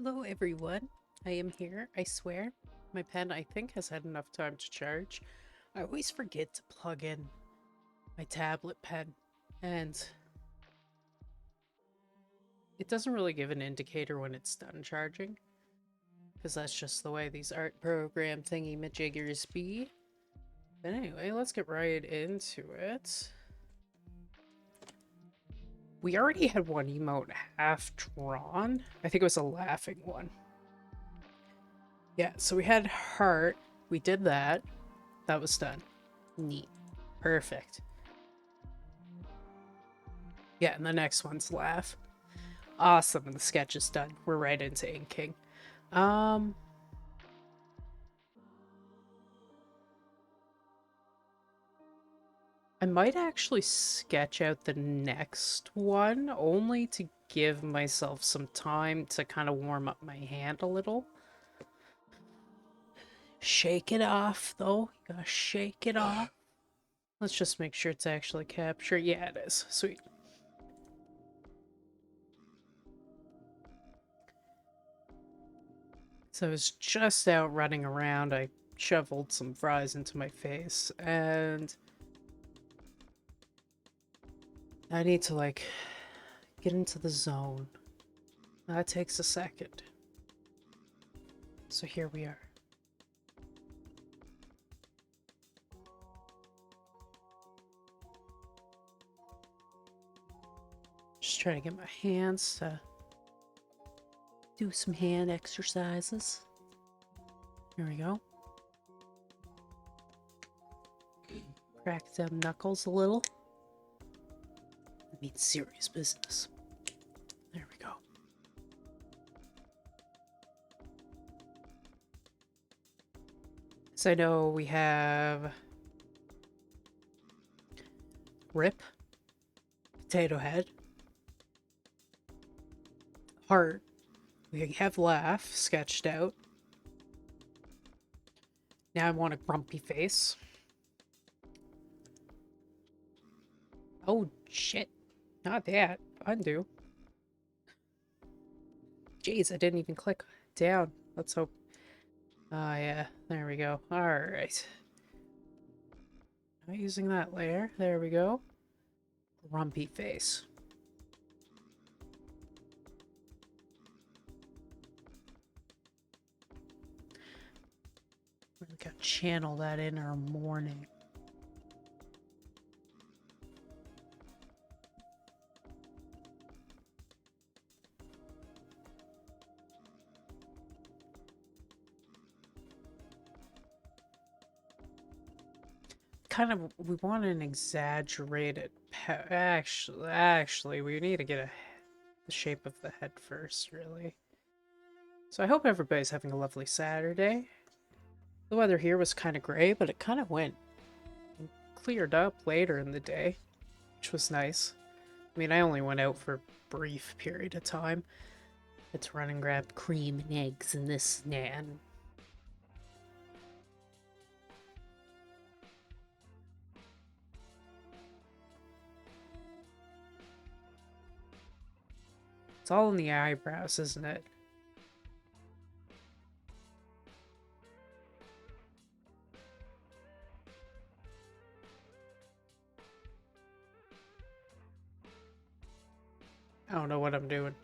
Hello everyone, I am here, I swear. My pen, I think, has had enough time to charge. I always forget to plug in my tablet pen, and it doesn't really give an indicator when it's done charging, because that's just the way these art program thingy-majiggers be. But anyway, let's get right into it. We already had one emote half drawn. I think it was a laughing one. Yeah, so we had heart. We did that. That was done. Neat. Perfect. Yeah, and the next one's laugh. Awesome, and the sketch is done. We're right into inking. Um... I might actually sketch out the next one, only to give myself some time to kind of warm up my hand a little. Shake it off, though. You gotta shake it off. Let's just make sure it's actually captured. Yeah, it is. Sweet. So I was just out running around. I shoveled some fries into my face, and I need to, like, get into the zone. That takes a second. So here we are. Just trying to get my hands to do some hand exercises. Here we go. Crack them knuckles a little. I mean, serious business. There we go. So I know we have Rip, Potato Head, Heart. We have Laugh sketched out. Now I want a grumpy face. Oh, shit. Not that. Undo. Jeez, I didn't even click down. Let's hope. Ah, yeah. There we go. Alright. Am I using that layer? There we go. Grumpy face. Really gotta channel that inner morning. We want an exaggerated actually we need to get the shape of the head first, really. So I hope everybody's having a lovely Saturday. The weather here was kind of gray, but it kind of went and cleared up later in the day, which was nice. I mean, I only went out for a brief period of time. Had to run and grab cream and eggs and this and that. It's all in the eyebrows, isn't it? I don't know what I'm doing.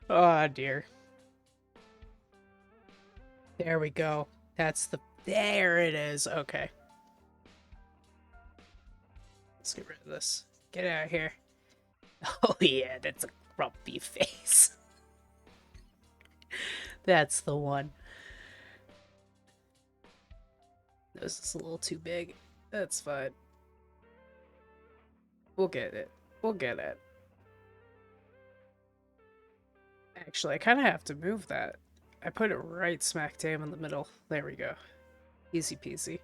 Oh dear. There we go. There it is. Okay. Let's get rid of this. Get out of here. Oh yeah, that's a grumpy face. That's the one. This is a little too big. That's fine. We'll get it. We'll get it. Actually, I kind of have to move that. I put it right smack dab in the middle. There we go. Easy peasy.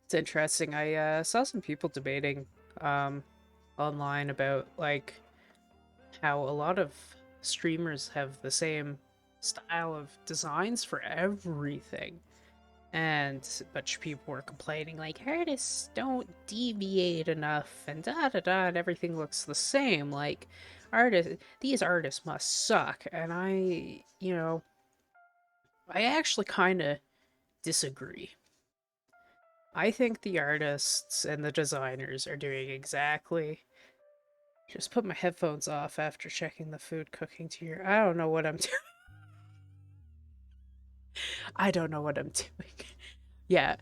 It's interesting. I saw some people debating online about, like, how a lot of streamers have the same style of designs for everything. And a bunch of people were complaining, like, artists don't deviate enough, and da da da, and everything looks the same. Like, these artists must suck. And I actually kind of disagree. I think the artists and the designers are doing exactly. Just put my headphones off after checking the food cooking tier. I don't know what I'm doing. I don't know what I'm doing. Yeah,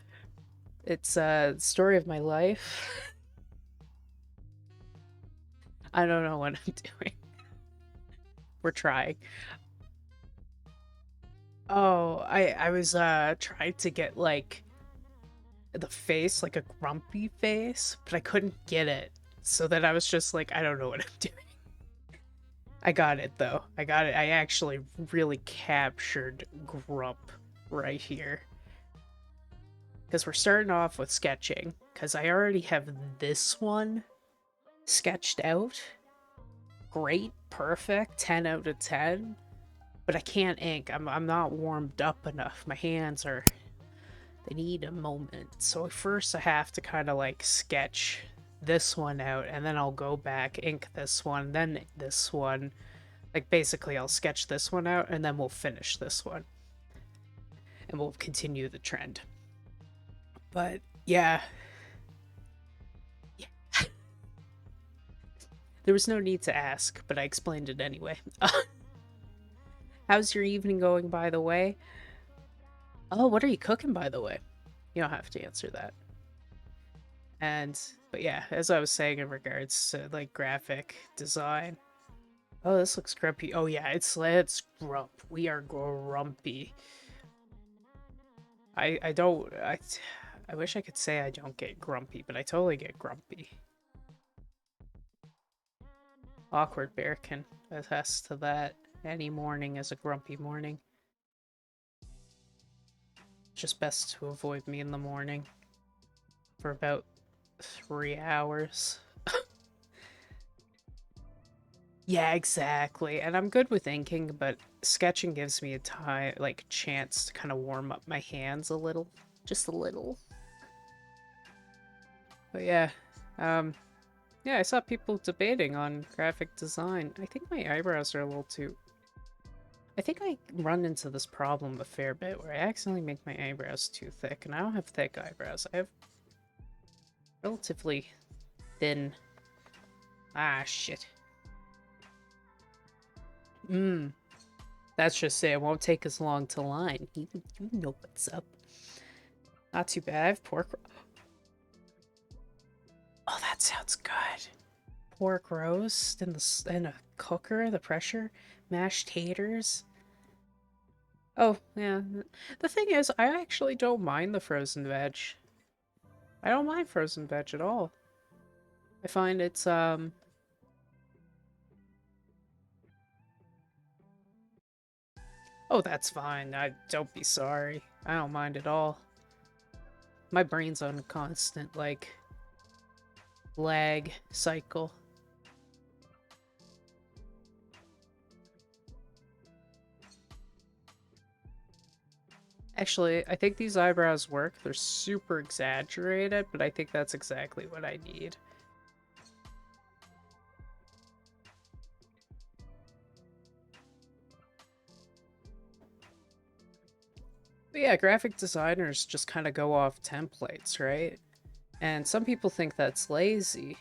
it's a story of my life. I don't know what I'm doing. We're trying. Oh, I was trying to get like the face, like a grumpy face, but I couldn't get it. So then I was just like, I don't know what I'm doing. I got it though. I got it. I actually really captured Grump right here. Because we're starting off with sketching. Because I already have this one sketched out. Great, perfect, 10 out of 10. But I can't ink. I'm not warmed up enough. My hands are... They need a moment. So first I have to kind of like sketch this one out. And then I'll go back, ink this one, then this one. Like basically I'll sketch this one out and then we'll finish this one. And we'll continue the trend. But yeah. There was no need to ask, but I explained it anyway. How's your evening going, by the way? Oh, what are you cooking, by the way? You don't have to answer that. But yeah, as I was saying in regards to like graphic design. Oh, this looks grumpy. Oh yeah, it's grump. We are grumpy. I don't I wish I could say I don't get grumpy, but I totally get grumpy. Awkward Bear can attest to that. Any morning is a grumpy morning. Just best to avoid me in the morning for about 3 hours. Yeah, exactly. And I'm good with inking, but sketching gives me a time, like, chance to kind of warm up my hands a little. Just a little. But yeah, um, yeah, I saw people debating on graphic design. I think my eyebrows are a little too... I think I run into this problem a fair bit where I accidentally make my eyebrows too thick, and I don't have thick eyebrows. I have relatively thin... Ah, shit. That's just it. It won't take as long to line. You know what's up. Not too bad. I have pork... Oh, that sounds good. Pork roast in a cooker, the pressure. Mashed taters. Oh, yeah. The thing is, I actually don't mind the frozen veg. I don't mind frozen veg at all. I find it's, Oh, that's fine. Don't be sorry. I don't mind at all. My brain's on a constant, like, lag cycle. Actually, I think these eyebrows work. They're super exaggerated, but I think that's exactly what I need. But yeah, graphic designers just kind of go off templates, right? And some people think that's lazy.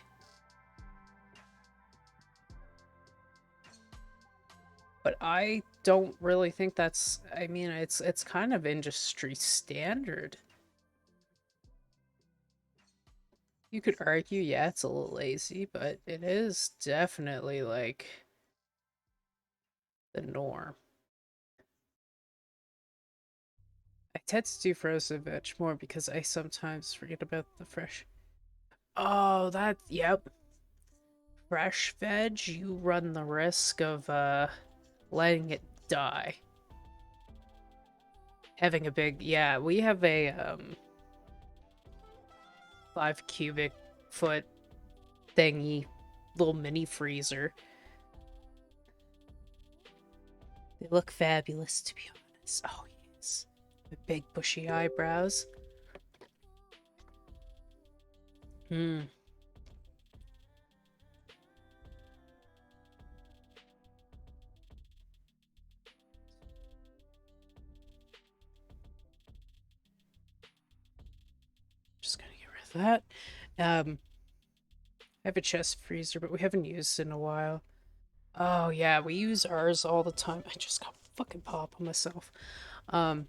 But I don't really think that's... I mean, it's kind of industry standard. You could argue, yeah, it's a little lazy, but it is definitely, like, the norm. I tend to do frozen veg more because I sometimes forget about the fresh. Oh, that, yep. Fresh veg, you run the risk of, letting it die. Having a big, yeah, we have a, 5 cubic foot thingy, little mini freezer. They look fabulous, to be honest. Oh, yes. The big bushy eyebrows. Hmm. that. I have a chest freezer, but we haven't used it in a while. Oh yeah, we use ours all the time. I just got fucking pop on myself. Um,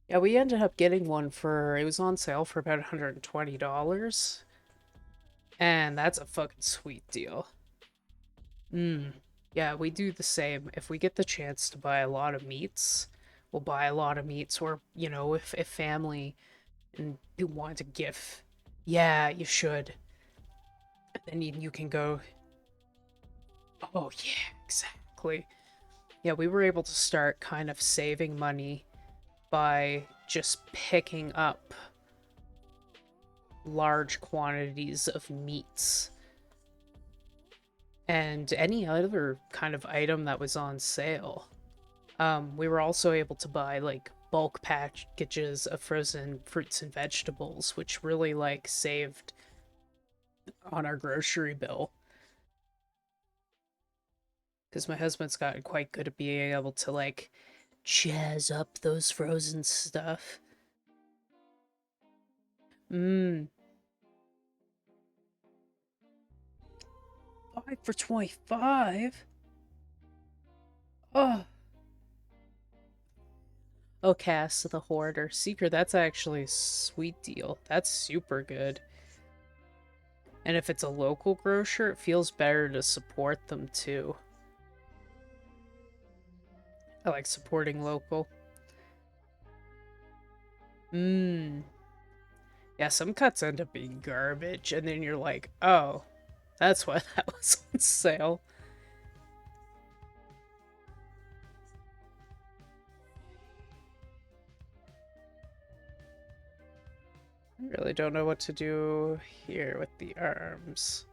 yeah, we ended up getting one for, it was on sale for about $120. And that's a fucking sweet deal. Mm. Yeah, we do the same. If we get the chance to buy a lot of meats, we'll buy a lot of meats. Or, you know, if family and you want to gift, yeah, you should. Then you can go, oh yeah, exactly. Yeah, we were able to start kind of saving money by just picking up large quantities of meats and any other kind of item that was on sale. We were also able to buy like bulk packages of frozen fruits and vegetables, which really like saved on our grocery bill. Because my husband's gotten quite good at being able to like jazz up those frozen stuff. Mmm, 5 for 25? Oh, oh, Cass the Hoarder. Seeker, that's actually a sweet deal. That's super good. And if it's a local grocer, it feels better to support them too. I like supporting local. Mmm. Yeah, some cuts end up being garbage, and then you're like, oh, that's why that was on sale. I really don't know what to do here with the arms.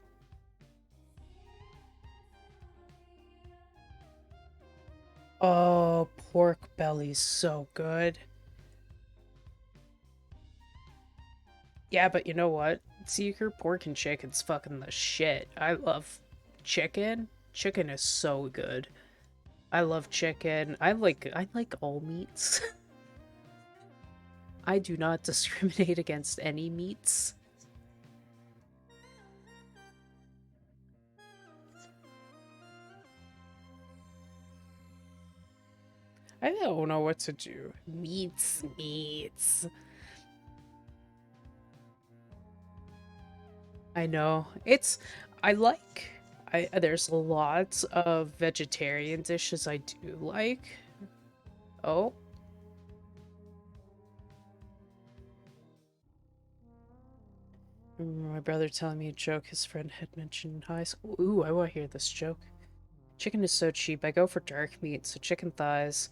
Oh, pork belly's so good. Yeah, but you know what? Seeker, pork and chicken's fucking the shit. I love chicken. Chicken is so good. I love chicken. I like all meats. I do not discriminate against any meats. I don't know what to do. Meats, meats. I know. I like there's a lot of vegetarian dishes I do like. Oh, remember my brother telling me a joke his friend had mentioned in high school. Ooh, I want to hear this joke. Chicken is so cheap. I go for dark meat, so chicken thighs.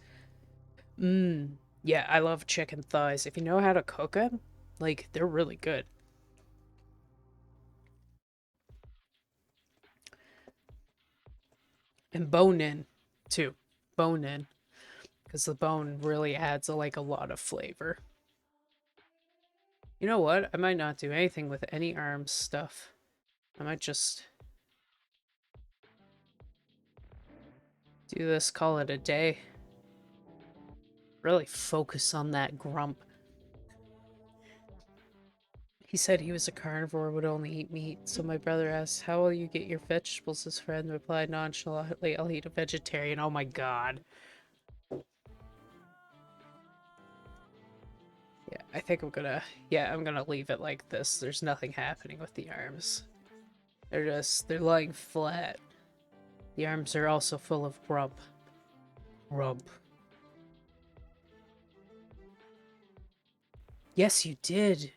Mmm. Yeah, I love chicken thighs. If you know how to cook them, like they're really good. And bone in too. Bone in because the bone really adds like a lot of flavor. You know what? I might not do anything with any arms stuff. I might just do this, call it a day. Really focus on that grump. He said he was a carnivore, would only eat meat, so my brother asked, how will you get your vegetables? His friend replied nonchalantly, I'll eat a vegetarian. Oh my god. Yeah, I think I'm gonna leave it like this. There's nothing happening with the arms. They're lying flat. The arms are also full of grump. Grump. Yes, you did.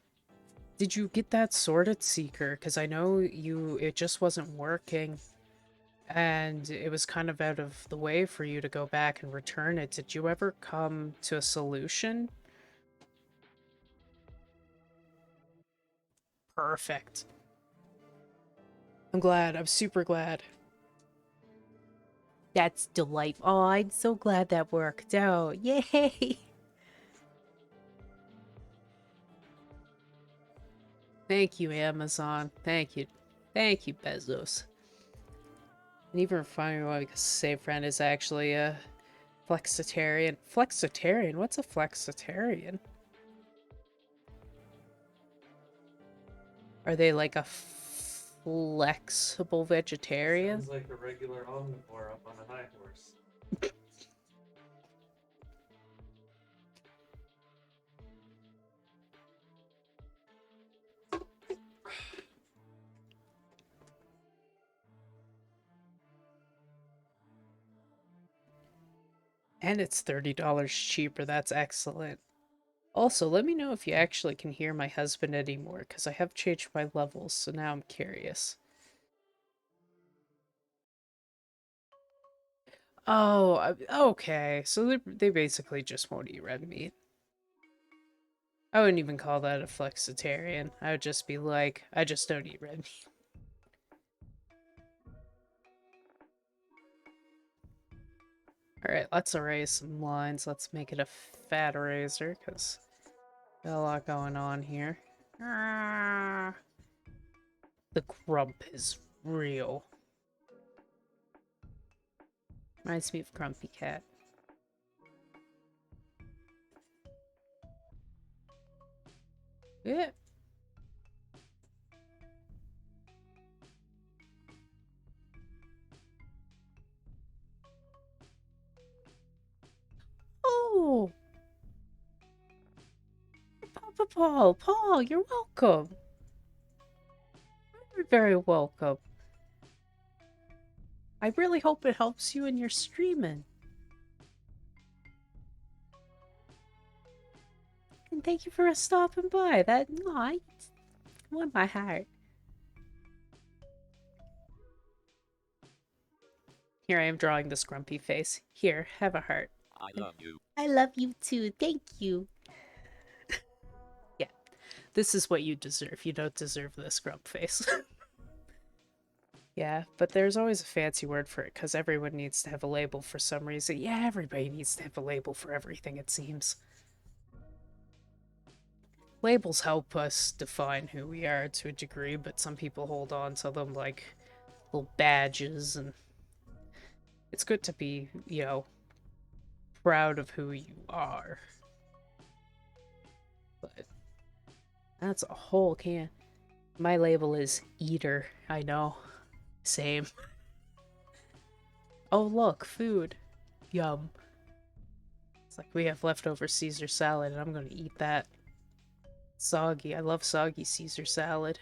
Did you get that sorted, Seeker? Because I know it just wasn't working, and it was kind of out of the way for you to go back and return it. Did you ever come to a solution? Perfect. I'm glad. I'm super glad. That's delightful. Oh, I'm so glad that worked out. Yay! Thank you, Amazon. Thank you. Thank you, Bezos. And even finding out because Save Friend is actually a flexitarian. Flexitarian? What's a flexitarian? Are they like a flexible vegetarian? Sounds like a regular omnivore up on a high horse. And it's $30 cheaper. That's excellent. Also, let me know if you actually can hear my husband anymore, because I have changed my levels, so now I'm curious. Oh, okay. So they basically just won't eat red meat. I wouldn't even call that a flexitarian. I would just be like, I just don't eat red meat. Alright, let's erase some lines. Let's make it a fat eraser, because got a lot going on here. Ah, the grump is real. Reminds me of Grumpy Cat. Yeah. Oh, Papa Paul. Paul, you're welcome. You're very welcome. I really hope it helps you in your streaming. And thank you for stopping by. That night won my heart. Here I am drawing this grumpy face. Here, have a heart. I love you. I love you too. Thank you. Yeah, this is what you deserve. You don't deserve this grump face. Yeah, but there's always a fancy word for it because everyone needs to have a label for some reason. Yeah, everybody needs to have a label for everything, it seems. Labels help us define who we are to a degree, but some people hold on to them like little badges, and it's good to be, proud of who you are. But that's a whole can. My label is eater, I know. Same. Oh, look, food. Yum. It's like we have leftover Caesar salad, and I'm gonna eat that. Soggy. I love soggy Caesar salad.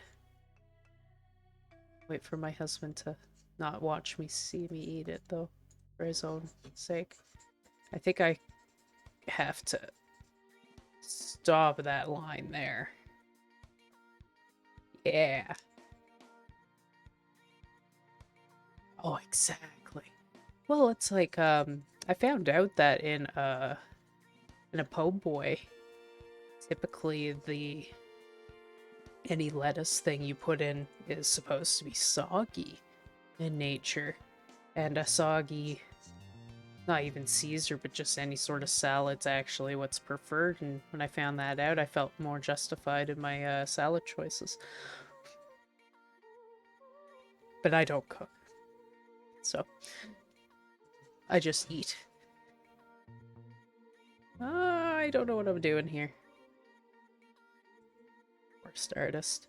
Wait for my husband to not watch me see me eat it, though, for his own sake. I think I have to stop that line there. Yeah. Oh, exactly. Well, it's like, I found out that in a po' boy, typically any lettuce thing you put in is supposed to be soggy in nature. And a soggy, not even Caesar, but just any sort of salad's actually what's preferred. And when I found that out, I felt more justified in my salad choices. But I don't cook, so I just eat. I don't know what I'm doing here. Worst artist.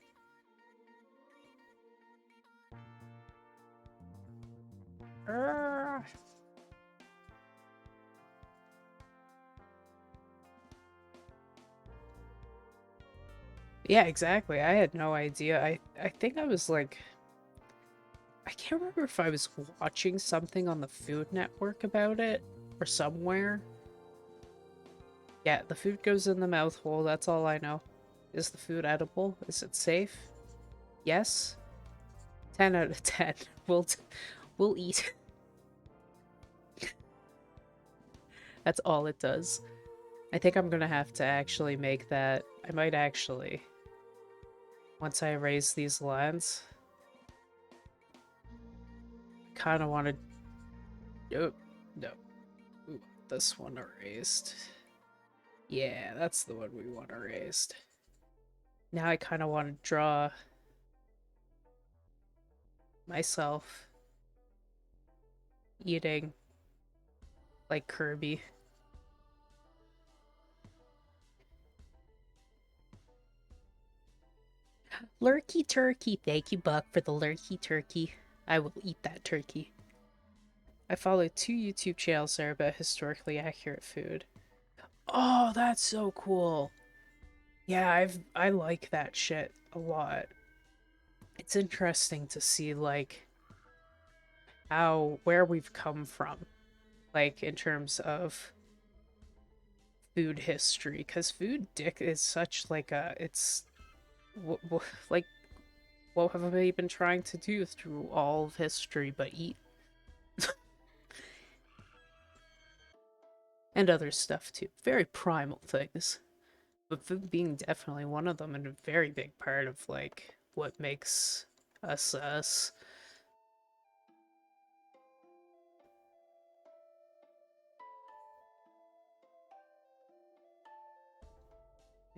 Yeah, exactly. I had no idea. I think I was like, I can't remember if I was watching something on the Food Network about it or somewhere. Yeah, the food goes in the mouth hole. That's all I know. Is the food edible? Is it safe? Yes. 10 out of 10. We'll eat. That's all it does. I think I'm gonna have to actually make that. I might actually, once I erase these lines, kind of want to. Oh, no. We want this one erased. Yeah, that's the one we want erased. Now I kind of want to draw myself eating like Kirby. Lurky turkey. Thank you, Buck, for the lurky turkey. I will eat that turkey. I follow 2 YouTube channels that are about historically accurate food. Oh, that's so cool. Yeah, I like that shit a lot. It's interesting to see like how where we've come from, like in terms of food history, because food dick is such like a it's like what have we been trying to do through all of history but eat and other stuff too. Very primal things. But food being definitely one of them and a very big part of like what makes us us.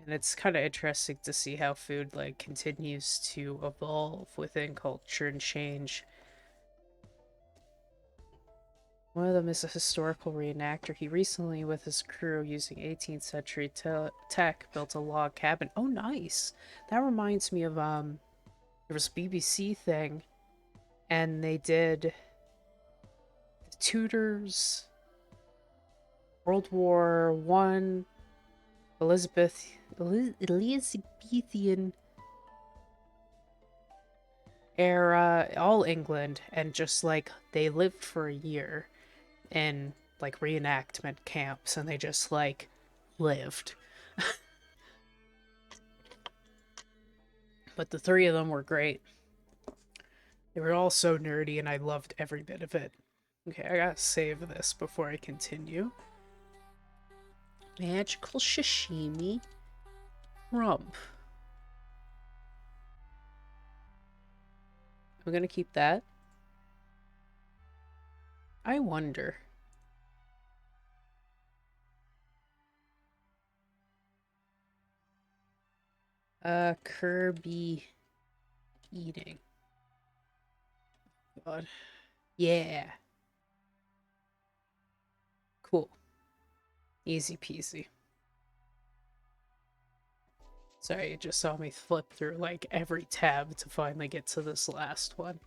And it's kind of interesting to see how food like continues to evolve within culture and change. One of them is a historical reenactor. He recently, with his crew, using 18th century tech, built a log cabin. Oh, nice! That reminds me of there was a BBC thing, and they did the Tudors, World War One, Elizabethan era, all England, and just like they lived for a year in like reenactment camps, and they just like lived. But the three of them were great. They were all so nerdy, and I loved every bit of it. Okay, I gotta save this before I continue. Magical-Sashimi rump. I'm gonna keep that. I wonder. Kirby eating. God. Yeah. Cool. Easy peasy. Sorry, you just saw me flip through like every tab to finally get to this last one.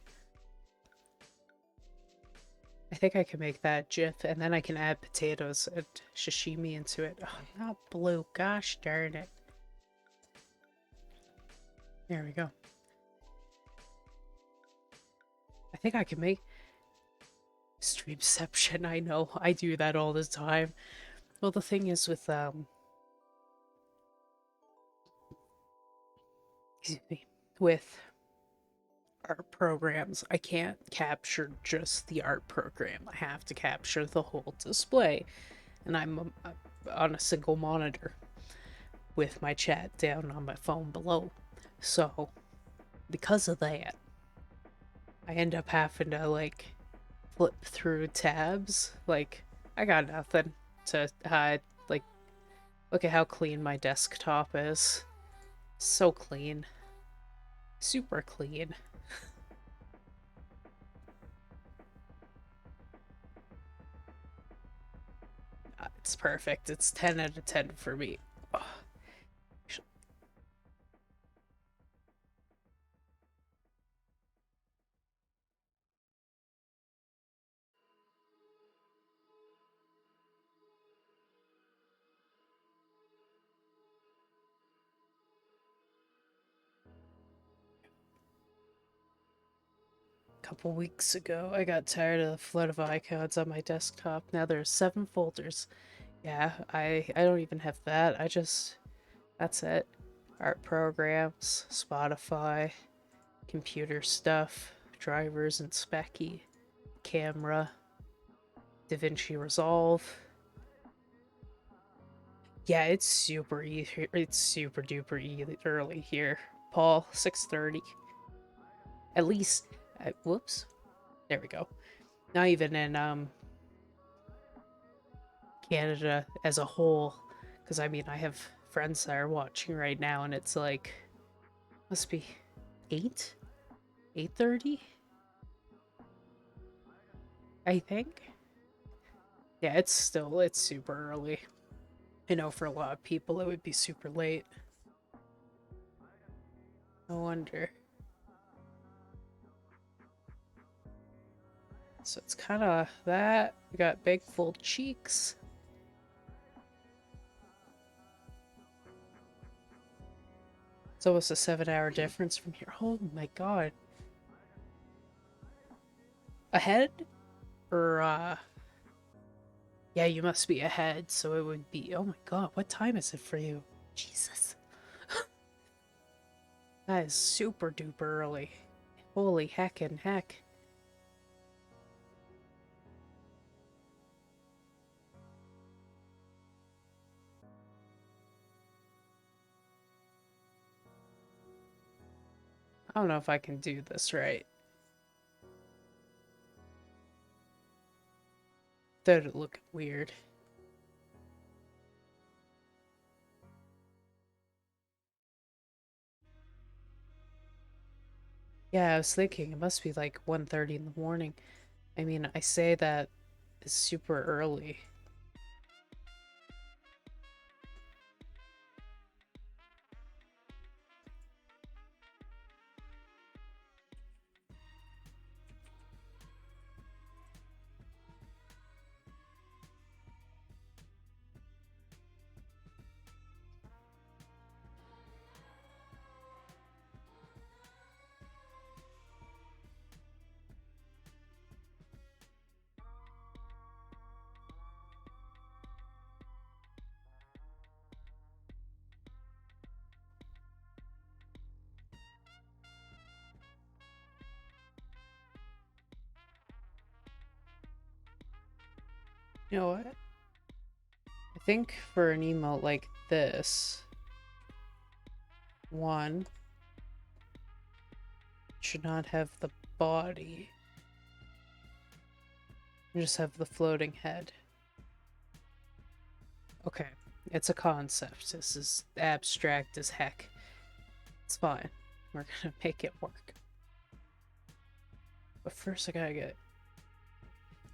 I think I can make that GIF, and then I can add potatoes and sashimi into it. Oh, not blue. Gosh darn it. There we go. I think I can make streamception. I know. I do that all the time. Well, the thing is with excuse me, with art programs, I can't capture just the art program. I have to capture the whole display, and I'm on a single monitor with my chat down on my phone below. So, because of that, I end up having to like flip through tabs. Like, I got nothing to hide. Like, look at how clean my desktop is. So clean. Super clean. It's perfect. It's 10 out of 10 for me. Oh, a couple weeks ago, I got tired of the flood of icons on my desktop. Now there's 7 folders. Yeah, I don't even have that. That's it. Art programs, Spotify, computer stuff, drivers and specky, camera, DaVinci Resolve. Yeah, it's super it's super duper early here. Paul, 6:30. At least, whoops. There we go. Not even in Canada as a whole, because I mean I have friends that are watching right now, and it's like must be 8:30, I think. Yeah, it's super early. I know for a lot of people it would be super late. No wonder. So it's kind of that. We got big full cheeks. It's almost a 7-hour difference from here. Oh my god. Ahead? Or, yeah, you must be ahead, so it would be. Oh my god, what time is it for you? Jesus. That is super duper early. Holy heckin' heck. I don't know if I can do this right. That would look weird. Yeah, I was thinking it must be like 1:30 in the morning. I mean, I say that it's super early. You know what? I think for an emote like this, one should not have the body. You just have the floating head. Okay, it's a concept. This is abstract as heck. It's fine. We're gonna make it work. But first I gotta get...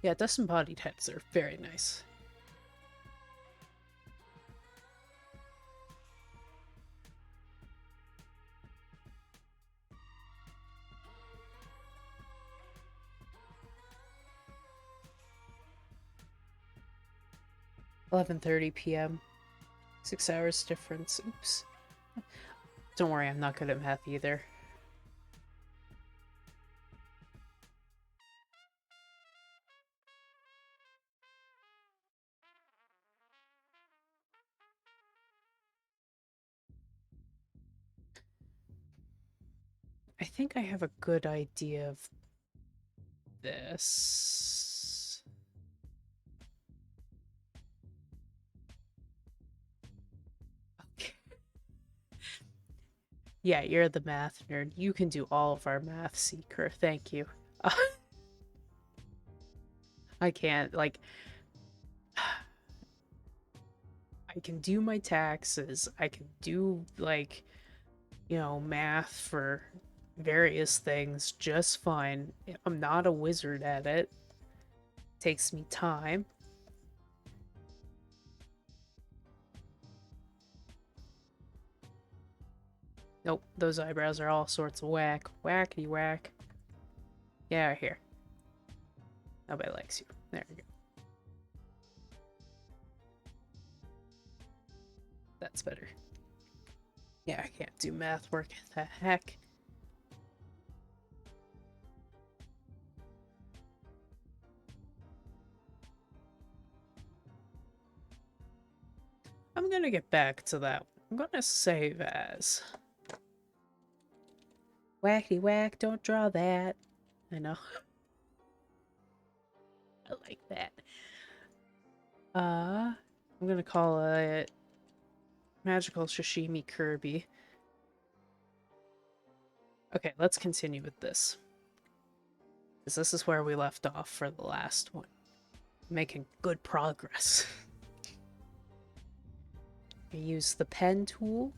Yeah, disembodied heads are very nice. .11:30 p.m. 6 hours difference. Oops. Don't worry, I'm not good at math either. I think I have a good idea of this. Okay. Yeah, you're the math nerd. You can do all of our math, Seeker. Thank you. I can't, like, I can do my taxes. I can do, like, you know, math for various things just fine. I'm not a wizard at it. Takes me time. Nope, those eyebrows are all sorts of whack. Wackety whack. Yeah, here. Nobody likes you. There you go. That's better. Yeah, I can't do math work. The heck? I'm gonna get back to that. I'm gonna save as. Wackety whack, don't draw that. I know. I like that. I'm gonna call it Magical-Sashimi Kirby. Okay, let's continue with this. Because this is where we left off for the last one. Making good progress. I use the pen tool.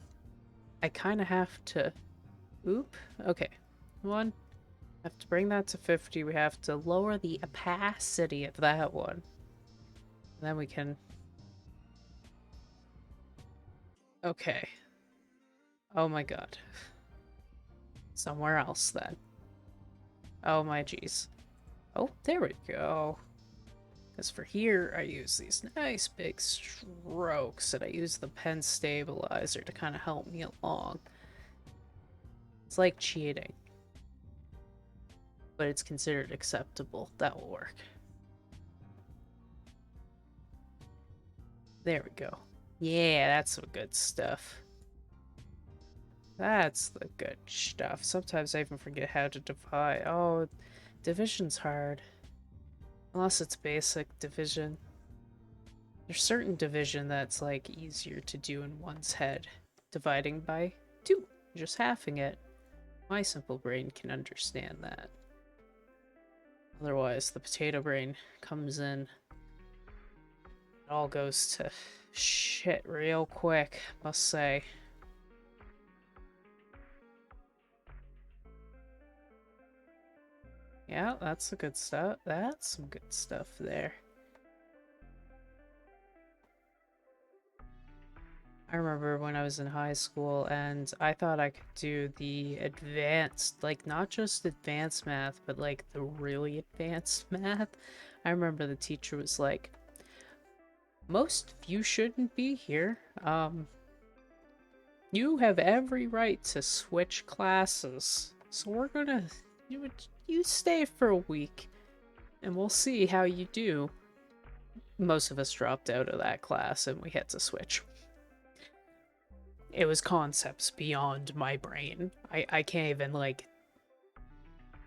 I kind of have to... Oop. Okay. One. Have to bring that to 50. We have to lower the opacity of that one. And then we can... Okay. Oh my god. Somewhere else then. Oh my geez. Oh, there we go. Because for here, I use these nice big strokes, and I use the pen stabilizer to kind of help me along. It's like cheating, but it's considered acceptable. That will work. There we go. Yeah, that's some good stuff. That's the good stuff. Sometimes I even forget how to divide. Oh, division's hard. Unless it's basic division. There's certain division that's like easier to do in one's head. Dividing by 2. Just halving it. My simple brain can understand that. Otherwise, the potato brain comes in. It all goes to shit real quick, must say. Yeah, that's the good stuff. That's some good stuff there. I remember when I was in high school and I thought I could do the advanced, like not just advanced math, but like the really advanced math. I remember the teacher was like, most of you shouldn't be here. You have every right to switch classes. So we're gonna, you stay for a week and we'll see how you do. Most of us dropped out of that class and we had to switch. It was concepts beyond my brain. I can't even, like,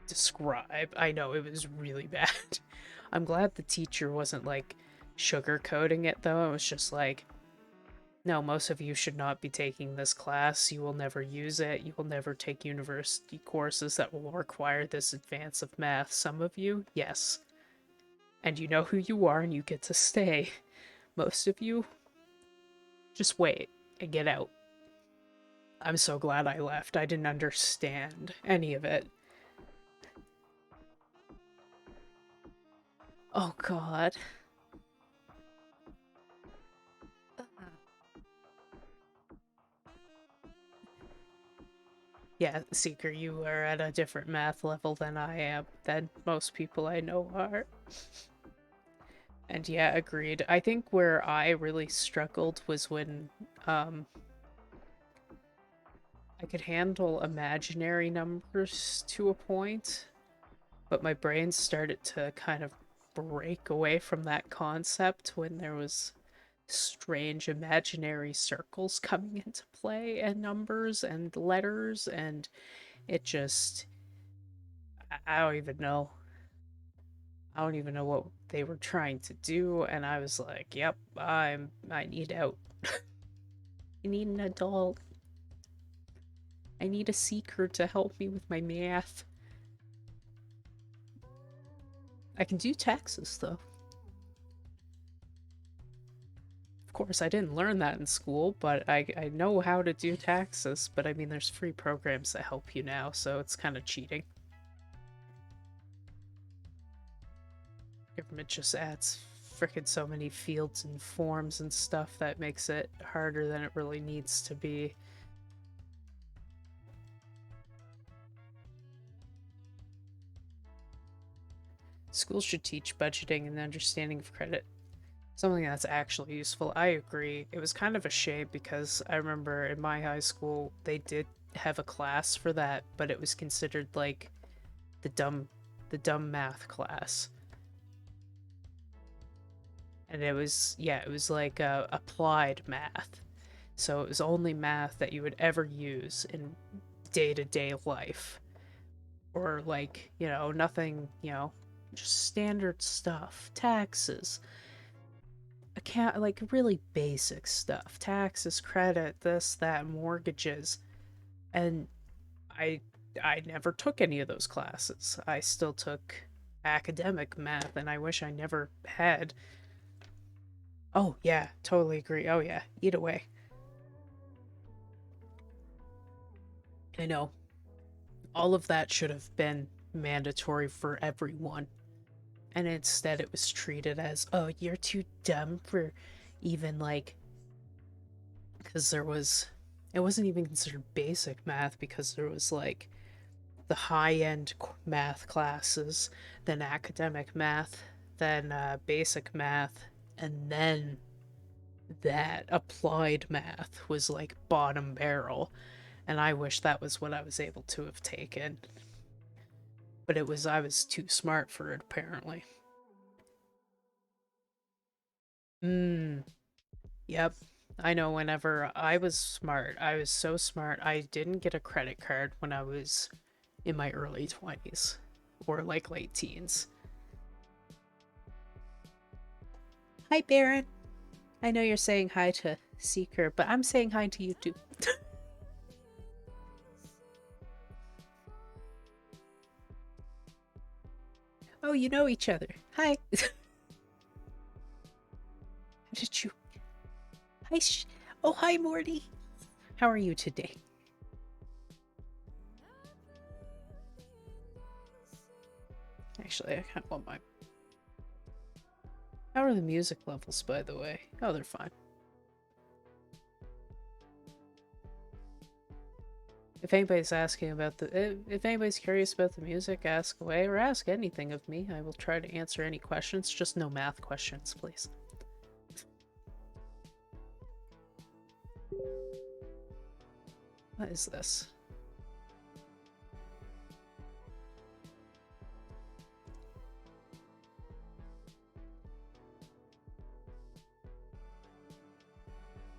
describe. I know, it was really bad. I'm glad the teacher wasn't, like, sugarcoating it, though. It was just like, no, most of you should not be taking this class. You will never use it. You will never take university courses that will require this advance of math. Some of you, yes. And you know who you are and you get to stay. Most of you, just wait and get out. I'm so glad I left. I didn't understand any of it. Oh god. Yeah, Seeker, you are at a different math level than I am, than most people I know are. And yeah, agreed. I think where I really struggled was when I could handle imaginary numbers to a point, but my brain started to kind of break away from that concept when there was strange imaginary circles coming into play and numbers and letters, and it just, I don't even know. I don't even know what they were trying to do, and I was like, yep, I need out. I need an adult. I need a seeker to help me with my math. I can do taxes though. Of course, I didn't learn that in school, but I know how to do taxes. But I mean, there's free programs that help you now, so it's kind of cheating. Government just adds frickin' so many fields and forms and stuff that makes it harder than it really needs to be. Schools should teach budgeting and understanding of credit. Something that's actually useful. I agree. It was kind of a shame because I remember in my high school they did have a class for that, but it was considered like the dumb the dumb math class. And it was, yeah, it was like applied math. So it was only math that you would ever use in day-to-day life, or like, nothing, just standard stuff, taxes, account, like really basic stuff, taxes, credit, this, that, mortgages. And I I never took any of those classes. I still took academic math, and I wish I never had. Oh yeah, totally agree. Oh yeah, eat away. I know. All of that should have been mandatory for everyone. And instead it was treated as, oh, you're too dumb for even like, because there was, it wasn't even considered basic math because there was like the high-end math classes, then academic math, then basic math, and then that applied math was like bottom barrel. And I wish that was what I was able to have taken. But I was too smart for it, apparently. Yep. I know whenever I was smart, I was so smart, I didn't get a credit card when I was in my early 20s or like late teens. Hi, Baron. I know you're saying hi to Seeker, but I'm saying hi to you too. Oh, you know each other. Hi. How did you? Hi. Oh, hi, Morty. How are you today? Actually, I kind of want my. How are the music levels, by the way? Oh, they're fine. If anybody's asking about if anybody's curious about the music, ask away or ask anything of me. I will try to answer any questions, just no math questions, please. What is this?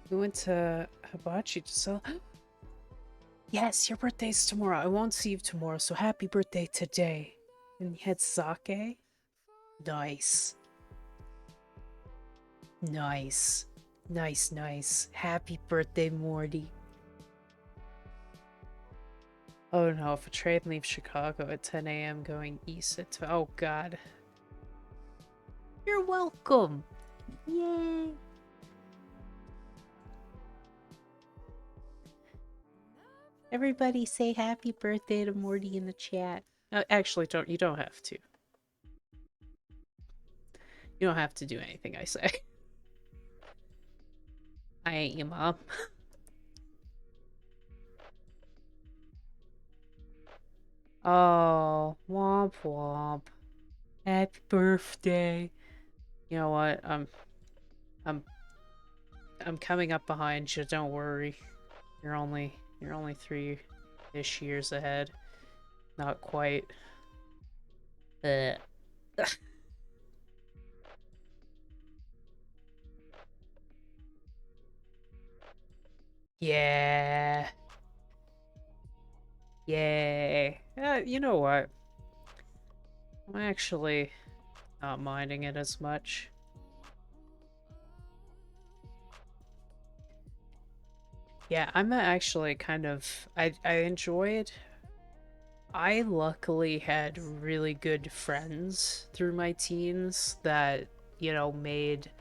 We went to Hibachi to sell. Yes, your birthday's tomorrow. I won't see you tomorrow, so happy birthday today. And you had sake? Nice. Nice. Nice, nice. Happy birthday, Morty. Oh no, if a train leaves Chicago at 10 a.m. going east at oh god. You're welcome. Yay. Everybody say happy birthday to Morty in the chat. Actually, you don't have to. You don't have to do anything I say. I ain't your mom. Oh, womp womp. Happy birthday. You know what? I'm I'm coming up behind you, don't worry. You're only 3-ish years ahead. Not quite. Uh. Yeah. Yay. You know what? I'm actually not minding it as much. Yeah, I'm actually kind of I enjoyed I luckily had really good friends through my teens that, you know, made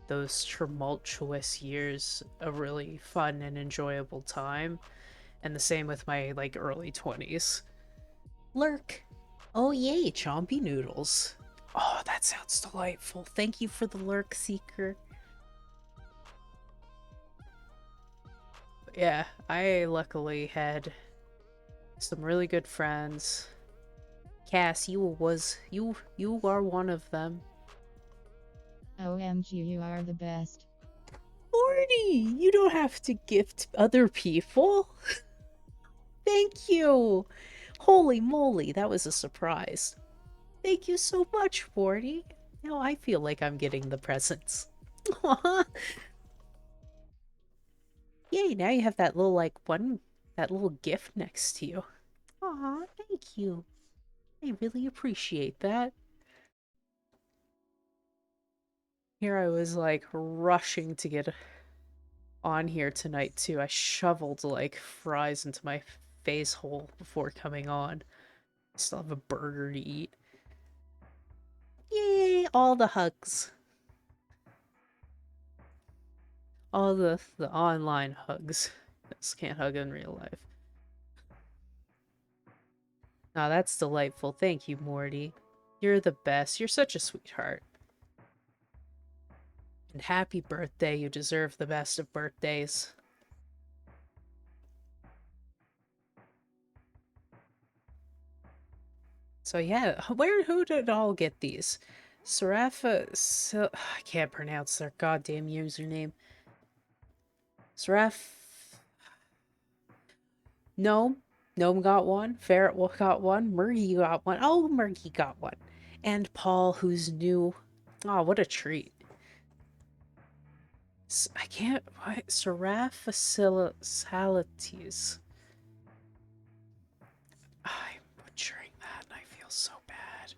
those tumultuous years a really fun and enjoyable time. And the same with my like early 20s. Lurk. Oh yay, chompy noodles. Oh, that sounds delightful. Thank you for the lurk, Seeker. But yeah, I luckily had some really good friends. Cass, you are one of them. OMG, you are the best. Morty, you don't have to gift other people. Thank you. Holy moly, that was a surprise. Thank you so much, Morty. Now I feel like I'm getting the presents. Aw. Yay, now you have that little, like, that little gift next to you. Aw, thank you. I really appreciate that. Here I was, like, rushing to get on here tonight, too. I shoveled, like, fries into my face hole before coming on. I still have a burger to eat. Yay, all the hugs. All the online hugs. Just can't hug in real life. Now that's delightful. Thank you, Morty. You're the best. You're such a sweetheart. And happy birthday. You deserve the best of birthdays. So yeah, who did all get these? I can't pronounce their goddamn username. Seraph... Gnome. Gnome got one. Ferret got one. Murgy got one. Oh, Murgy got one. And Paul, who's new. Oh, what a treat. I can't... What? Seraph Facilities. I'm butchering that and I feel so bad.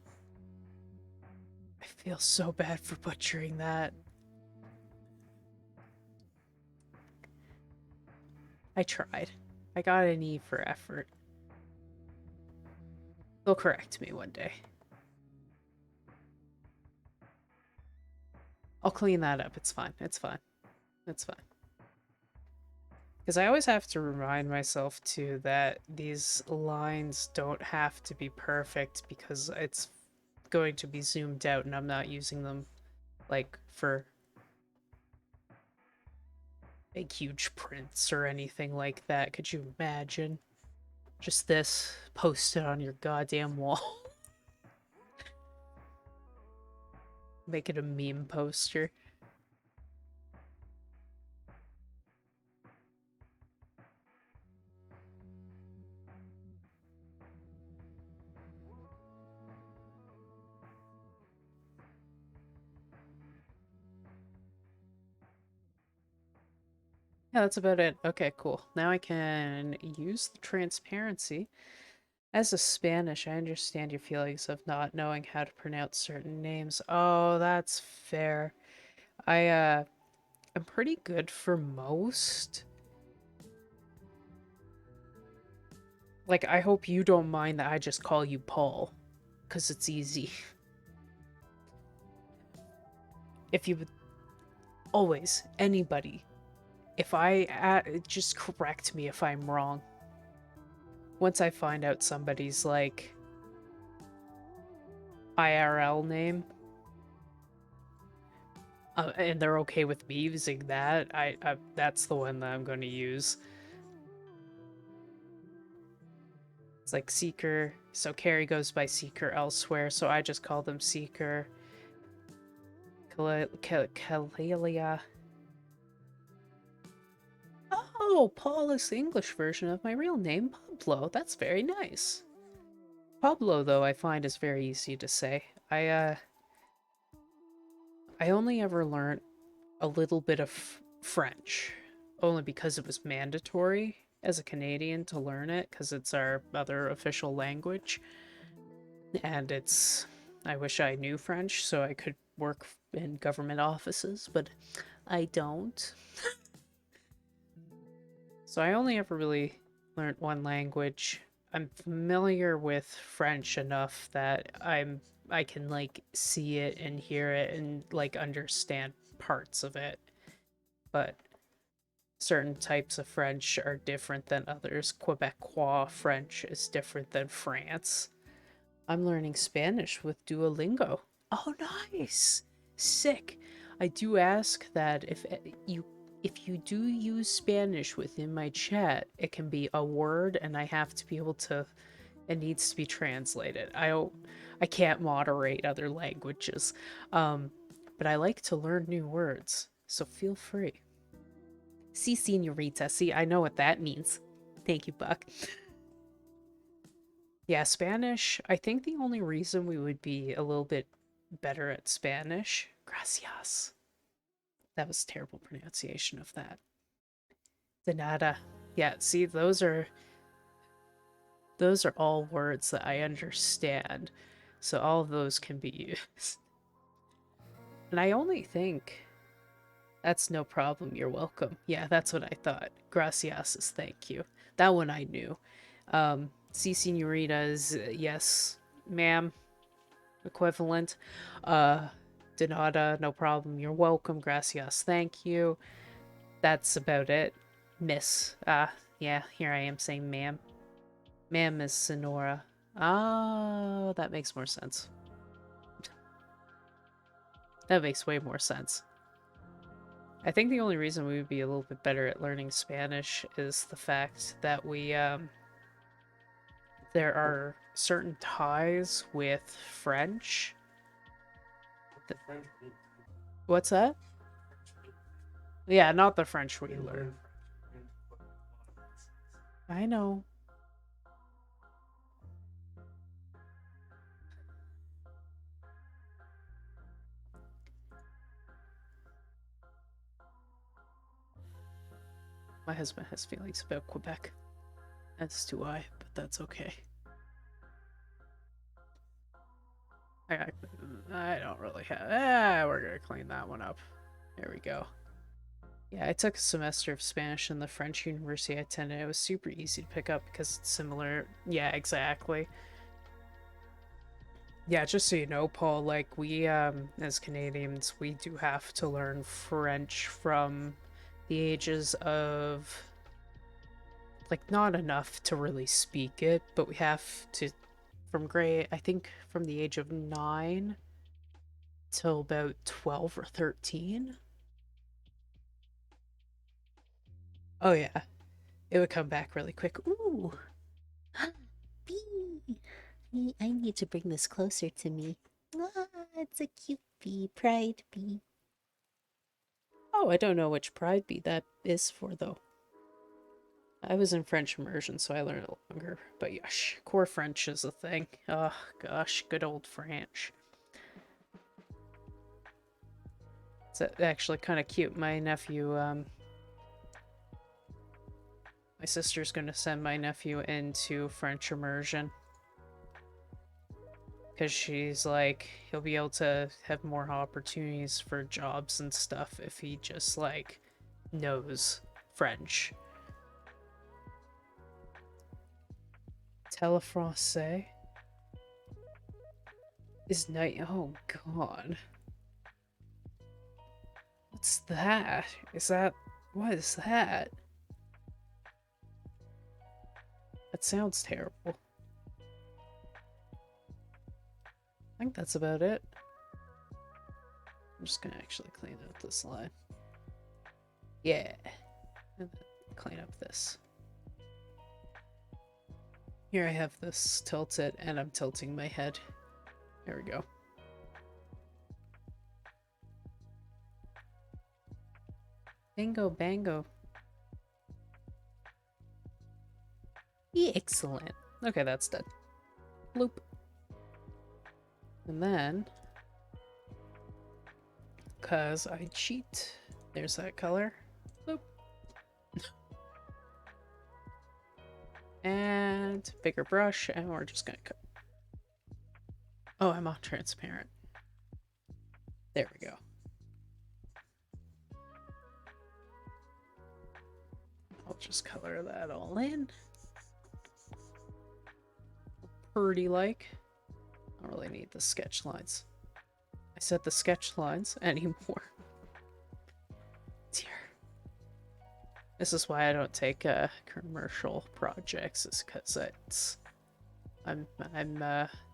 I feel so bad for butchering that. I tried. I got an E for effort. They'll correct me one day. I'll clean that up. It's fine. It's fine. It's fine. Because I always have to remind myself, too, that these lines don't have to be perfect because it's going to be zoomed out and I'm not using them, like, for big, huge prints or anything like that. Could you imagine? Just this posted on your goddamn wall. Make it a meme poster. Yeah, that's about it. Okay, cool. Now I can use the transparency. As a Spanish, I understand your feelings of not knowing how to pronounce certain names. Oh, that's fair. I'm pretty good for most. Like, I hope you don't mind that I just call you Paul, because it's easy. If you would always, anybody, if just correct me if I'm wrong. Once I find out somebody's, like, IRL name, and they're okay with me using that, that's the one that I'm going to use. It's like Seeker, so Carrie goes by Seeker elsewhere, so I just call them Seeker. Kalelia. Oh, Paul is the English version of my real name, Pablo. That's very nice. Pablo, though, I find is very easy to say. I only ever learned a little bit of French, only because it was mandatory as a Canadian to learn it, because it's our other official language. And I wish I knew French so I could work in government offices, but I don't. So I only ever really learned one language. I'm familiar with French enough that I can like see it and hear it and like understand parts of it. But certain types of French are different than others. Quebecois French is different than France. I'm learning Spanish with Duolingo. Oh, nice. Sick. I do ask that if you do use Spanish within my chat, it can be a word and I have to be able to it needs to be translated. I can't moderate other languages. But I like to learn new words, so feel free. Si, senorita. See, I know what that means. Thank you, Buck. Yeah, Spanish. I think the only reason we would be a little bit better at Spanish. Gracias. That was terrible pronunciation of that. De nada. Yeah, see, those are all words that I understand. So all of those can be used. And I only think that's no problem. You're welcome. Yeah, that's what I thought. Gracias is thank you. That one I knew. Si senorita is yes, ma'am, equivalent. De nada, no problem. You're welcome. Gracias, thank you. That's about it. Miss. Yeah, here I am saying ma'am. Ma'am is Sonora. Oh, that makes more sense. That makes way more sense. I think the only reason we would be a little bit better at learning Spanish is the fact that there are certain ties with French. What the French mean? What's that? French mean. Yeah, not the French We didn't Wheeler. learn French. We learned what a lot of lessons. I know. My husband has feelings about Quebec. As do I, but that's okay. I, I don't really have. We're gonna clean that one up. There we go. Yeah, I took a semester of Spanish in the French university I attended. It was super easy to pick up because it's similar. Yeah, exactly. Yeah, just so you know, Paul, like we as Canadians, we do have to learn French from the ages of like not enough to really speak it, but we have to from grade I think from the age of 9 till about 12 or 13. Oh yeah, it would come back really quick. Ooh, Bee. I need to bring this closer to me. Ah, it's a cute bee, pride bee. oh, I don't know which pride bee that is for though. I was in French immersion, so I learned it longer. But yes, core French is a thing. Oh gosh, good old French. It's actually kind of cute. My nephew, my sister's gonna send my nephew into French immersion because she's like, he'll be able to have more opportunities for jobs and stuff if he just like knows French. Telefrancais is night. Oh god. What's that? Is that. What is that? That sounds terrible. I think that's about it. I'm just gonna actually clean up this line. Yeah. And then clean up this. Here I have this tilted, and I'm tilting my head. There we go. Bingo bango. Excellent. Okay, that's done. Bloop. And then, because I cheat, there's that color. Bloop. And bigger brush, and we're just gonna cut. Oh, I'm on transparent. There we go. I'll just color that all in. Pretty like. I don't really need the sketch lines. I said the sketch lines anymore. Dear. This is why I don't take commercial projects, is because I'm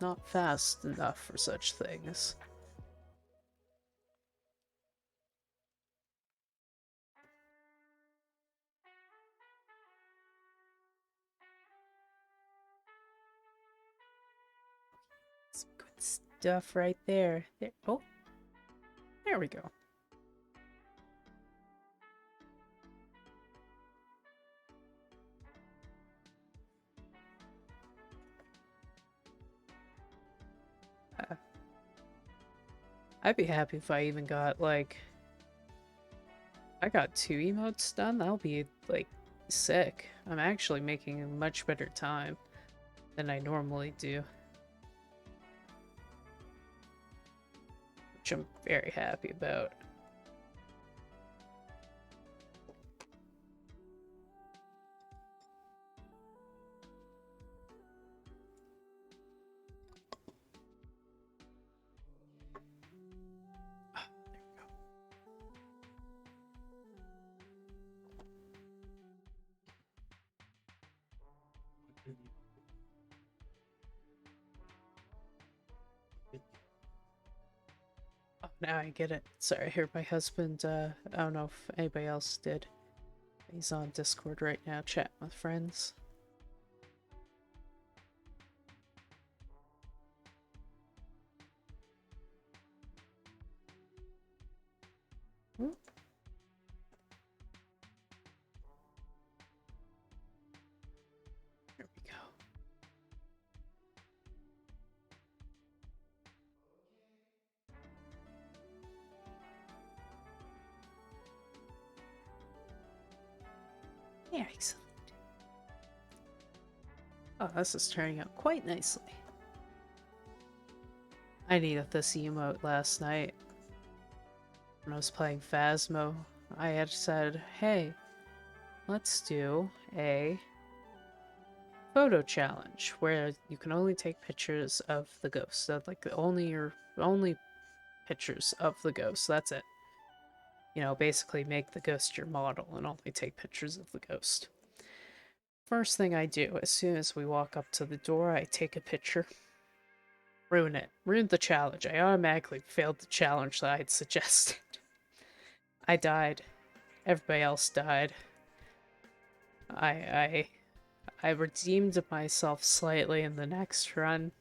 not fast enough for such things. Some good stuff right there. Oh, there we go. I'd be happy if I even got like I got 2 emotes done. That'll be like sick. I'm actually making a much better time than I normally do, which I'm very happy about. Oh, now I get it. Sorry, I heard my husband, I don't know if anybody else did. He's on Discord right now, chatting with friends. Excellent. Oh, this is turning out quite nicely. I needed this emote last night. When I was playing Phasmo, I had said, hey, let's do a photo challenge where you can only take pictures of the ghost. So like only pictures of the ghost. That's it. You know, basically make the ghost your model and only take pictures of the ghost. First thing I do, as soon as we walk up to the door, I take a picture. Ruin it. Ruined the challenge. I automatically failed the challenge that I'd suggested. I died. Everybody else died. I I redeemed myself slightly in the next run.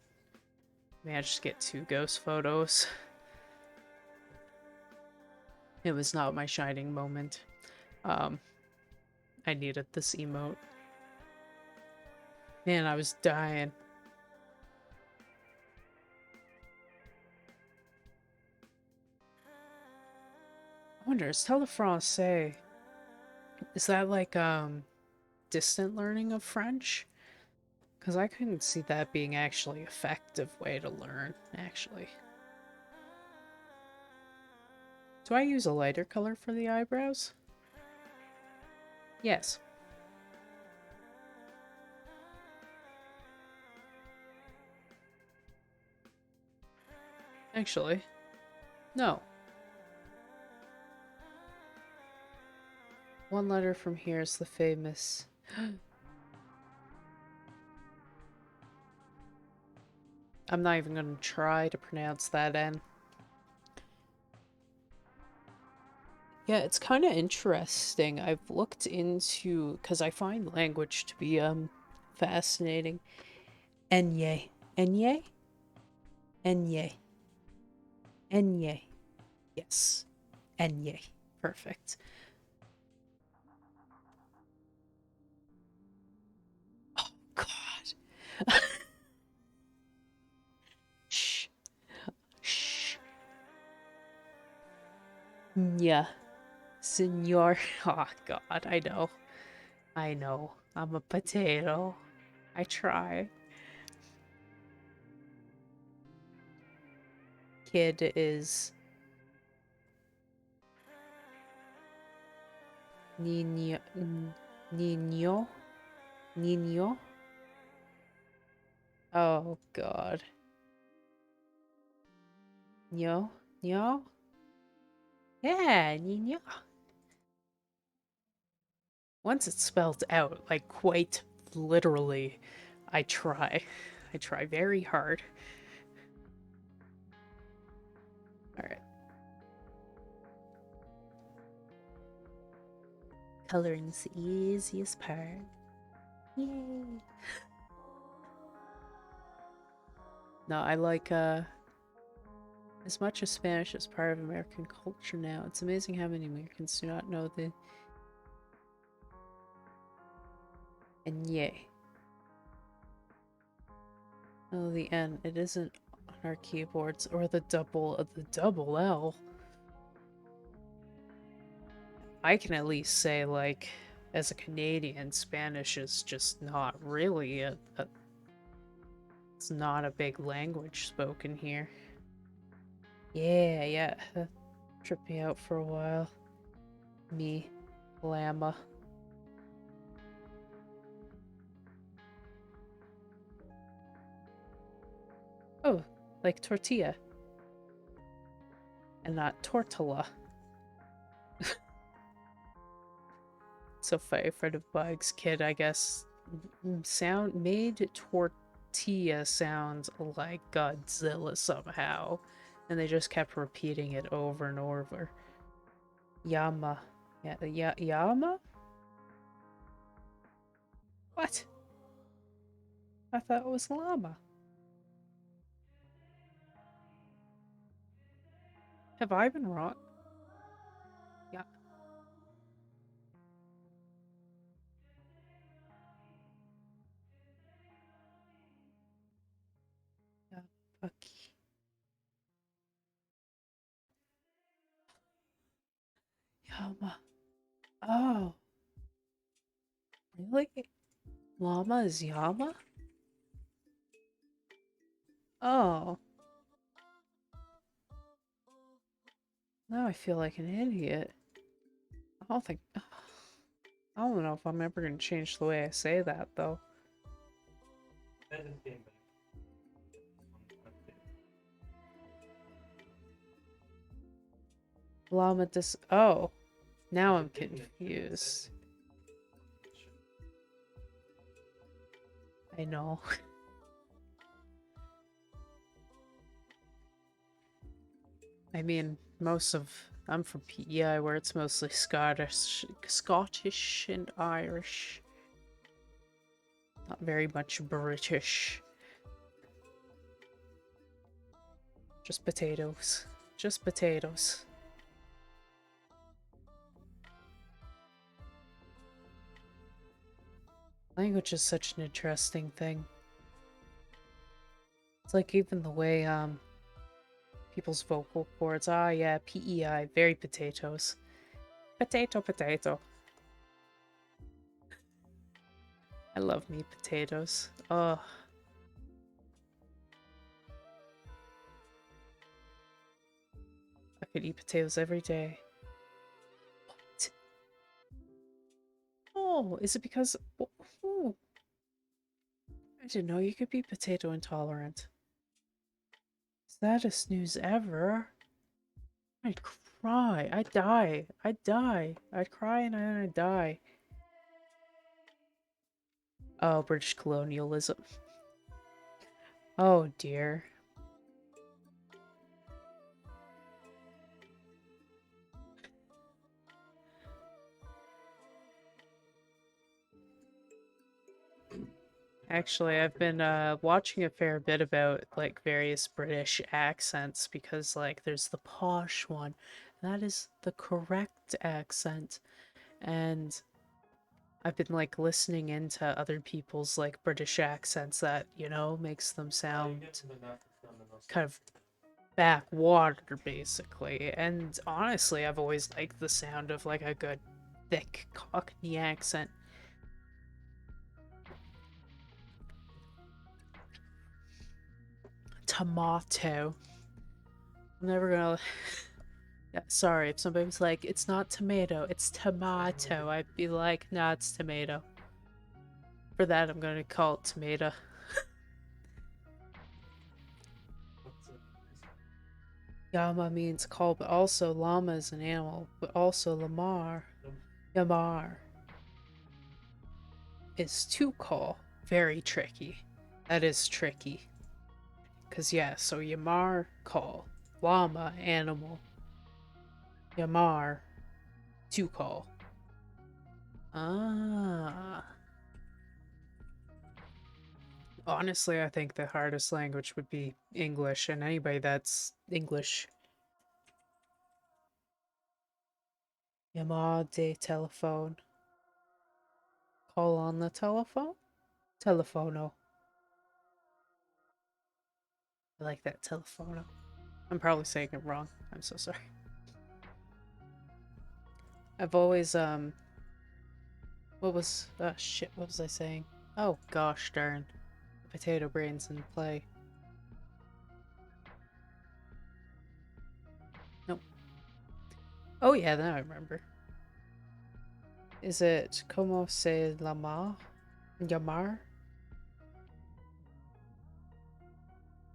Managed to get 2 ghost photos. It was not my shining moment. I needed this emote. Man, I was dying. I wonder, is Tell the Francais, is that like, distant learning of French? Because I couldn't see that being actually effective way to learn, actually. Do I use a lighter color for the eyebrows? Yes. Actually, no. One letter from here is the famous... I'm not even going to try to pronounce that N. Yeah, it's kind of interesting. I've looked into... Because I find language to be, fascinating. Enye. Enye? Enye. Enye. Yes. Enye. Perfect. Oh, God. Shh. Shh. Yeah. Senor. Oh, God, I know. I know. I'm a potato. I try. Kid is Niño. Niño? Niño? Oh, God. Niño? Niño? Yeah, Niño. Once it's spelled out, like quite literally, I try. I try very hard. Alright. Coloring's the easiest part. Yay! No, I like, as much as Spanish is part of American culture now, it's amazing how many Americans do not know the Enye. Oh, the N. It isn't on our keyboards, or the double L. I can at least say, like, as a Canadian, Spanish is just not really it's not a big language spoken here. Yeah, that tripped me out for a while. Me, llama. Oh, like tortilla. And not tortilla. So for the bugs kid, I guess, made tortilla sound like Godzilla somehow, and they just kept repeating it over and over. Yama, Yama? What? I thought it was llama. Have I been wrong? Yeah, yeah, Bucky. Yama. Oh, Really? Llama is Yama? Oh. Now I feel like an idiot. I don't think... I don't know if I'm ever gonna change the way I say that, though. That just came back. Llama dis... Oh. Now I'm confused. I know. I mean, I'm from PEI where it's mostly Scottish and Irish. Not very much British. Just potatoes. Just potatoes. Language is such an interesting thing. It's like even the way people's vocal cords. Ah yeah, PEI, very potatoes. Potato, potato. I love me potatoes. Oh, I could eat potatoes every day. What? Oh, is it because... Oh, I didn't know you could be potato intolerant. Saddest news ever. I'd cry. I'd die. I'd die. I'd cry and then I'd die. Oh, British colonialism. Oh dear. Actually, I've been watching a fair bit about like various British accents because like there's the posh one. That is the correct accent. And I've been like listening into other people's like British accents that, you know, makes them sound kind of backwater basically. And honestly, I've always liked the sound of like a good thick Cockney accent. Tomato. I'm never gonna... Yeah, sorry, if somebody was like, it's not tomato, it's tomato, I'd be like, nah, it's tomato. For that, I'm gonna call it tomato. Yama means call, but also llama is an animal, but also lamar. Yamar is to call. Very tricky. That is tricky. Because, yeah, so Yamar, call. Llama, animal. Yamar, to call. Ah. Honestly, I think the hardest language would be English, and anybody that's English. Yamar de telephone. Call on the telephone? Telefono. I like that, telefono. I'm probably saying it wrong. I'm so sorry. I've always, what was, shit, what was I saying? Oh, gosh darn. Potato brains in play. Nope. Oh yeah, now I remember. Is it como se llama? Llamar?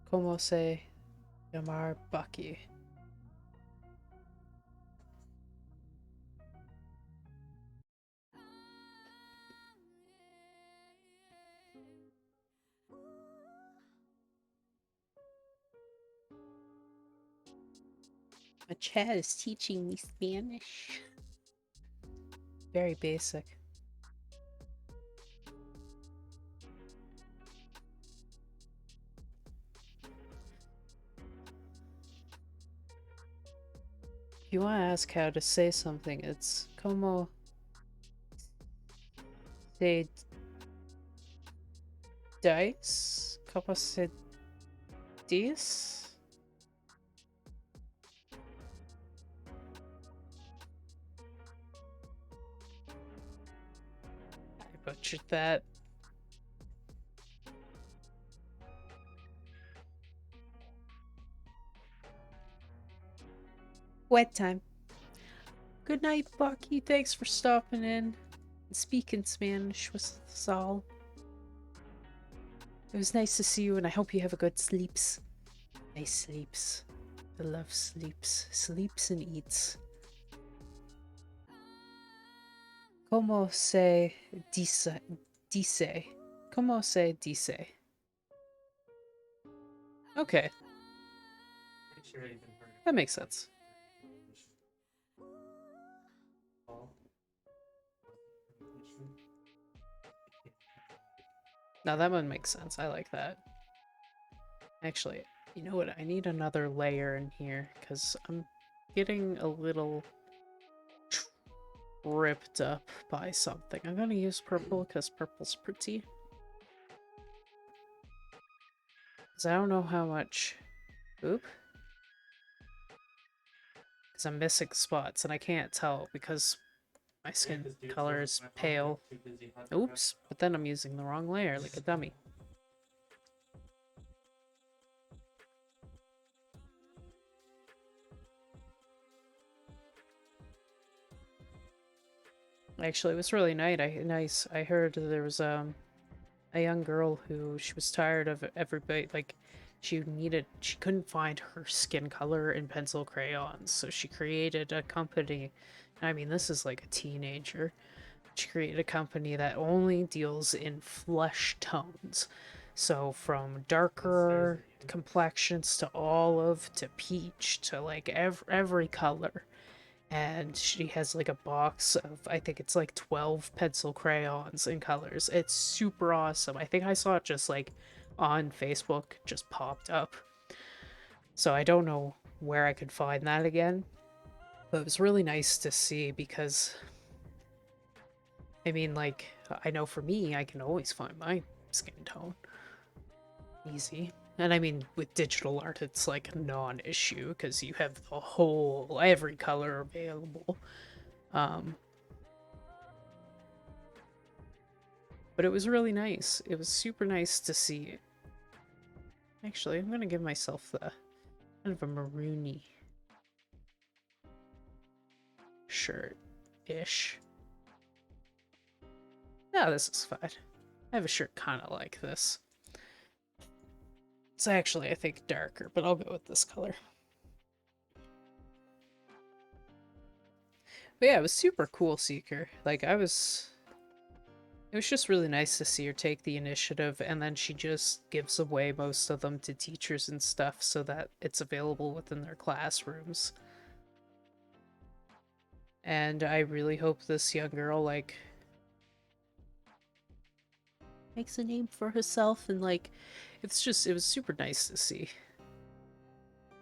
Como se llamar Bucky? My chat is teaching me Spanish. Very basic. If you want to ask how to say something, it's como se dice? Como se dice? I butchered that. Wet time. Good night, Bucky. Thanks for stopping in and speaking Spanish with us all. It was nice to see you, and I hope you have a good sleeps. Nice sleeps. I love sleeps. Sleeps and eats. Como se dice? Dice. Como se dice? Okay, Pretty sure I even heard of that makes sense. Paul. Now that one makes sense. I like that. Actually, you know what? I need another layer in here because I'm getting a little ripped up by something. I'm gonna use purple because purple's pretty. Because I don't know how much... Oop. Because I'm missing spots and I can't tell because my skin color is pale. Oops, but then I'm using the wrong layer like a dummy. Actually, it was really nice. I heard there was a young girl who she was tired of everybody like she couldn't find her skin color in pencil crayons, so she created a company. I mean, this is like a teenager. She created a company that only deals in flesh tones. So from darker complexions to olive to peach to like every color. And she has like a box of, I think it's like 12 pencil crayons in colors. It's super awesome. I think I saw it just like on Facebook, just popped up. So I don't know where I could find that again. But it was really nice to see because, I mean, like, I know for me, I can always find my skin tone. Easy. And I mean, with digital art, it's like a non-issue because you have the whole, every color available. But it was really nice. It was super nice to see. Actually, I'm gonna give myself the kind of a maroony shirt-ish. No, this is fine. I have a shirt kind of like this. It's actually, I think, darker, but I'll go with this color. But yeah, it was super cool, Seeker. Like, it was just really nice to see her take the initiative, and then she just gives away most of them to teachers and stuff so that it's available within their classrooms. And I really hope this young girl, like, makes a name for herself, and, like, it was super nice to see.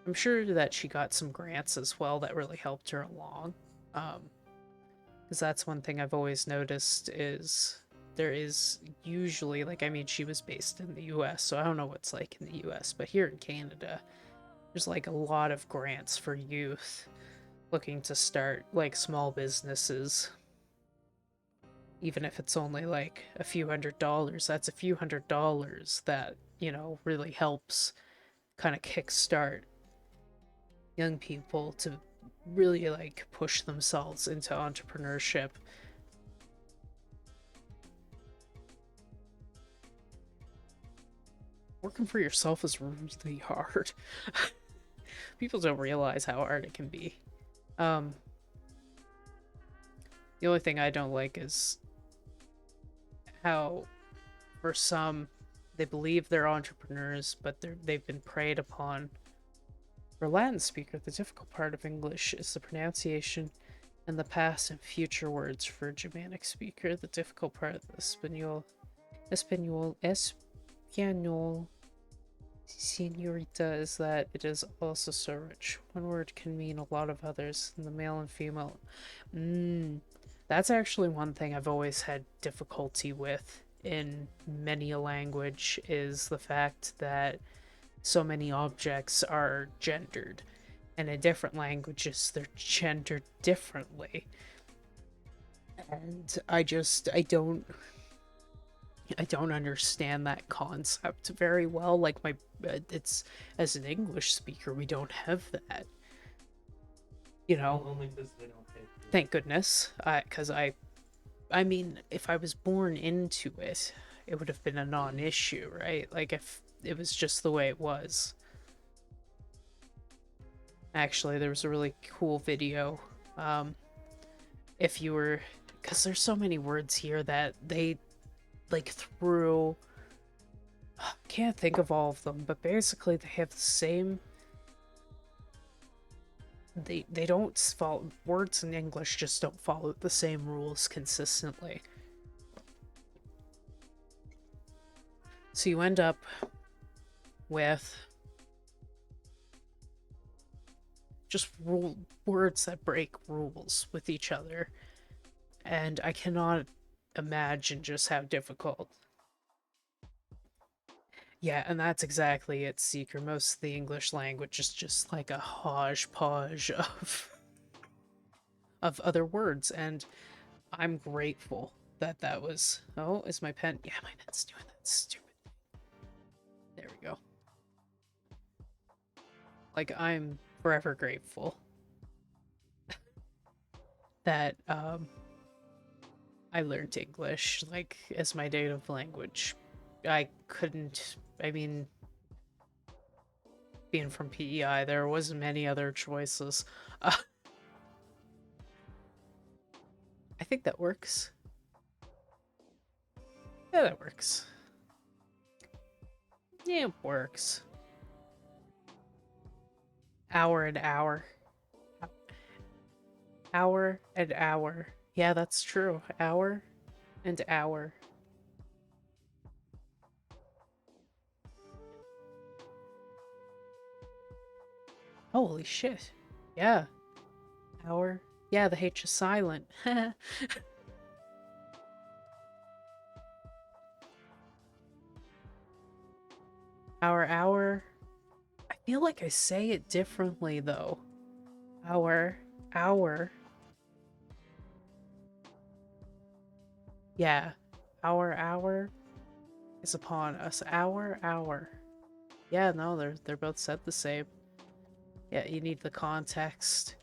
I'm sure that she got some grants as well that really helped her along. Because that's one thing I've always noticed is there is usually, like, I mean, she was based in the US, so I don't know what's like in the US, but here in Canada, there's like a lot of grants for youth looking to start like small businesses. Even if it's only like a few $100s, that's a few $100s that, you know, really helps kind of kickstart young people to really like push themselves into entrepreneurship. Working for yourself is really hard. People don't realize how hard it can be. The only thing I don't like is how, for some, they believe they're entrepreneurs, but they've been preyed upon. For a Latin speaker, the difficult part of English is the pronunciation and the past and future words. For a Germanic speaker, the difficult part of the Espanol, senorita, is that it is also so rich. One word can mean a lot of others, and the male and female. That's actually one thing I've always had difficulty with in many a language, is the fact that so many objects are gendered, and in different languages they're gendered differently. And I don't I don't understand that concept very well. Like it's as an English speaker, we don't have that. You know, Only because they don't pay for it. thank goodness. Because I mean, if I was born into it, it would have been a non-issue, right? Like if it was just the way it was. Actually, there was a really cool video. If you were, because there's so many words here that they like threw. Can't think of all of them, but basically they have the same. They don't follow words in English. Just don't follow the same rules consistently. So you end up with just words that break rules with each other, and I cannot imagine just how difficult. Yeah, and that's exactly it, Seeker. Most of the English language is just like a hodgepodge of other words, and I'm grateful that that was. Oh, is my pen? Yeah, my pen's doing that stupid. There we go. Like I'm forever grateful that I learned English like as my native language. I couldn't. I mean, being from PEI, there wasn't many other choices. I think that works. Yeah, that works. Yeah, it works. Hour and hour. Hour and hour. Yeah, that's true. Hour and hour. Holy shit. Yeah. Hour. Yeah, the H is silent. Hour. I feel like I say it differently though. Hour. Yeah. Hour is upon us. Hour. Yeah, no, they're both said the same. Yeah, you need the context.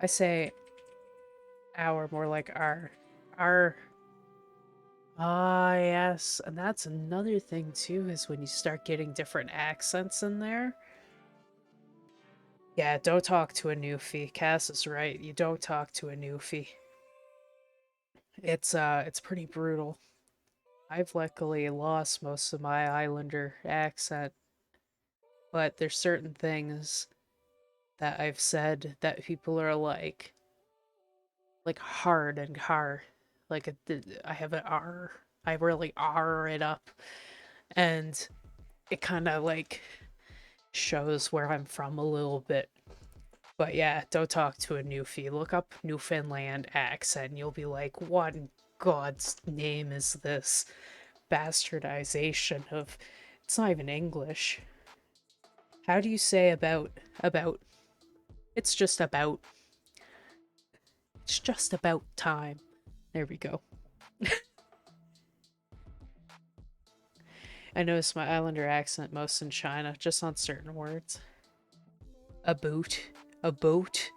I say hour more like our. Our. Ah, yes. And that's another thing too, is when you start getting different accents in there. Yeah, don't talk to a newfie. Cass is right. You don't talk to a newfie. It's pretty brutal. I've luckily lost most of my Islander accent, but there's certain things that I've said that people are like hard and hard. Like I have an R. I really R it up, and it kind of like shows where I'm from a little bit. But yeah, don't talk to a newfie. Look up Newfoundland accent. You'll be like, what in God's name is this bastardization of? It's not even English. How do you say about? About? It's just about. It's just about time. There we go. I notice my Islander accent most in China, just on certain words. A boot. A boat.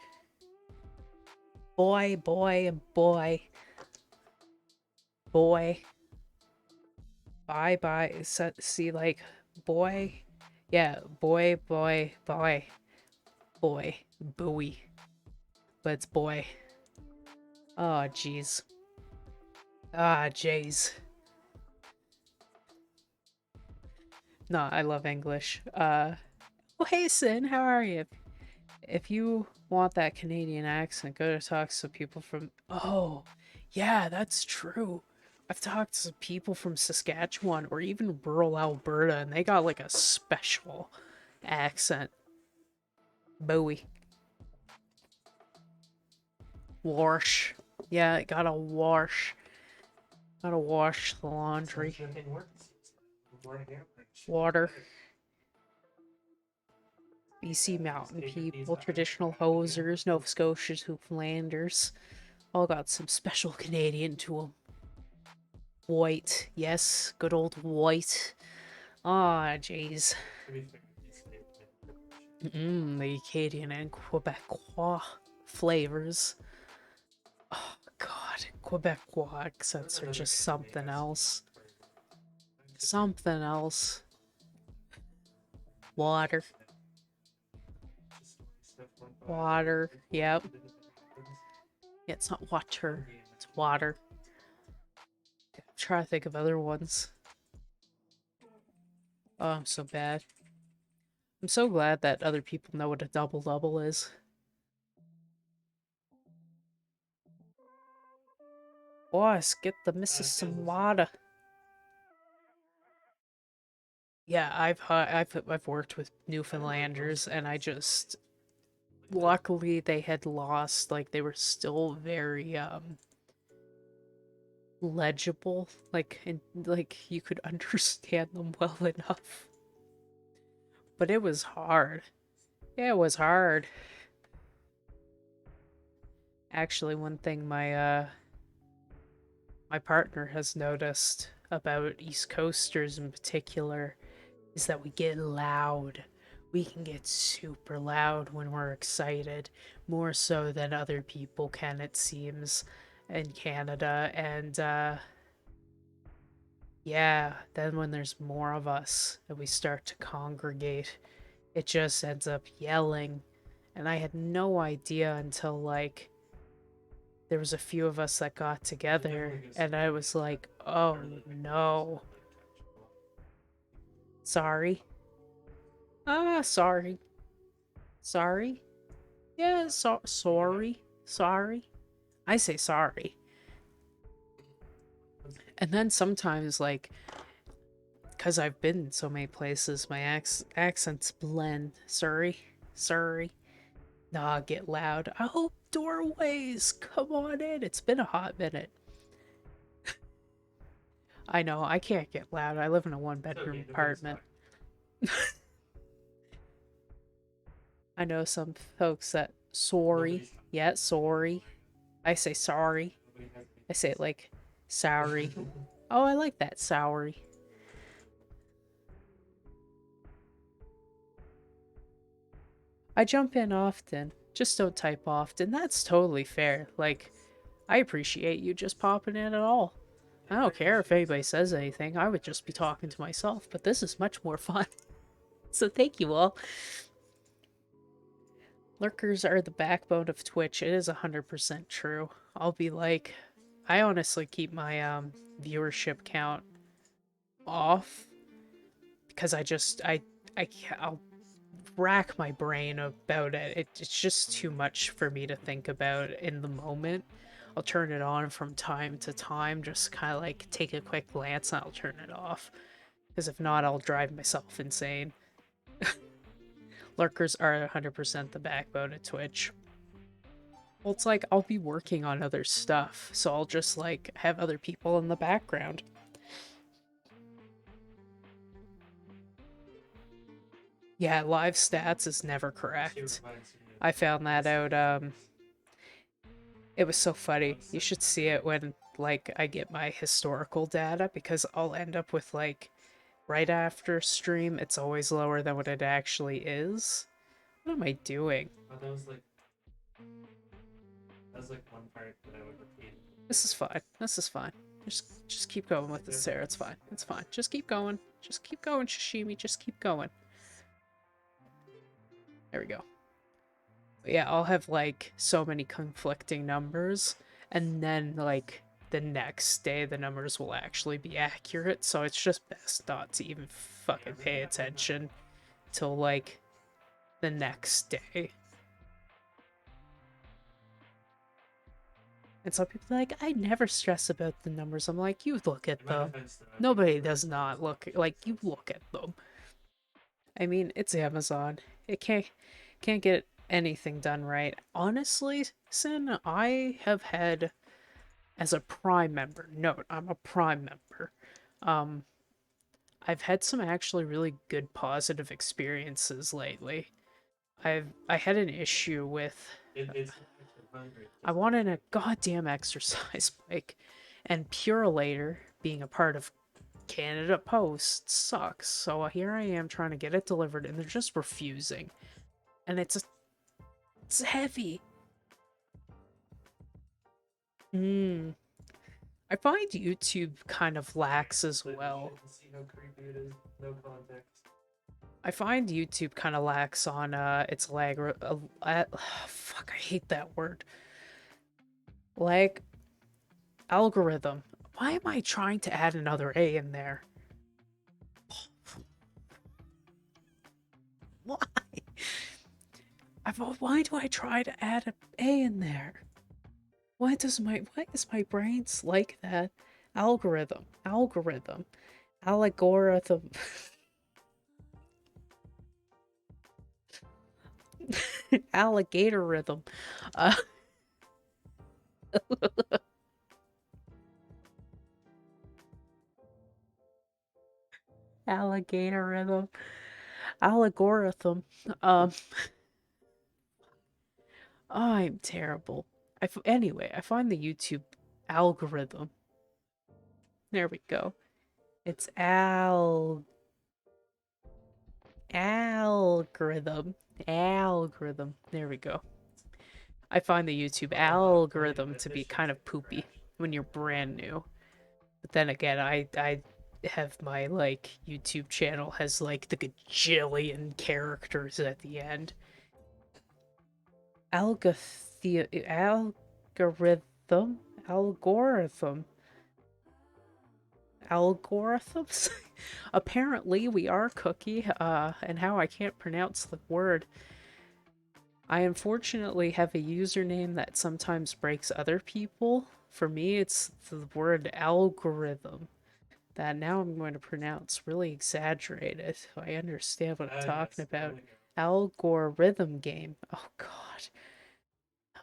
Boy, boy. Boy. Bye. See, like, boy. Yeah, boy. Boy. Buoy. But it's boy. Oh, jeez. Ah, jeez. No, I love English. Oh, hey, Sin, how are you? If you want that Canadian accent, go to talk to people from. Oh, yeah, that's true. I've talked to people from Saskatchewan or even rural Alberta, and they got like a special accent. Bowie. Wash. Yeah, it gotta wash. Gotta wash the laundry. Water. BC mountain people, traditional hosers, Nova Scotians, Newfoundlanders, all got some special Canadian to them. White. Yes, good old white. Ah, jeez. To be fair, these Canadian The Acadian and Quebecois flavors. Oh, God. Quebecois accents are just something else. Something else. Water. Water. Yep. Yeah, it's not water. It's water. I'm trying to think of other ones. Oh, I'm so bad. I'm so glad that other people know what a double double is. Boys, get the missus some water. Yeah, I've worked with Newfoundlanders, and I just luckily they had lost, like they were still very legible, like you could understand them well enough. But it was hard. Yeah, it was hard. Actually, one thing my partner has noticed about East Coasters in particular is that we get loud. We can get super loud when we're excited, more so than other people can, it seems, in Canada. And yeah, then when there's more of us and we start to congregate, it just ends up yelling. And I had no idea until like there was a few of us that got together, and I was like, oh no, sorry. Ah, sorry. Sorry. Yeah, sorry. Sorry. I say sorry. And then sometimes, like, because I've been in so many places, my accents blend. Sorry. Sorry. Nah, get loud. Oh, doorways. Come on in. It's been a hot minute. I know, I can't get loud. I live in a one-bedroom apartment. I know some folks that sorry. Yeah, sorry. I say sorry. I say it like sorry. Oh, I like that sorry. I jump in often. Just don't type often. That's totally fair. Like, I appreciate you just popping in at all. I don't care if anybody says anything. I would just be talking to myself, but this is much more fun. So thank you all. Lurkers are the backbone of Twitch. It is 100% true. I'll be like, I honestly keep my viewership count off because I'll rack my brain about it's just too much for me to think about in the moment. I'll turn it on from time to time, just kind of like take a quick glance and I'll turn it off. Because if not, I'll drive myself insane. Lurkers are 100% the backbone of Twitch. Well, it's like I'll be working on other stuff, so I'll just like have other people in the background. Yeah, live stats is never correct. I found that out. It was so funny. You should see it when like I get my historical data because I'll end up with like right after stream, it's always lower than what it actually is. What am I doing? that was like one part that I would repeat. This is fine. This is fine. Just keep going with it, Sarah. It's fine. It's fine. Just keep going. Just keep going, Sashimi. Just keep going. There we go. But yeah, I'll have like so many conflicting numbers, and then like the next day the numbers will actually be accurate, so it's just best not to even fucking pay attention till like the next day. And some people are like, I never stress about the numbers. I'm like, you look at them. Nobody does not look like you look at them. I mean, it's Amazon. It can't get anything done right. Honestly, Sin, I have had as a Prime member. Note, I'm a Prime member. Um, I've had some actually really good positive experiences lately. I had an issue with I wanted a goddamn exercise bike, and Purelator, being a part of Canada Post sucks. So here I am trying to get it delivered, and they're just refusing. And it's heavy. I find YouTube kind of lacks as But well. you see how creepy it is. No context. I find YouTube kind of lacks on its lag. Fuck, I hate that word. Lag algorithm. Why am I trying to add another A in there? Why? Why do I try to add an A in there? Why is my brains like that? Algorithm. Algorithm. Alligator rhythm. Uh, alligator rhythm. Algorithm. Um, I'm terrible. Anyway, I find the YouTube algorithm. There we go. It's algorithm. Algorithm. There we go. I find the YouTube algorithm to be kind of poopy when you're brand new. But then again, I have my like YouTube channel has like the gajillion characters at the end. Algorithm? Algorithm? Algorithms? Apparently we are Cookie, and how I can't pronounce the word. I unfortunately have a username that sometimes breaks other people. For me, it's the word algorithm that now I'm going to pronounce really exaggerated. So I understand what I'm talking about. Algorithm game. Oh god.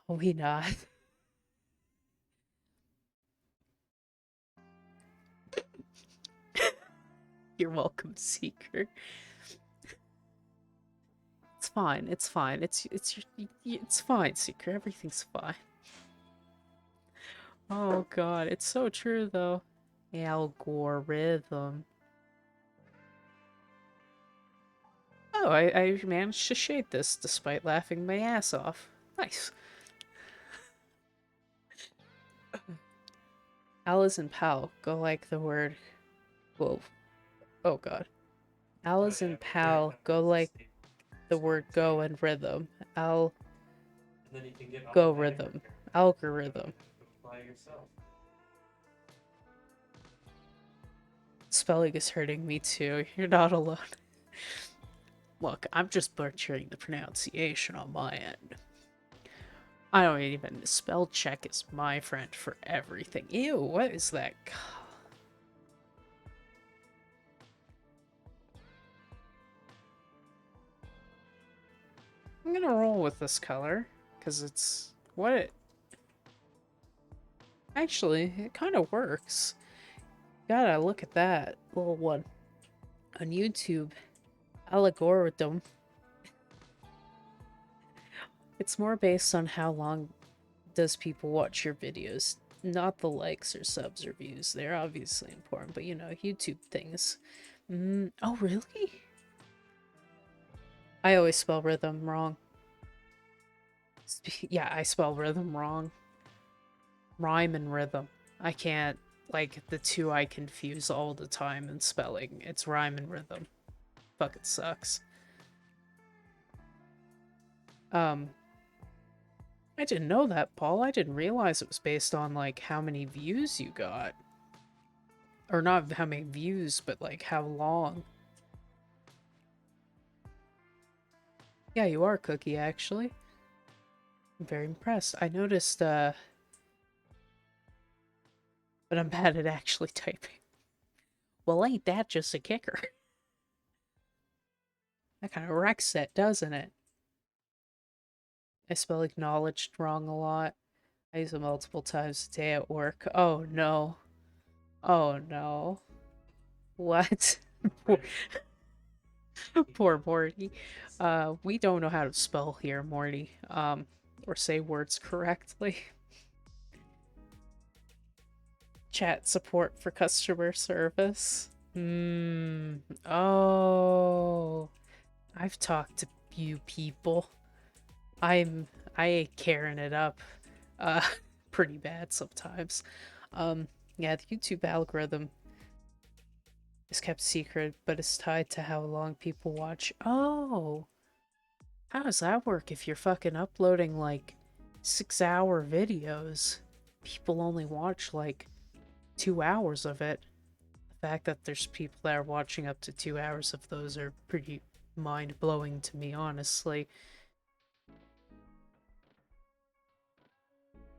Are we not? You're welcome, Seeker. It's fine. It's fine. It's fine, Seeker. Everything's fine. Oh god, it's so true though. Algorithm. Oh, I managed to shade this despite laughing my ass off. Nice. Alice and Pal go like the word. Whoa. Oh god. Alice and Pal go like the word go and rhythm. I'll And then you can get go automatic rhythm. repair. Algorithm. Apply yourself. Spelling is hurting me too. You're not alone. Look, I'm just butchering the pronunciation on my end. I don't even. Spell check is my friend for everything. Ew, what is that? I'm gonna roll with this color, because it's what it... Actually, it kind of works. Gotta look at that little one. On YouTube, algorithm. It's more based on how long does people watch your videos, not the likes or subs or views. They're obviously important, but you know, YouTube things. Oh, really? I always spell rhythm wrong. Yeah, I spell rhythm wrong. Rhyme and rhythm. I can't, like, the two I confuse all the time in spelling. It's rhyme and rhythm. Fucking sucks. I didn't know that, Paul. I didn't realize it was based on, like, how many views you got. Or not how many views, but, like, how long. Yeah, you are Cookie, actually. I'm very impressed. I noticed, but I'm bad at actually typing. Well, ain't that just a kicker? That kind of wrecks it, doesn't it? I spell acknowledged wrong a lot. I use it multiple times a day at work. Oh no. Oh no. What? Poor, poor Morty. We don't know how to spell here, Morty. Or say words correctly. Chat support for customer service. Oh. I've talked to few people. I'm I Karen it up. Uh pretty bad sometimes. Yeah, the YouTube algorithm is kept secret, but it's tied to how long people watch. Oh. How does that work if you're fucking uploading like 6-hour videos? People only watch like 2 hours of it. The fact that there's people that are watching up to 2 hours of those are pretty mind blowing to me, honestly.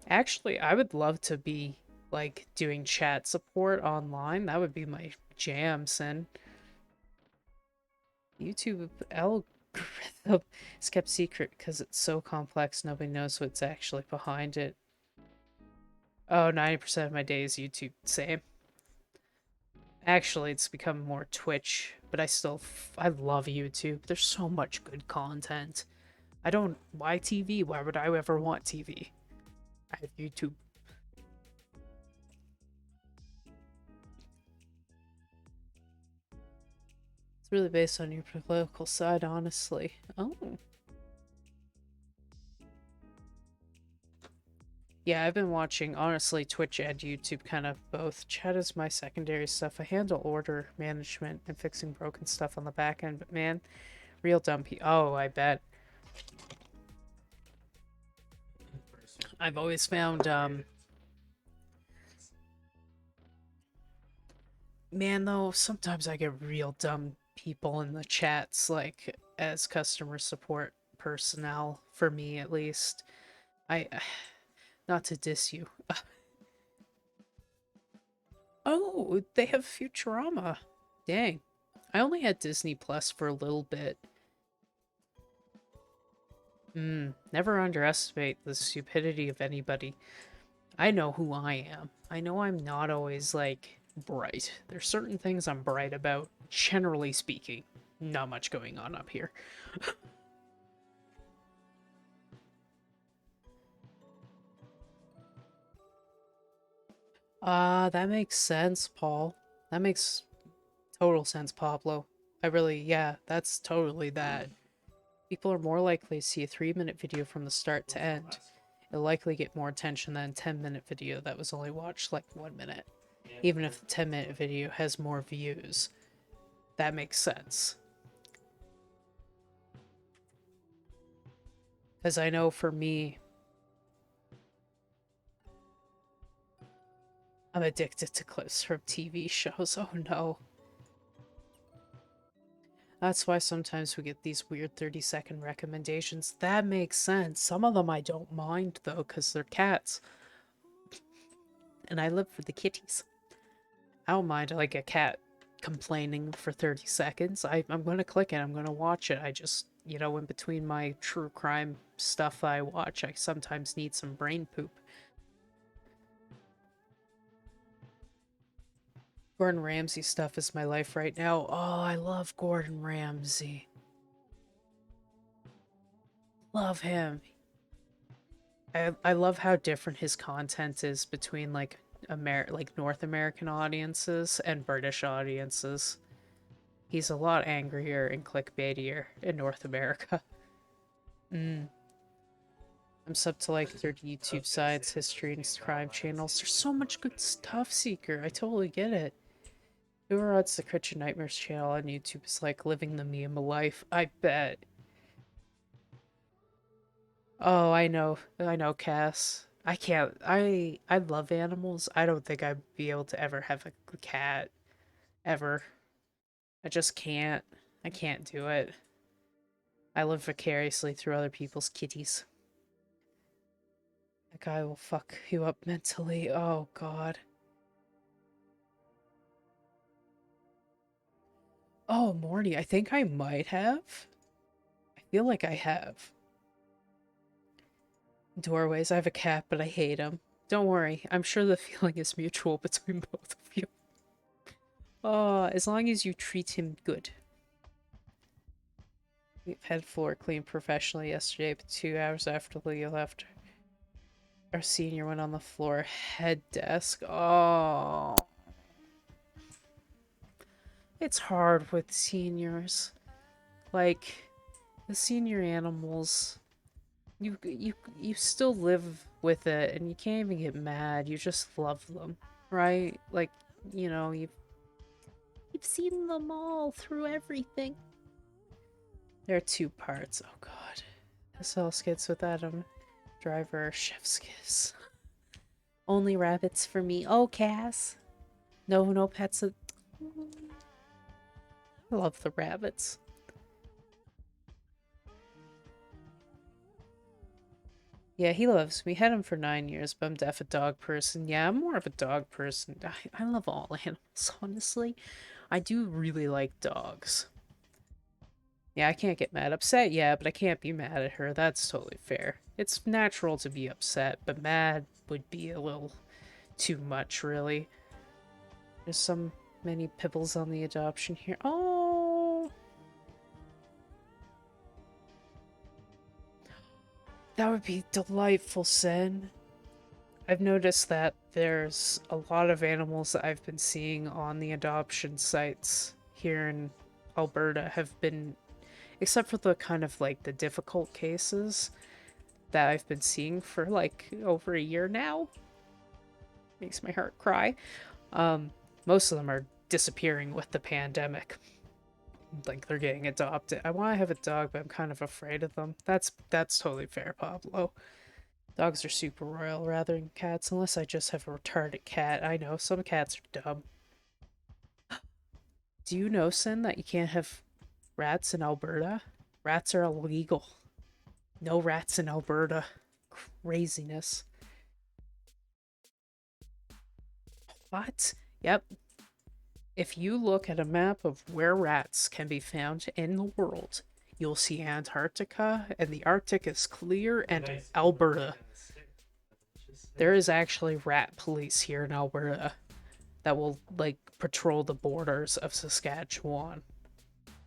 Actually, I would love to be like doing chat support online. That would be my jam, Sin. YouTube algorithm is kept secret because it's so complex, nobody knows what's actually behind it. Oh, 90% of my day is YouTube. Same. Actually, it's become more Twitch, but I love YouTube. There's so much good content. Why TV? Why would I ever want TV? I have YouTube. It's really based on your political side, honestly. Oh. Yeah, I've been watching, honestly, Twitch and YouTube, kind of both. Chat is my secondary stuff. I handle order management and fixing broken stuff on the back end, but man, real dumpy. Oh, I bet. I've always found, man, though, sometimes I get real dumb people in the chats, like, as customer support personnel, for me at least. I, not to diss you. Oh, they have Futurama. Dang. I only had Disney Plus for a little bit. Never underestimate the stupidity of anybody. I know who I am. I know I'm not always, like, bright. There's certain things I'm bright about, generally speaking. Not much going on up here. That makes sense, Paul. That makes total sense, Pablo. Yeah, that's totally that. People are more likely to see a 3-minute video from the start to end. It'll likely get more attention than a 10-minute video that was only watched like 1 minute. Even if the 10-minute video has more views. That makes sense. Because I know for me, I'm addicted to clips from TV shows. Oh no. That's why sometimes we get these weird 30-second recommendations. That makes sense. Some of them I don't mind though, because they're cats. And I live for the kitties. I don't mind like a cat complaining for 30 seconds. I'm gonna click it, I'm gonna watch it. I just, in between my true crime stuff I watch, I sometimes need some brain poop. Gordon Ramsay stuff is my life right now. Oh, I love Gordon Ramsay. Love him. I love how different his content is between like North American audiences and British audiences. He's a lot angrier and clickbaitier in North America. Mm. I'm sub to like 30 YouTube sites, history, and crime channels. There's so much good stuff, Seeker. I totally get it. Whoever runs the Kitchen Nightmares channel on YouTube is like living the meme life. I bet. Oh, I know, Cass. I can't. I love animals. I don't think I'd be able to ever have a cat ever. I just can't. I can't do it. I live vicariously through other people's kitties. That guy will fuck you up mentally. Oh god. Oh, Morty, I think I might have. I feel like I have. Doorways, I have a cat, but I hate him. Don't worry, I'm sure the feeling is mutual between both of you. As long as you treat him good. We've had floor cleaned professionally yesterday, but 2 hours after Leah left. Our senior went on the floor. Head desk. Oh. It's hard with seniors. Like, the senior animals, you still live with it and you can't even get mad. You just love them, right? Like, you've seen them all through everything. There are two parts. Oh god. SL skits with Adam. Driver, chef's kiss. Only rabbits for me. Oh, Cass. No pets. I love the rabbits. Yeah, he loves me. Had him for 9 years, but I'm deaf a dog person. Yeah, I'm more of a dog person. I love all animals, honestly. I do really like dogs. Yeah, I can't get mad. Upset, yeah, but I can't be mad at her. That's totally fair. It's natural to be upset, but mad would be a little too much, really. There's so many pibbles on the adoption here. Oh! That would be delightful, Sen. I've noticed that there's a lot of animals that I've been seeing on the adoption sites here in Alberta have been, except for the kind of like the difficult cases that I've been seeing for like over a year now. Makes my heart cry. Most of them are disappearing with the pandemic. Like they're getting adopted. I want to have a dog, but I'm kind of afraid of them. That's totally fair, Pablo. Dogs are super royal rather than cats, unless I just have a retarded cat. I know, some cats are dumb. Do you know, Sin, that you can't have rats in Alberta? Rats are illegal. No rats in Alberta. Craziness. What? Yep. If you look at a map of where rats can be found in the world, you'll see Antarctica, and the Arctic is clear, and Nice Alberta. in the stick. Just There is actually rat police here in Alberta that will, like, patrol the borders of Saskatchewan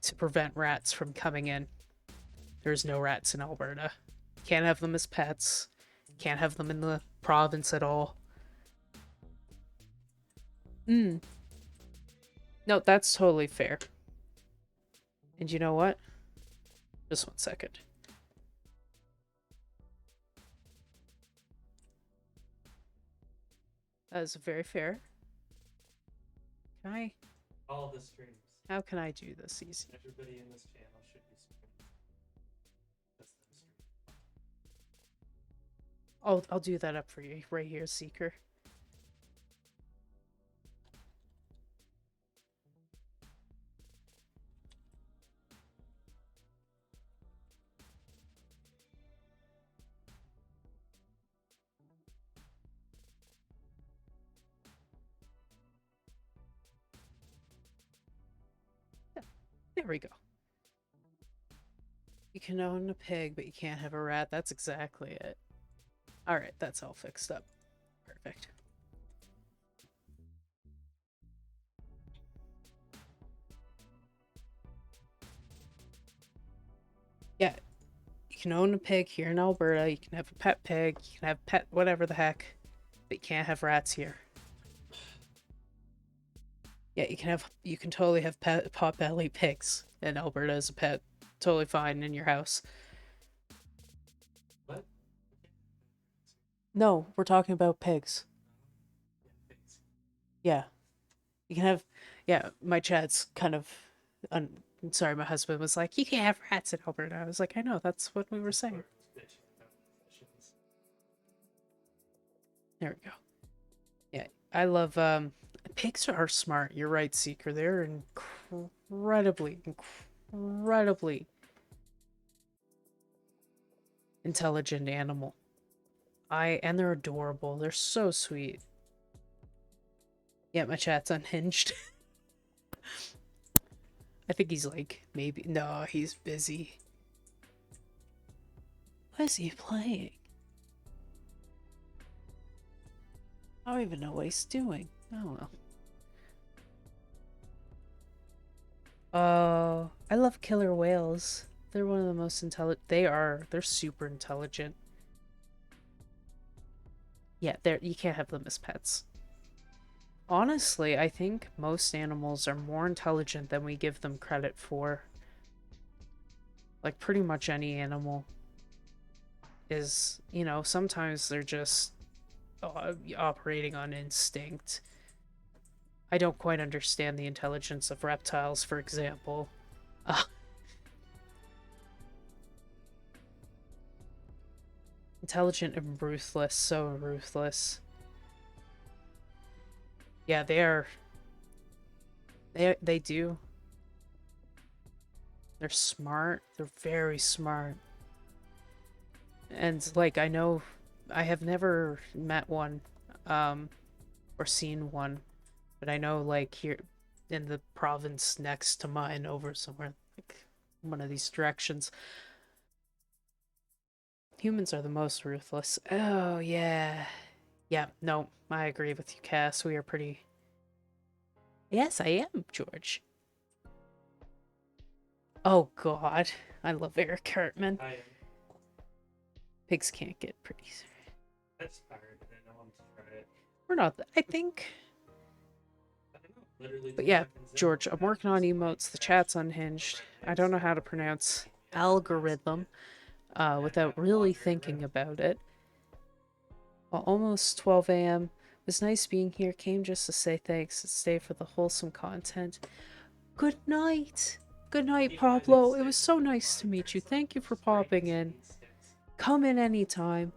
to prevent rats from coming in. There's no rats in Alberta. Can't have them as pets. Can't have them in the province at all. Mm. No, that's totally fair. And you know what? Just 1 second. That is very fair. Can I? all the streams. How can I do this easy? Everybody in this channel should be streaming. That's them streaming. I'll do that up for you right here, Seeker. There we go. You can own a pig, but you can't have a rat. That's exactly it. Alright, that's all fixed up. Perfect. Yeah, you can own a pig here in Alberta. You can have a pet pig. You can have pet whatever the heck. But you can't have rats here. Yeah, you can totally have pot-belly pigs in Alberta as a pet. Totally fine in your house. What? No, we're talking about pigs. Yeah, pigs. Yeah. You can have, yeah, my chat's kind of, sorry, my husband was like, you can't have rats in Alberta. I was like, I know, that's what we were saying. Bitching about possessions. There we go. Yeah, I love, pigs are smart. You're right, Seeker. They're incredibly intelligent animal. And they're adorable. They're so sweet. Yeah, my chat's unhinged. I think he's like, maybe, no, he's busy. What is he playing? I don't even know what he's doing. Oh well. I love killer whales. They're one of the most intelligent. They're super intelligent. Yeah, you can't have them as pets. Honestly, I think most animals are more intelligent than we give them credit for. Like, pretty much any animal is, sometimes they're just operating on instinct. I don't quite understand the intelligence of reptiles, for example. Uh, Intelligent and ruthless, so ruthless. Yeah, they are. They do. They're smart. They're very smart. And like I know I have never met one um or seen one, but I know like here in the province next to mine over somewhere like one of these directions, humans are the most ruthless. Oh yeah. Yeah, no, I agree with you, Cass. We are pretty. Yes, I am, George. Oh god. I love Eric Cartman. I am. Pigs can't get pretty. That's tired, and I know I'm to try it. We're not I think. I don't know. Literally But 2 yeah, seconds in, George, I'm that working on just like emotes. The crashed chat's unhinged. the I red don't know X how to thing. pronounce Yeah, algorithm that without got really longer and thinking red. about it. Well, almost 12 a.m. It was nice being here. Came just to say thanks and stay for the wholesome content. Good night. Good night, Even I did Pablo. It was sticks so with the nice to moniker, meet you. so Thank you for just break popping these in. sticks. Come in anytime.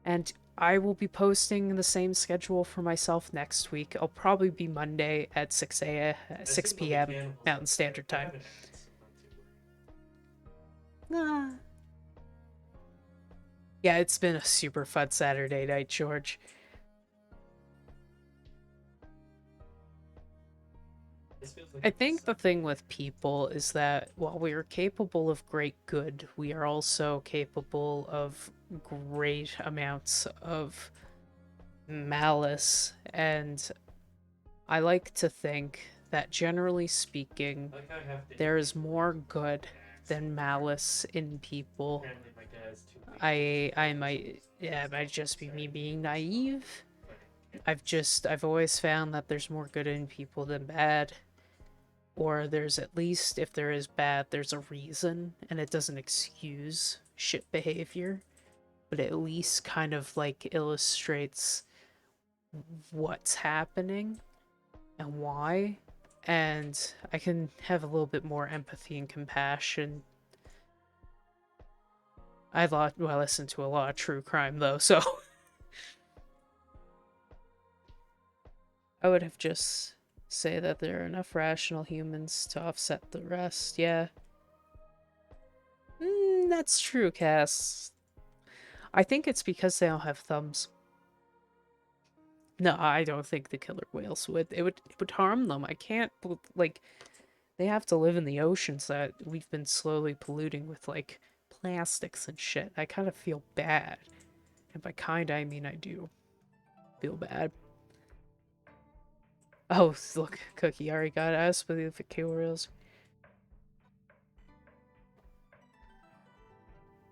And I will be posting the same schedule for myself next week. It'll probably be Monday at I 6 assume there'll be p.m. cannibals Mountain out there. Standard If they Time. have an axe, I'm not too worried. Ah. Yeah, it's been a super fun Saturday night, George. This feels like I a think the Sunday. thing with people is that while we are capable of great good, we are also capable of great amounts of malice. And I like to think that generally speaking, I like how I have to there hit is people more with good the axe. than malice in people. Apparently my dad's too I lazy might, yeah, it might to just be me start being installing naive. fucking I've always found that there's more good in people than bad. Or there's at least, if there is bad, there's a reason, and it doesn't excuse shit behavior, but it at least kind of like illustrates what's happening and why. And I can have a little bit more empathy and compassion. Well, I listen to a lot of true crime though, so I would have just say that there are enough rational humans to offset the rest. Yeah. That's true, Cass. I think it's because they don't have thumbs. No, I don't think the killer whales would. It would harm them. I can't like they have to live in the oceans that we've been slowly polluting with like plastics and shit. I kind of feel bad. And by kind I mean I do feel bad. Oh, look, Cookie already got us with the killer whales.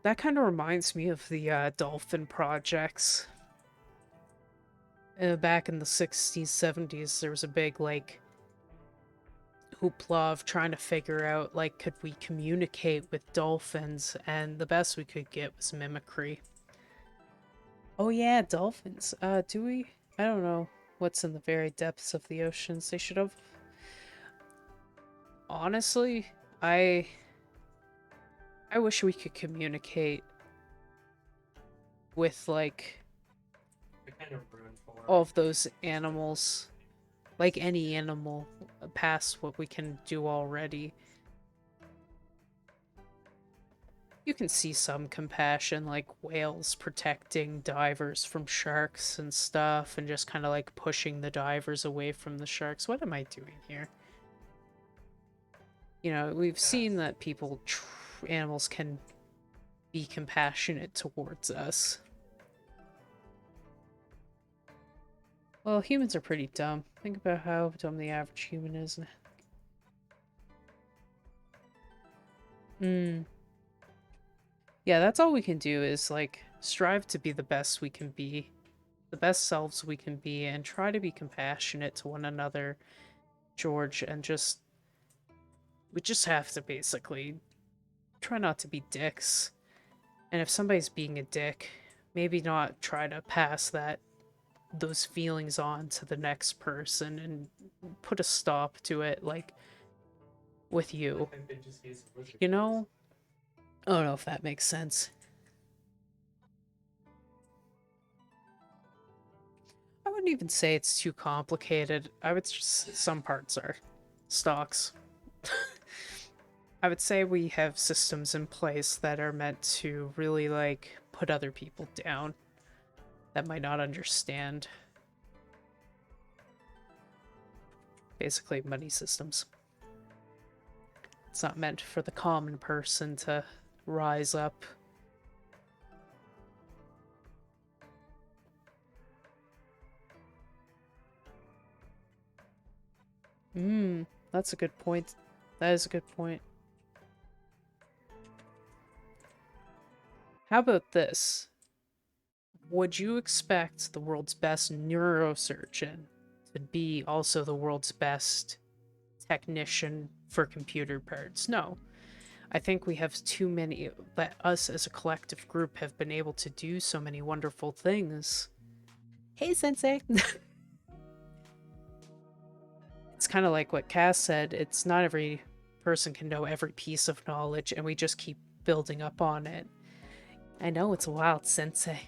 That kind of reminds me of the dolphin projects. Back in the 60s, 70s, there was a big like hoopla of trying to figure out like could we communicate with dolphins, and the best we could get was mimicry. Oh yeah, dolphins. Do we? I don't know what's in the very depths of the oceans. They should have. Honestly, I I wish we could communicate with like they're kind of ruined for all of those animals, like any animal, past what we can do already. You can see some compassion, like whales protecting divers from sharks and stuff, and just kind of like pushing the divers away from the sharks. What am I doing here? We've seen that animals can be compassionate towards us. Well, humans are pretty dumb. Think about how dumb the average human is. Hmm. Yeah, that's all we can do is like strive to be the best we can be. the best selves we can be and try to be compassionate to one another, George, and we just have to basically try not to be dicks. And if somebody's being a dick, maybe not try to pass those feelings on to the next person and put a stop to it, like with I you. think they just use a wizard. You know? I don't know if that makes sense. I wouldn't even say it's too complicated. I would just, some parts are stocks. I would say we have systems in place that are meant to really like put other people down that might not understand. Basically, money systems. It's not meant for the common person to rise up. That's a good point. That is a good point. How about this? Would you expect the world's best neurosurgeon to be also the world's best technician for computer parts? No. I think we have too many, that us as a collective group have been able to do so many wonderful things. Hey, Sensei! It's kind of like what Cass said, it's not every person can know every piece of knowledge, and we just keep building up on it. I know it's wild, Sensei.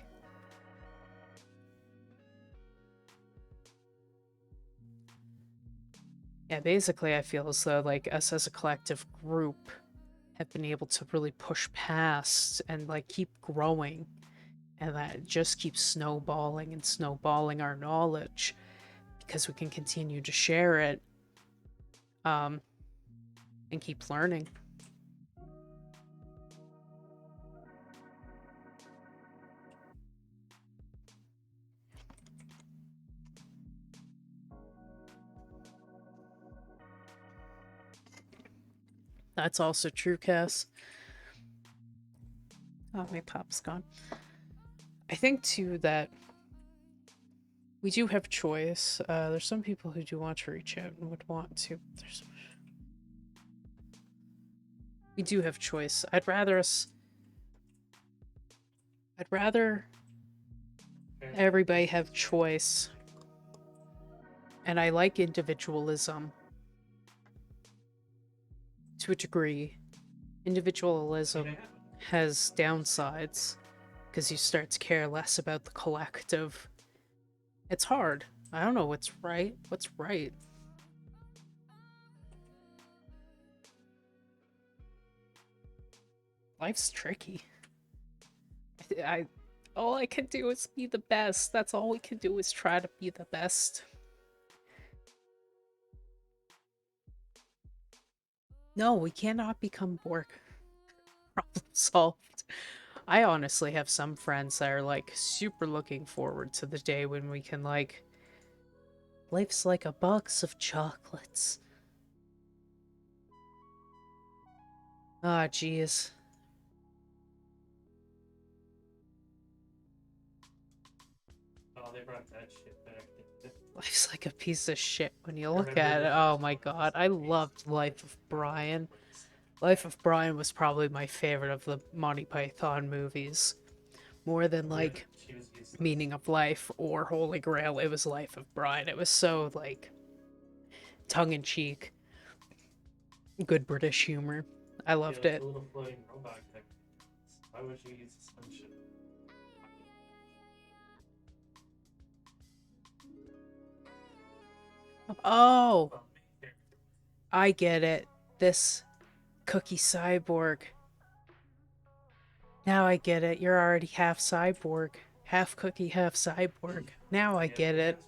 Yeah, basically I feel as though like us as a collective group have been able to really push past and like keep growing, and that just keeps snowballing and snowballing our knowledge because we can continue to share it um and keep learning. That's also true, Cass. Oh, my pop's gone. I think too that we do have choice. There's some people who do want to reach out and would want to. We do have choice. I'd rather everybody have choice. And I like individualism to a degree. Individualism has downsides because you start to care less about the collective. It's hard. I don't know what's right. What's right? Life's tricky. I all I can do is be the best. That's all we can do is try to be the best. No, we cannot become Borg. Problem solved. I honestly have some friends that are like super looking forward to the day when we can like life's like a box of chocolates. Ah, jeez. Oh, they brought that shit back. Life's like a piece of shit when you look at it. Oh my god, I loved Life of Brian. Life of Brian was probably my favorite of the Monty Python movies. More than like Meaning of Life or Holy Grail, it was Life of Brian. It was so like tongue in cheek, good British humor. I loved it. Little floating robot thing. Why would you use suspension? Oh, I get it. This cookie cyborg. Now I get it. You're already half cyborg. Half cookie, half cyborg. Now I get it.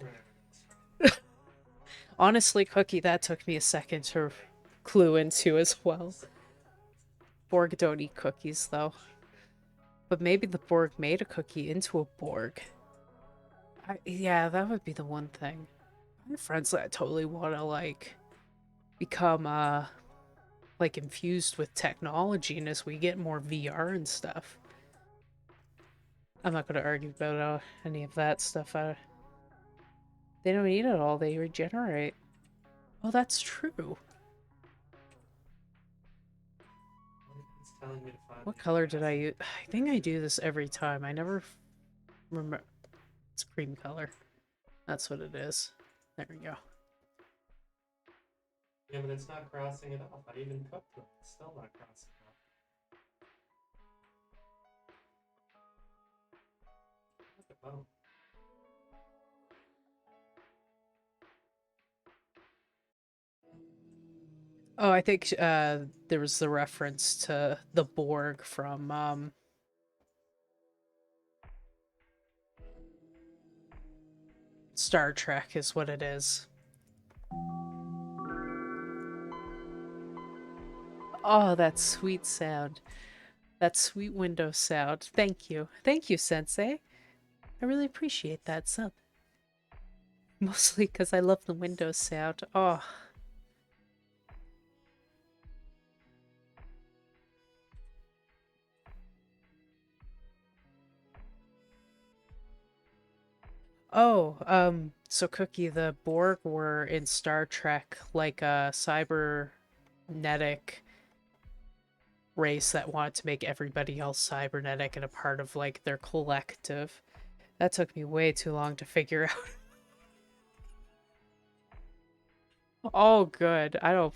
Honestly, Cookie, that took me a second to clue into as well. Borg don't eat cookies, though. But maybe the Borg made a cookie into a Borg. Yeah, that would be the one thing. I have friends that totally want to, like, become, like, infused with technology, and as we get more VR and stuff. I'm not going to argue about any of that stuff. They don't eat it all, they regenerate. Oh, that's true. It's telling me to find What the color other did I use? I think I do this every time. I never remember. It's cream color. That's what it is. There we go. Yeah, but it's not crossing it off. I even cooked them. It's still not crossing it off. Look at bone. Oh, I think there was the reference to the Borg from Star Trek is what it is. Oh, that sweet sound. That sweet window sound. Thank you. Thank you, Sensei. I really appreciate that sub. Mostly because I love the window sound. Oh. Oh, so Cookie, the Borg were in Star Trek like a cybernetic race that wanted to make everybody else cybernetic and a part of like their collective. That took me way too long to figure out. Oh, good. I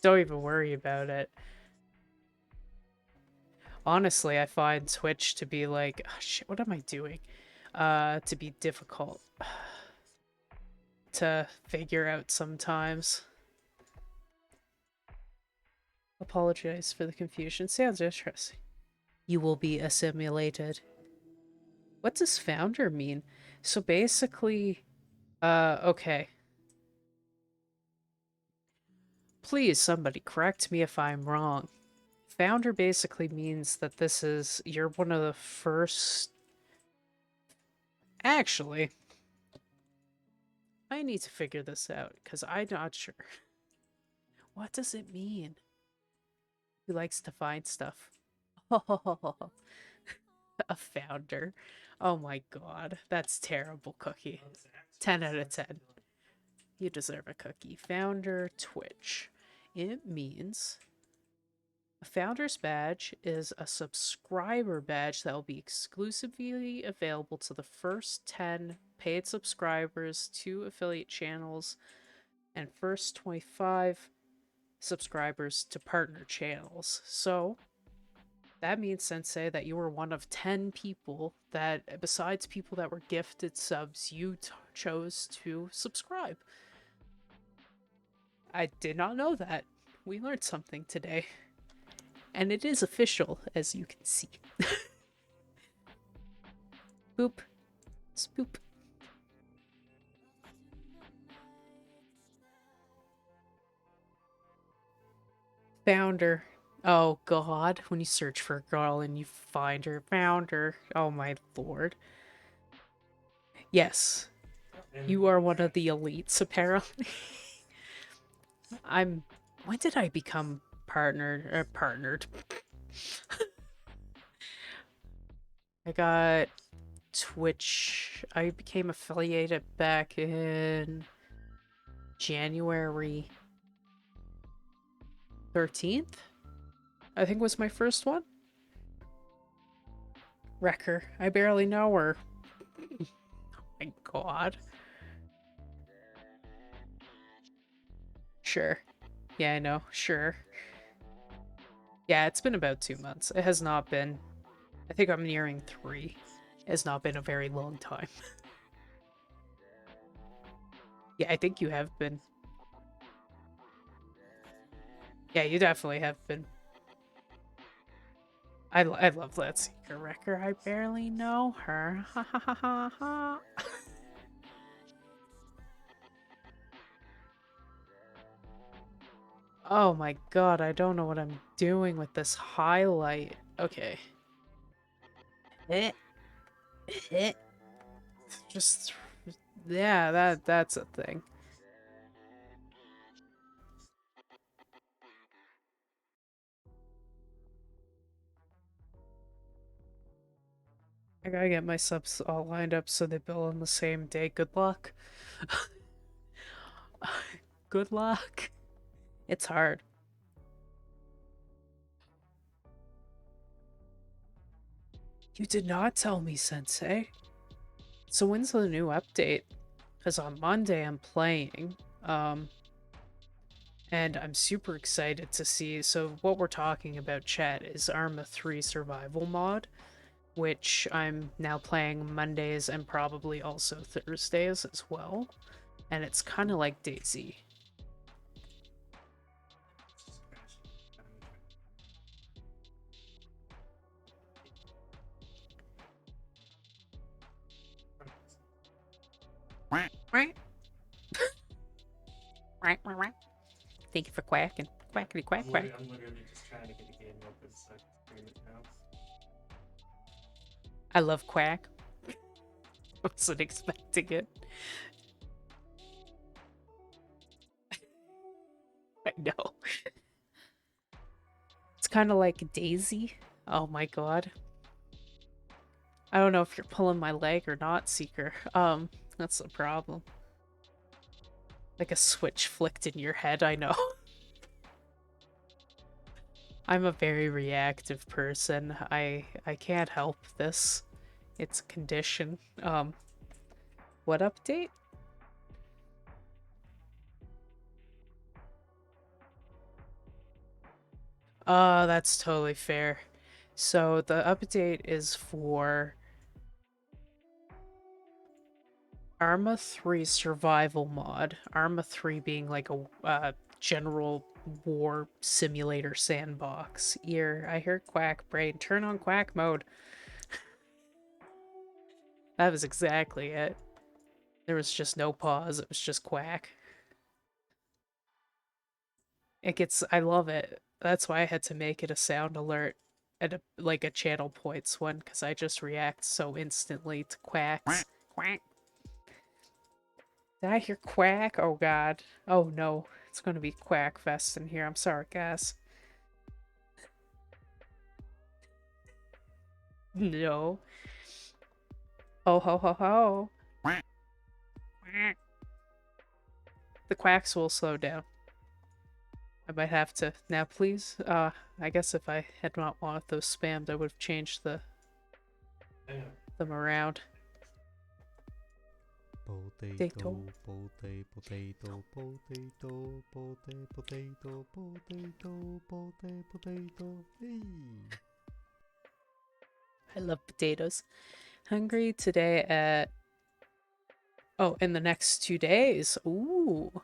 don't even worry about it. Honestly, I find Twitch to be like, oh, shit, what am I doing? To be difficult to figure out sometimes. Apologize for the confusion. Sounds interesting. You will be assimilated. What does founder mean? So basically, okay. Please, somebody correct me if I'm wrong. Founder basically means that you're one of the first. Actually, I need to figure this out because I'm not sure. What does it mean? Who likes to find stuff? Oh, a founder. Oh my god, that's terrible, Cookie. 10 out of 10. You deserve a cookie. Founder Twitch. It means a founder's badge is a subscriber badge that will be exclusively available to the first 10 paid subscribers to affiliate channels and first 25 subscribers to partner channels. So that means, Sensei, that you were one of 10 people that, besides people that were gifted subs, you chose to subscribe. I did not know that. We learned something today. And it is official, as you can see. Boop. Spoop. Founder. Oh god, when you search for a girl and you find her. Founder. Oh my lord. Yes, you are one of the elites, apparently. I'm. When did I become partnered? I got Twitch. I became affiliated back in January 13th, I think was my first one. Wrecker. I barely know her. Oh my god. Sure. Yeah, I know. Sure. Yeah, it's been about 2 months. It has not been. I think I'm nearing 3. It has not been a very long time. Yeah, I think you have been. Yeah, you definitely have been. I love that Seeker Wrecker. I barely know her. Ha ha ha ha ha. Oh my god, I don't know what I'm doing with this highlight. Okay. Eh, eh. Just yeah, that's a thing. I gotta get my subs all lined up so they bill on the same day. Good luck. Good luck. It's hard. You did not tell me, Sensei. So when's the new update? Because on Monday I'm playing. And I'm super excited to see. So what we're talking about, chat, is Arma 3 survival mod, which I'm now playing Mondays and probably also Thursdays as well. And it's kind of like Daisy. Just crashing. Right? Thank you for quacking. Quackity quack quack. I'm literally just trying to get a game open so I can stream it now. I love quack. Wasn't expecting it. I know. It's kind of like Daisy. Oh my god. I don't know if you're pulling my leg or not, Seeker. That's the problem. Like a switch flicked in your head, I know. I'm a very reactive person. I can't help this. It's a condition. What update? That's totally fair. So the update is for Arma 3 survival mod. Arma 3 being like a general war simulator sandbox. Ear, I hear quack brain. Turn on quack mode. That was exactly it. There was just no pause. It was just quack. I love it. That's why I had to make it a sound alert at like a channel points one, because I just react so instantly to quacks. Quack. Did I hear quack? Oh god. Oh no. It's gonna be quack fest in here. I'm sorry, guys. No. Oh ho ho ho. Quack. The quacks will slow down. I might have to now, please. I guess if I had not wanted those spammed, I would have changed Damn. them around. Potato, potato, potato, potato, potato, potato, potato, potato, potato, hey. I love potatoes. Hungry today at... Oh, in the next 2 days. Ooh.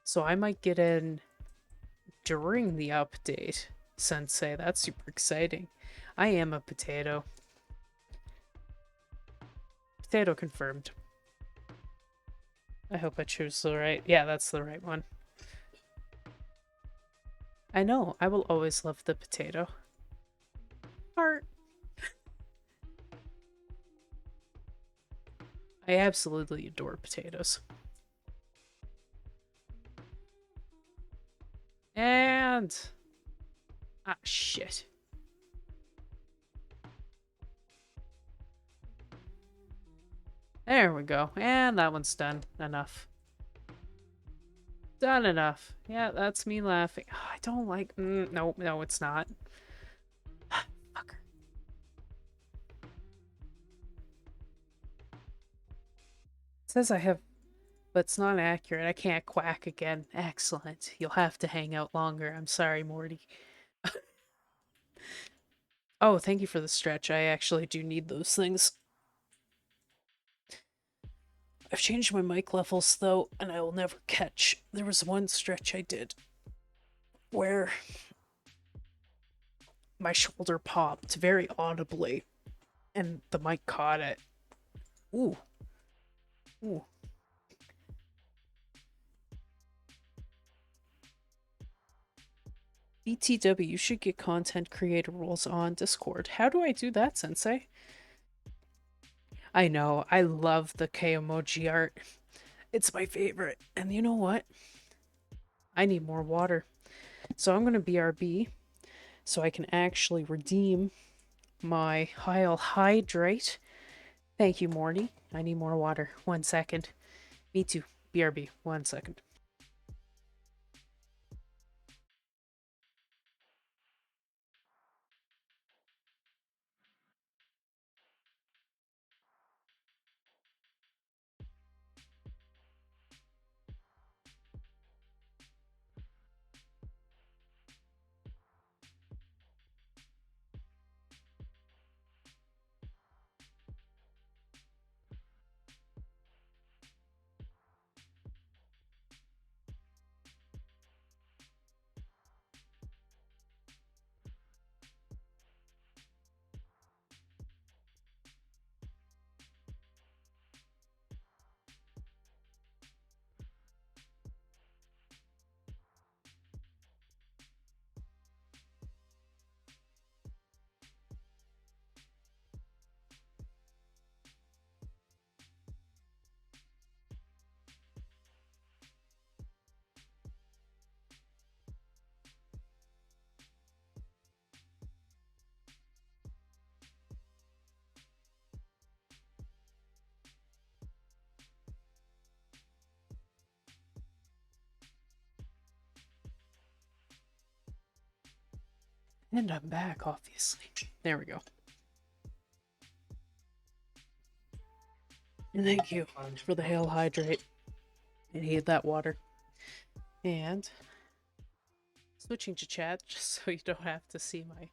So I might get in during the update, Sensei. That's super exciting. I am a potato. Potato confirmed. I hope I choose the right... Yeah, that's the right one. I know. I will always love the potato. Heart. I absolutely adore potatoes. And... Ah, shit. There we go. And that one's done. Enough. Done enough. Yeah, that's me laughing. Oh, I don't like... no, no, it's not. Fucker. It says I have... But it's not accurate. I can't quack again. Excellent. You'll have to hang out longer. I'm sorry, Morty. Oh, thank you for the stretch. I actually do need those things. I've changed my mic levels, though, and I will never catch. There was one stretch I did where my shoulder popped very audibly, and the mic caught it. Ooh. Ooh. BTW, you should get content creator roles on Discord. How do I do that, Sensei? I know, I love the K-emoji art. It's my favorite. And you know what? I need more water. So I'm going to BRB so I can actually redeem my I'll hydrate. Thank you, Morty. I need more water. 1 second. Me too. BRB. 1 second. And I'm back, obviously. There we go. And thank you for the hail hydrate. I need that water. And switching to chat, just so you don't have to see my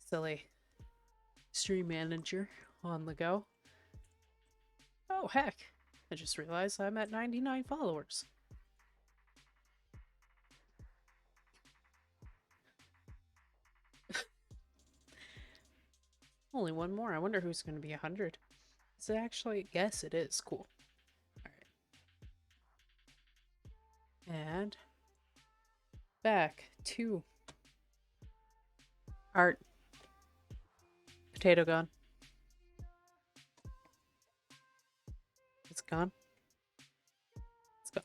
silly stream manager on the go. Oh, heck. I just realized I'm at 99 followers. Only one more. I wonder who's going to be 100. Is it actually? Yes, it is. Cool. Alright. And back to art. Potato gone. It's gone. It's gone.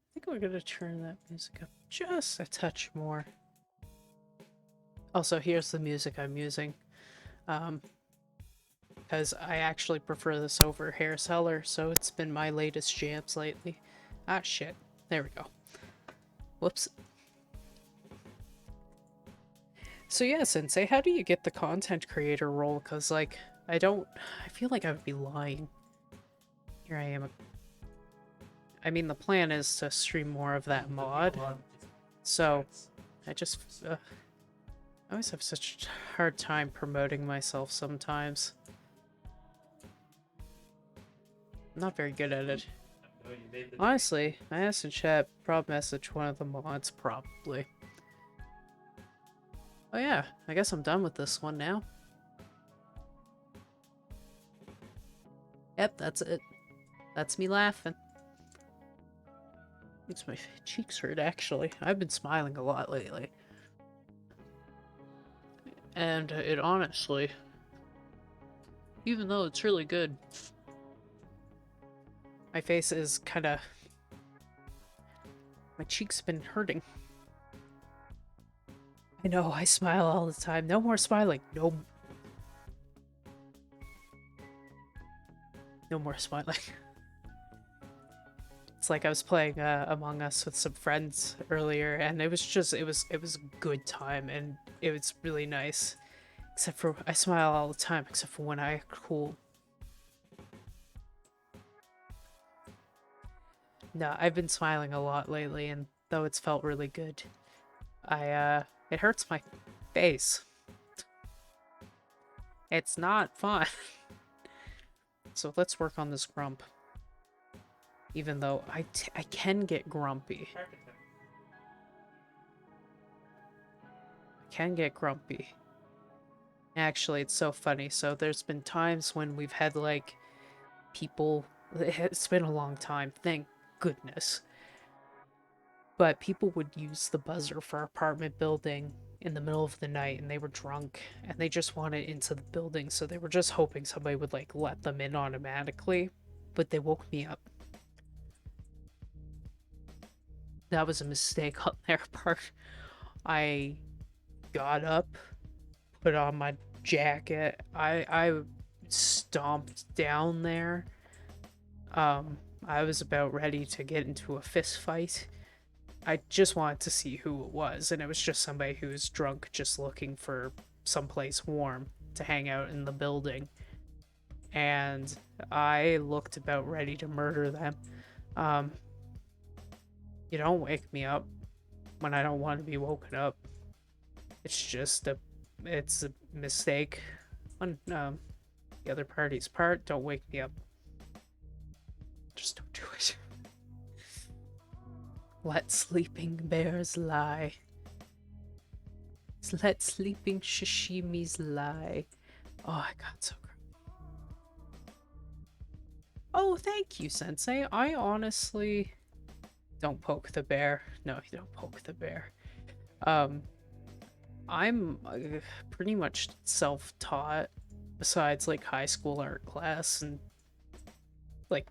I think we're gonna turn that music up just a touch more. Also, here's the music I'm using. Because I actually prefer this over Hair Seller, so it's been my latest jams lately. Ah, shit. There we go. Whoops. So yeah, Sensei, how do you get the content creator role? Because, like, I feel like I would be lying. Here I am. I mean, the plan is to stream more of that mod. So, I always have such a hard time promoting myself sometimes. I'm not very good at it. Honestly, I asked in chat, prob message one of the mods, probably. Oh yeah, I guess I'm done with this one now. Yep, that's it. That's me laughing. Makes my cheeks hurt, actually. I've been smiling a lot lately. And it honestly, even though it's really good, my face is kinda... My cheeks have been hurting. I know, I smile all the time. No more smiling. No more smiling. It's like I was playing Among Us with some friends earlier, and it was a good time, and it was really nice. Except for, I smile all the time, except for when I act cool. No, I've been smiling a lot lately, and though it's felt really good, it hurts my face. It's not fun. So let's work on this grump. Even though I can get grumpy. Actually, it's so funny. So there's been times when we've had, like, people... It's been a long time, thank goodness. But people would use the buzzer for our apartment building in the middle of the night, and they were drunk, and they just wanted into the building, so they were just hoping somebody would, like, let them in automatically. But they woke me up. That was a mistake on their part. I got up, put on my jacket. I stomped down there. I was about ready to get into a fist fight. I just wanted to see who it was, and it was just somebody who was drunk, just looking for someplace warm to hang out in the building. And I looked about ready to murder them. Um, you don't wake me up when I don't want to be woken up. It's a mistake on the other party's part. Don't wake me up. Just don't do it. Let sleeping bears lie. Let sleeping sashimis lie. Oh, I got so grumpy. Oh, thank you, Sensei. I honestly don't poke the bear. No, you don't poke the bear. I'm pretty much self-taught, besides like high school art class and like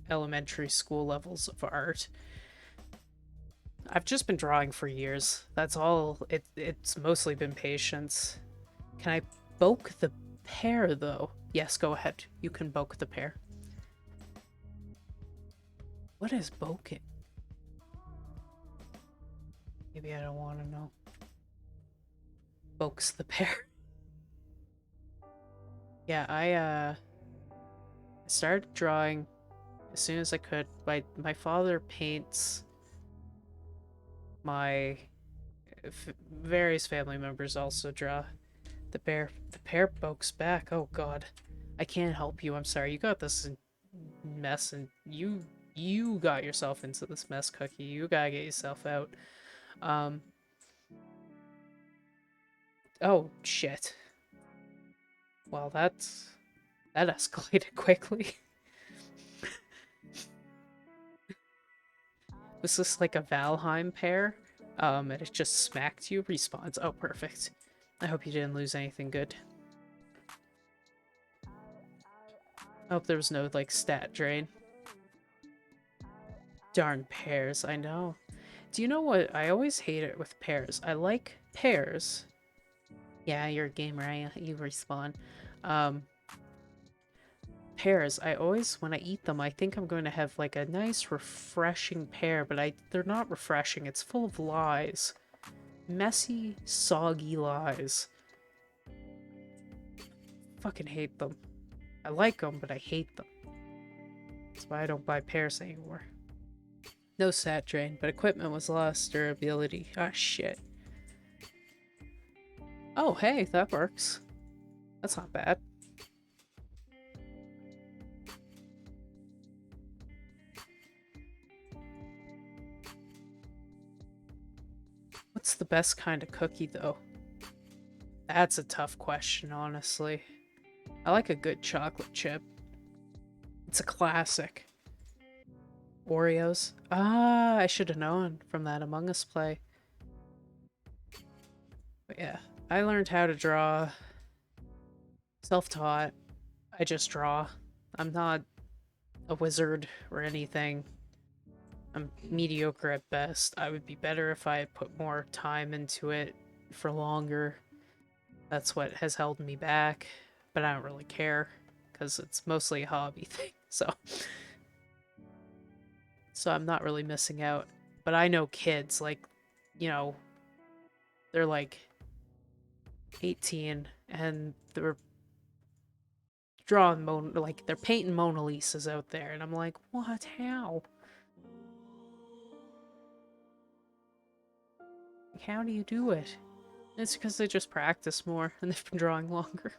elementary school levels of art. I've just been drawing for years. That's all. It's mostly been patience. Can I poke the pear though? Yes, go ahead. You can poke the pear. What is poking? Maybe I don't want to know. Pokes the pear. Yeah, I started drawing as soon as I could. My father paints. My various family members also draw. The pear pokes back. Oh god. I can't help you. I'm sorry. You got this mess, and you got yourself into this mess, Cookie. You gotta get yourself out. Oh shit. Well, that escalated quickly. Was this like a Valheim pear? And it just smacked you? Respawns. Oh, perfect. I hope you didn't lose anything good. I hope there was no, like, stat drain. Darn pears, I know. Do you know what? I always hate it with pears. I like pears. Yeah, you're a gamer, you respawn. Pears, I always, when I eat them, I think I'm going to have, like, a nice, refreshing pear, but they're not refreshing. It's full of lies. Messy, soggy lies. Fucking hate them. I like them, but I hate them. That's why I don't buy pears anymore. No stat drain, but equipment was lost. Durability. Ah, shit. Oh, hey, that works. That's not bad. What's the best kind of cookie, though? That's a tough question, honestly. I like a good chocolate chip. It's a classic. Oreos? Ah, I should have known from that Among Us play. But yeah, I learned how to draw. Self-taught. I just draw. I'm not a wizard or anything. I'm mediocre at best. I would be better if I had put more time into it for longer. That's what has held me back, but I don't really care because it's mostly a hobby thing. So I'm not really missing out. But I know kids, like, you know, they're like 18 and they're drawing they're painting Mona Lisas out there, and I'm like, what? How? How do you do it? And it's because they just practice more and they've been drawing longer.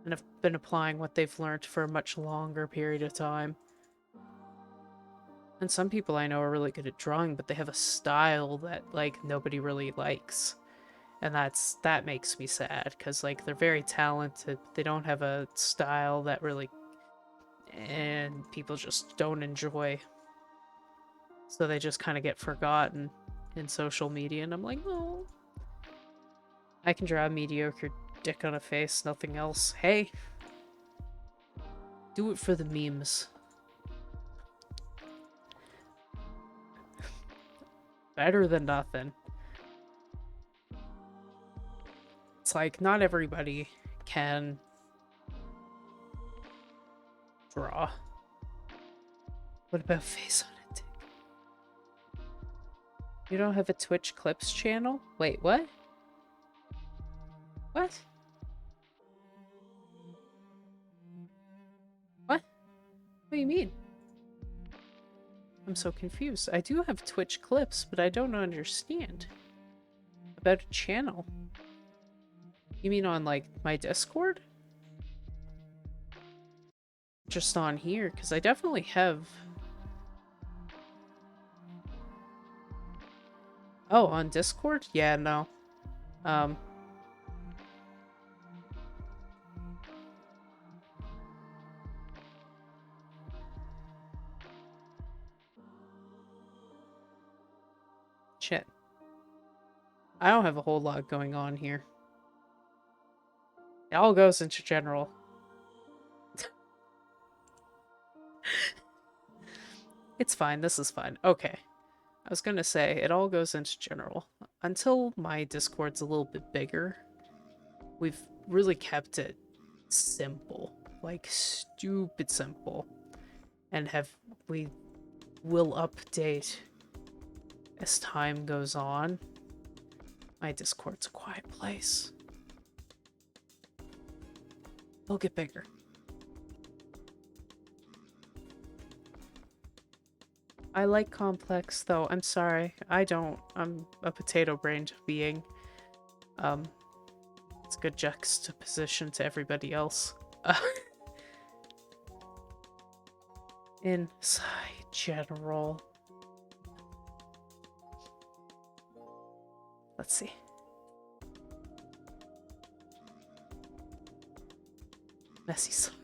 And have been applying what they've learned for a much longer period of time. And some people I know are really good at drawing, but they have a style that, like, nobody really likes. And that makes me sad, because, like, they're very talented, but they don't have a style that really... and people just don't enjoy. So they just kind of get forgotten in social media, and I'm like, oh. I can draw a mediocre dick on a face, nothing else. Hey! Do it for the memes. Better than nothing. It's like, not everybody can draw. What about face on it? You don't have a Twitch Clips channel? Wait, what? What? What? What do you mean? I'm so confused. I do have Twitch Clips, but I don't understand. About a channel. You mean on, like, my Discord? Just on here, because I definitely have... Oh, on Discord? Yeah, no. Shit. I don't have a whole lot going on here. It all goes into general. It's fine, this is fine. Okay. I was gonna say, it all goes into general. Until my Discord's a little bit bigger, we've really kept it simple. Like, stupid simple. And we will update as time goes on. My Discord's a quiet place. It'll get bigger. I like complex, though. I'm sorry. I don't. I'm a potato-brained being. It's a good juxtaposition to everybody else. Inside general. Let's see. Messy side.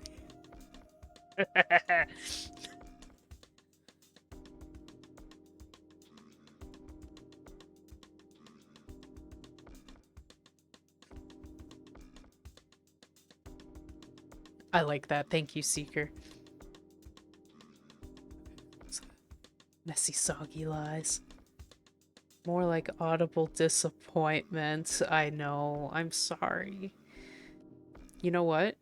I like that. Thank you, Seeker. Messy, soggy lies. More like audible disappointment. I know. I'm sorry. You know what?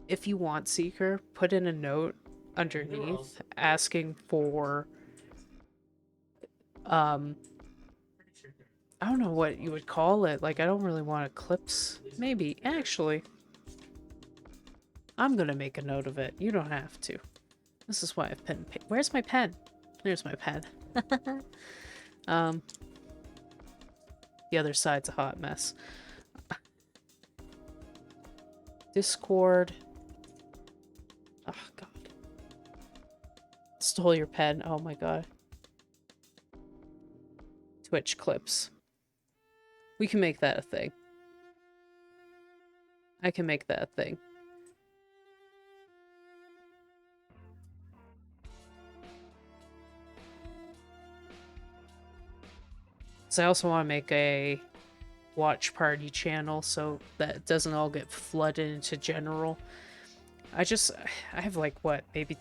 If you want, Seeker, put in a note underneath asking for I don't know what you would call it. Like, I don't really want eclipse. Maybe. Actually, I'm gonna make a note of it. You don't have to. This is why I've pen. Where's my pen? There's my pen. The other side's a hot mess. Discord. Oh, God. Stole your pen. Oh, my God. Twitch clips. We can make that a thing. I can make that a thing. So I also want to make a watch party channel so that it doesn't all get flooded into general. I have like, what, maybe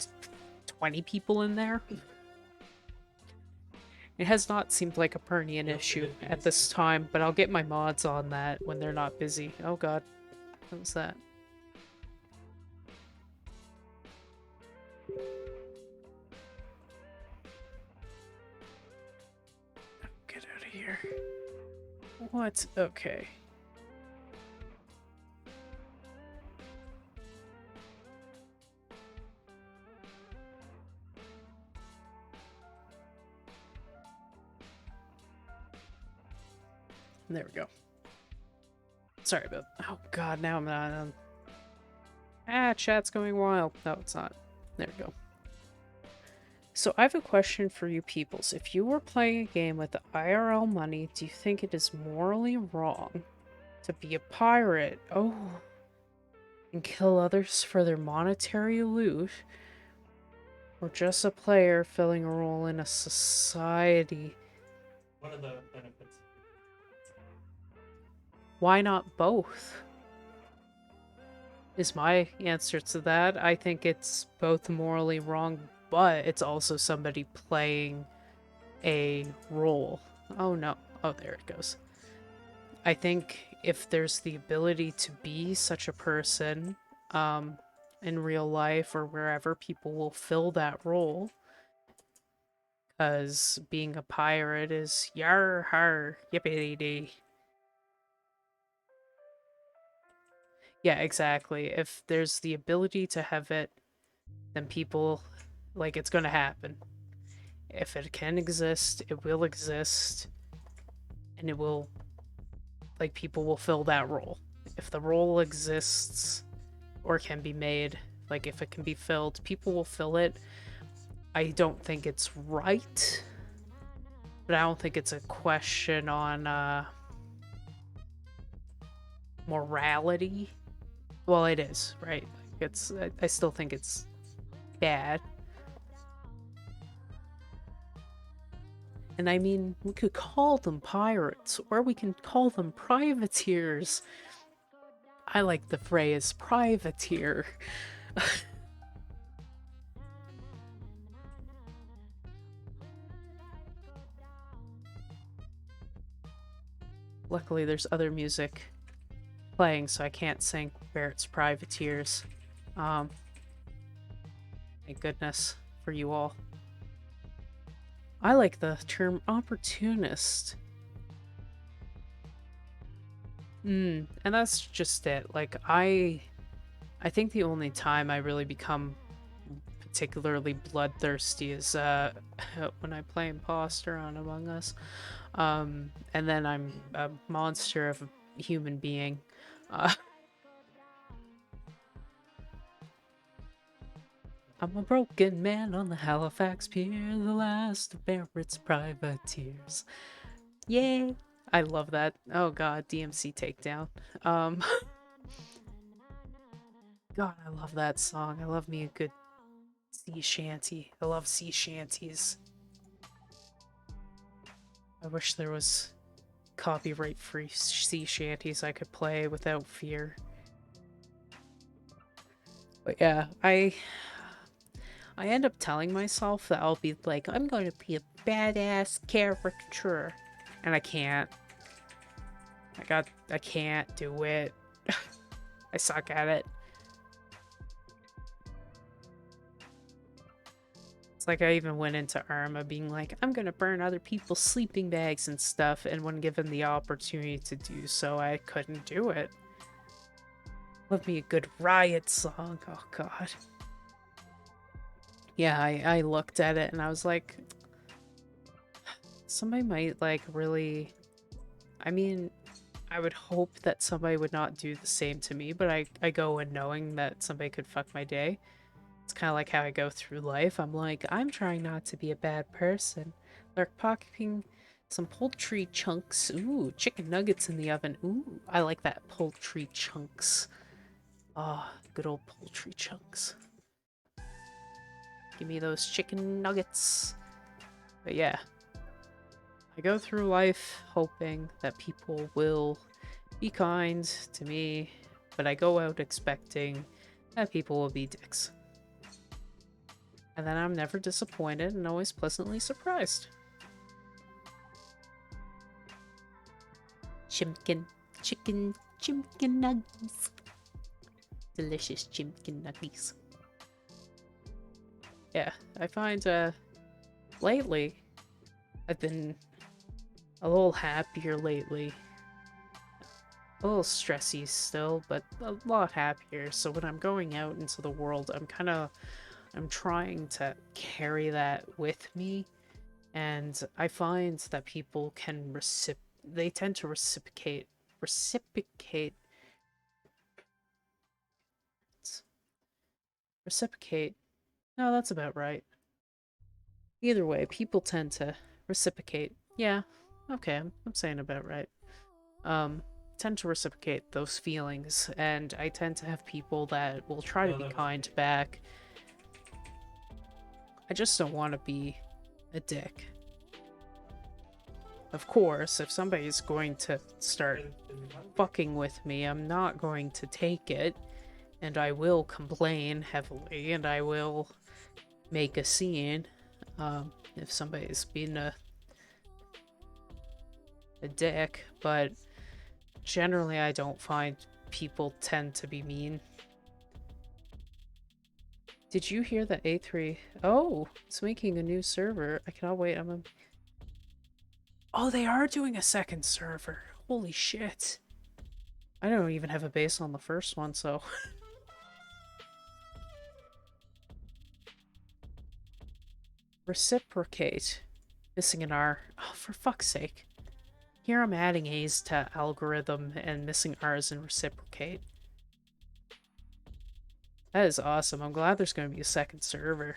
20 people in there? It has not seemed like a Pernian issue at this time, but I'll get my mods on that when they're not busy. Oh god. What was that? Get out of here. What? Okay. There we go. Sorry about... Oh god, now I'm not... chat's going wild. No, it's not. There we go. So I have a question for you peoples. If you were playing a game with IRL money, do you think it is morally wrong to be a pirate? Oh. And kill others for their monetary loot? Or just a player filling a role in a society? What are the benefits? Why not both? Is my answer to that. I think it's both morally wrong but it's also somebody playing a role. Oh no. Oh, there it goes. I think if there's the ability to be such a person in real life or wherever, people will fill that role. Because being a pirate is yar har yippee dee. Yeah, exactly. If there's the ability to have it, then people, like, it's gonna happen. If it can exist, it will exist, and it will, like, people will fill that role. If the role exists or can be made, like, if it can be filled, people will fill it. I don't think it's right, but I don't think it's a question on morality. Well, it is, right? It's I still think it's bad. And I mean, we could call them pirates, or we can call them privateers. I like the phrase privateer. Luckily, there's other music playing, so I can't sing Barrett's Privateers. Thank goodness for you all. I like the term opportunist. And that's just it. Like, I think the only time I really become particularly bloodthirsty is when I play imposter on Among Us. And then I'm a monster of a human being. I'm a broken man on the Halifax Pier, the last of Barrett's privateers. Yay! I love that. Oh god, DMC takedown. God, I love that song. I love me a good sea shanty. I love sea shanties. I wish there was copyright-free sea shanties I could play without fear. But yeah, I end up telling myself that I'll be like, I'm going to be a badass caricature. And I can't. I can't do it. I suck at it. It's like I even went into Arma being like, I'm gonna burn other people's sleeping bags and stuff, and when given the opportunity to do so, I couldn't do it. Love me a good riot song. Oh god. Yeah, I looked at it and I was like, somebody might like really, I mean, I would hope that somebody would not do the same to me, but I go in knowing that somebody could fuck my day. It's kind of like how I go through life. I'm like, I'm trying not to be a bad person. Like pocketing some poultry chunks. Ooh, chicken nuggets in the oven. Ooh, I like that poultry chunks. Ah, oh, good old poultry chunks. Give me those chicken nuggets. But yeah, I go through life hoping that people will be kind to me, but I go out expecting that people will be dicks. And then I'm never disappointed and always pleasantly surprised. Chimkin, chicken nuggets. Delicious chimkin nuggets. Yeah, I find lately I've been a little happier lately. A little stressy still, but a lot happier. So when I'm going out into the world, I'm trying to carry that with me, and I find that people can they tend to reciprocate. No, that's about right. Either way, people tend to reciprocate. Yeah, okay, I'm saying about right. Tend to reciprocate those feelings, and I tend to have people that will try to be kind back. I just don't want to be a dick. Of course, if somebody's going to start fucking with me, I'm not going to take it, and I will complain heavily, and I will make a scene. If somebody's being a dick, but generally I don't find people tend to be mean. Did you hear that A3? Oh, it's making a new server. I cannot wait. Oh, they are doing a second server. Holy shit. I don't even have a base on the first one, so... Reciprocate. Missing an R. Oh, for fuck's sake. Here I'm adding A's to algorithm and missing R's in reciprocate. That is awesome. I'm glad there's going to be a second server.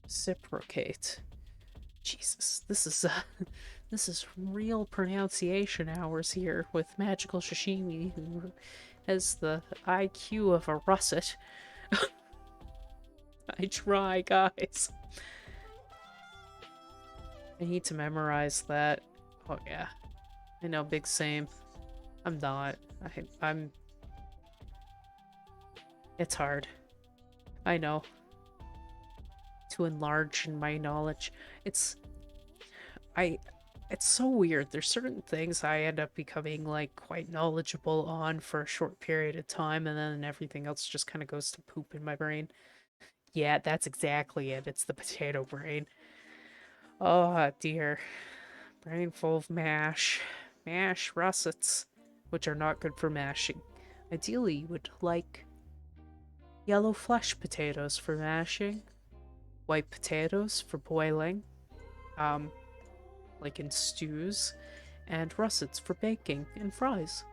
Reciprocate. Jesus, this is this is real pronunciation hours here with Magical-Sashimi, who has the IQ of a russet. I try, guys. I need to memorize that. Oh yeah, I know, big same. I'm not. I'm. It's hard. I know. To enlarge in my knowledge. It's so weird. There's certain things I end up becoming like quite knowledgeable on for a short period of time, and then everything else just kind of goes to poop in my brain. Yeah, that's exactly it. It's the potato brain. Oh dear. Brain full of mash. Mash russets, which are not good for mashing. Ideally, you would like yellow flesh potatoes for mashing, white potatoes for boiling, like in stews, and russets for baking and fries.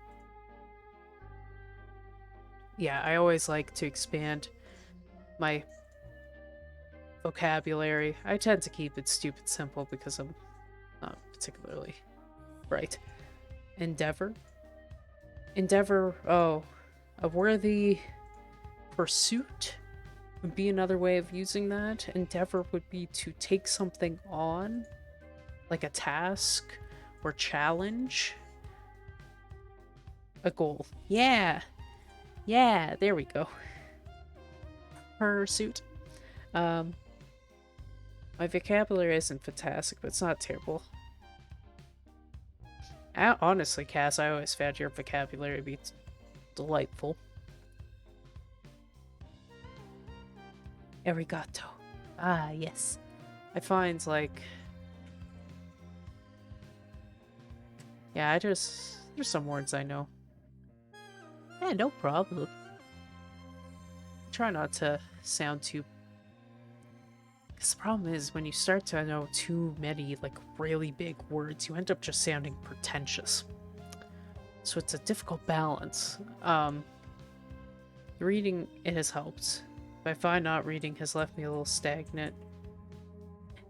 Yeah, I always like to expand my vocabulary. I tend to keep it stupid simple because I'm not particularly bright. Endeavor? Endeavor, oh, a worthy pursuit would be another way of using that. Endeavor would be to take something on, like a task or challenge. A goal. Yeah! Yeah, there we go. Pursuit. My vocabulary isn't fantastic, but it's not terrible. Honestly, Cass, I always found your vocabulary to be delightful. Arigato. Ah, yes. I find, like... Yeah, there's some words I know. Yeah, no problem. Try not to sound too... Because the problem is, when you start to know too many, like, really big words, you end up just sounding pretentious. So it's a difficult balance. Reading, it has helped. But I find not reading has left me a little stagnant.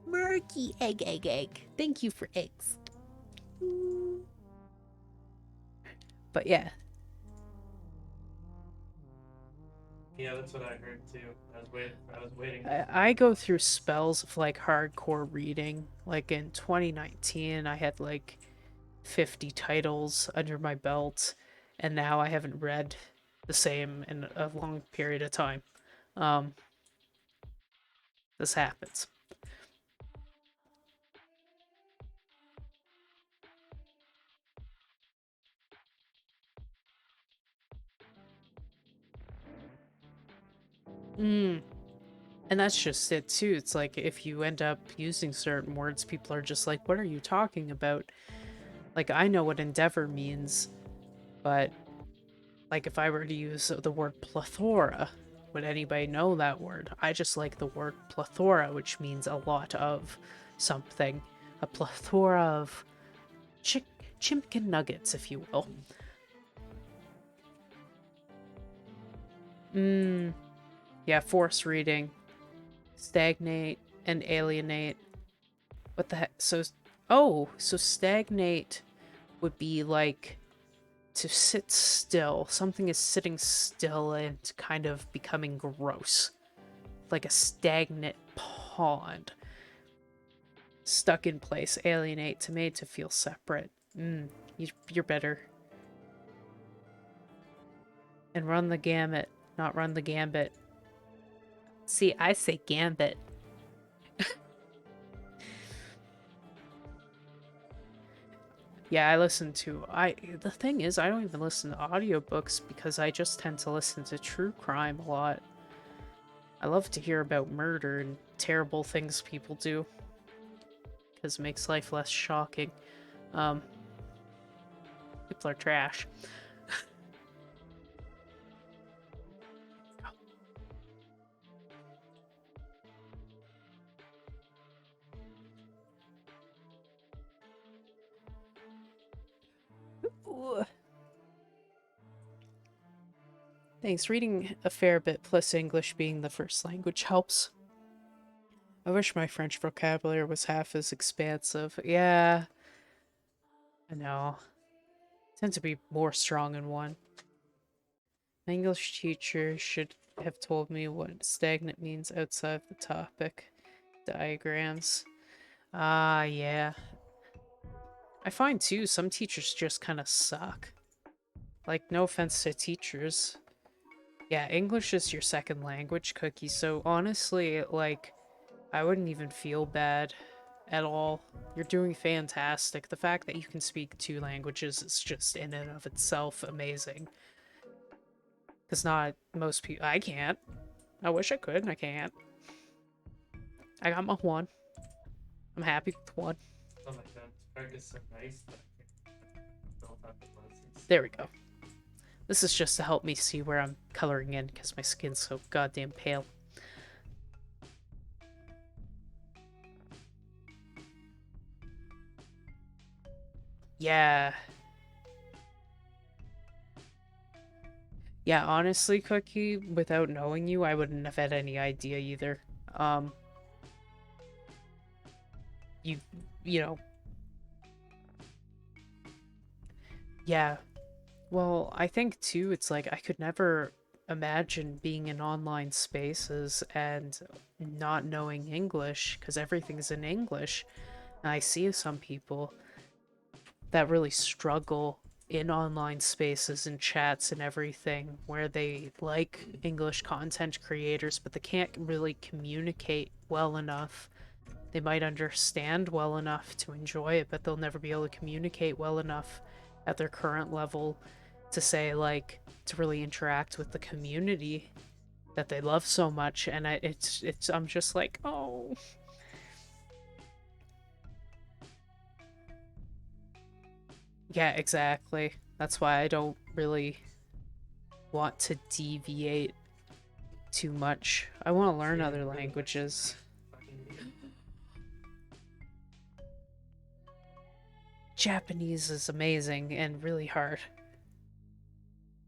Murky egg. Thank you for eggs. But yeah. Yeah, that's what I heard too. I was waiting. I go through spells of like hardcore reading. Like in 2019, I had like 50 titles under my belt, and now I haven't read the same in a long period of time. This happens. And that's just it too. It's like if you end up using certain words, people are just like, what are you talking about? Like, I know what endeavor means, but like if I were to use the word plethora, would anybody know that word? I just like the word plethora, which means a lot of something. A plethora of chimkin nuggets, if you will. Yeah, force reading. Stagnate and alienate. What the heck? So stagnate would be like to sit still. Something is sitting still and kind of becoming gross. Like a stagnant pond. Stuck in place. Alienate, to made to feel separate. You're better. And run the gamut, not run the gambit. See, I say gambit. Yeah, I listen to the thing is I don't even listen to audiobooks because I just tend to listen to true crime a lot. I love to hear about murder and terrible things people do because it makes life less shocking. Um People are trash. Ooh. Thanks. Reading a fair bit plus English being the first language helps. I wish my French vocabulary was half as expansive. Yeah, I know. I tend to be more strong in one. My English teacher should have told me what stagnant means outside of the topic. Diagrams. Ah, yeah. I find too, some teachers just kind of suck. Like, no offense to teachers. Yeah, English is your second language, Cookie, so honestly, like, I wouldn't even feel bad at all. You're doing fantastic. The fact that you can speak 2 languages is just in and of itself amazing. Because not most people... I can't. I wish I could, I can't. I got my one. I'm happy with one. Oh my god, Craig is so nice that I can build up emojis. There we go. This is just to help me see where I'm coloring in because my skin's so goddamn pale. Yeah. Yeah, honestly, Cookie, without knowing you, I wouldn't have had any idea either. You, you know, yeah. Well, I think too, it's like I could never imagine being in online spaces and not knowing English because everything's in English. And I see some people that really struggle in online spaces and chats and everything where they like English content creators, but they can't really communicate well enough. They might understand well enough to enjoy it, but they'll never be able to communicate well enough at their current level to say, like, to really interact with the community that they love so much. And I'm just like, oh. Yeah, exactly. That's why I don't really want to deviate too much. I want to learn Yeah, other really languages. fucking Japanese is amazing and really hard.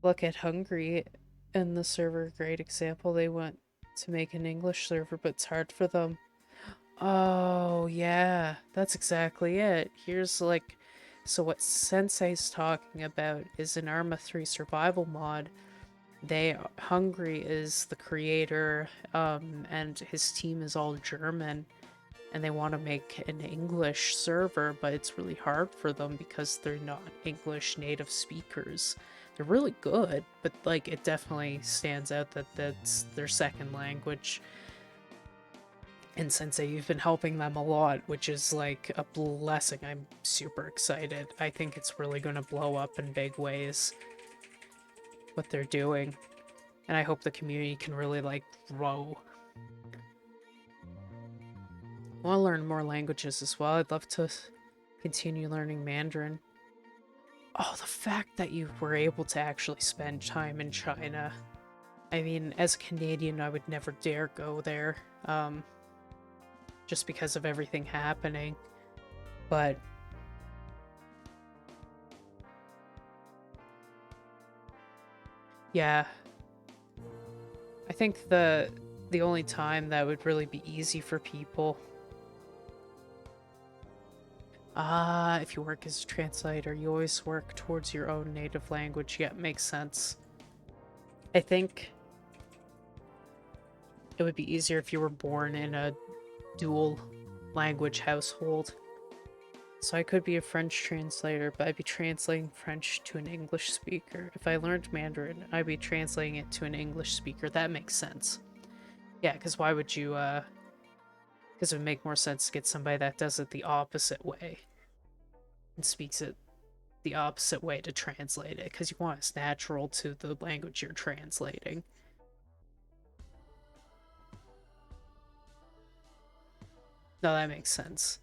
Look at Hungary and the server, great example. They want to make an English server, but it's hard for them. Oh, yeah, that's exactly it. Here's like, so what Sensei's talking about is an Arma 3 survival mod. Hungary is the creator, and his team is all German, and they want to make an English server, but it's really hard for them because they're not English native speakers. They're really good, but like it definitely stands out that that's their second language. And Sensei, you've been helping them a lot, which is like a blessing. I'm super excited. I think it's really going to blow up in big ways, what they're doing. And I hope the community can really like grow. I want to learn more languages as well. I'd love to continue learning Mandarin. Oh, the fact that you were able to actually spend time in China. I mean, as a Canadian, I would never dare go there, just because of everything happening. But yeah, I think the only time that would really be easy for people, if you work as a translator, you always work towards your own native language. Yeah, makes sense. I think it would be easier if you were born in a dual language household. So I could be a French translator, but I'd be translating French to an English speaker. If I learned Mandarin, I'd be translating it to an English speaker. That makes sense. Yeah, because why would you, because it would make more sense to get somebody that does it the opposite way and speaks it the opposite way to translate it, because you want it natural to the language you're translating. No, that makes sense.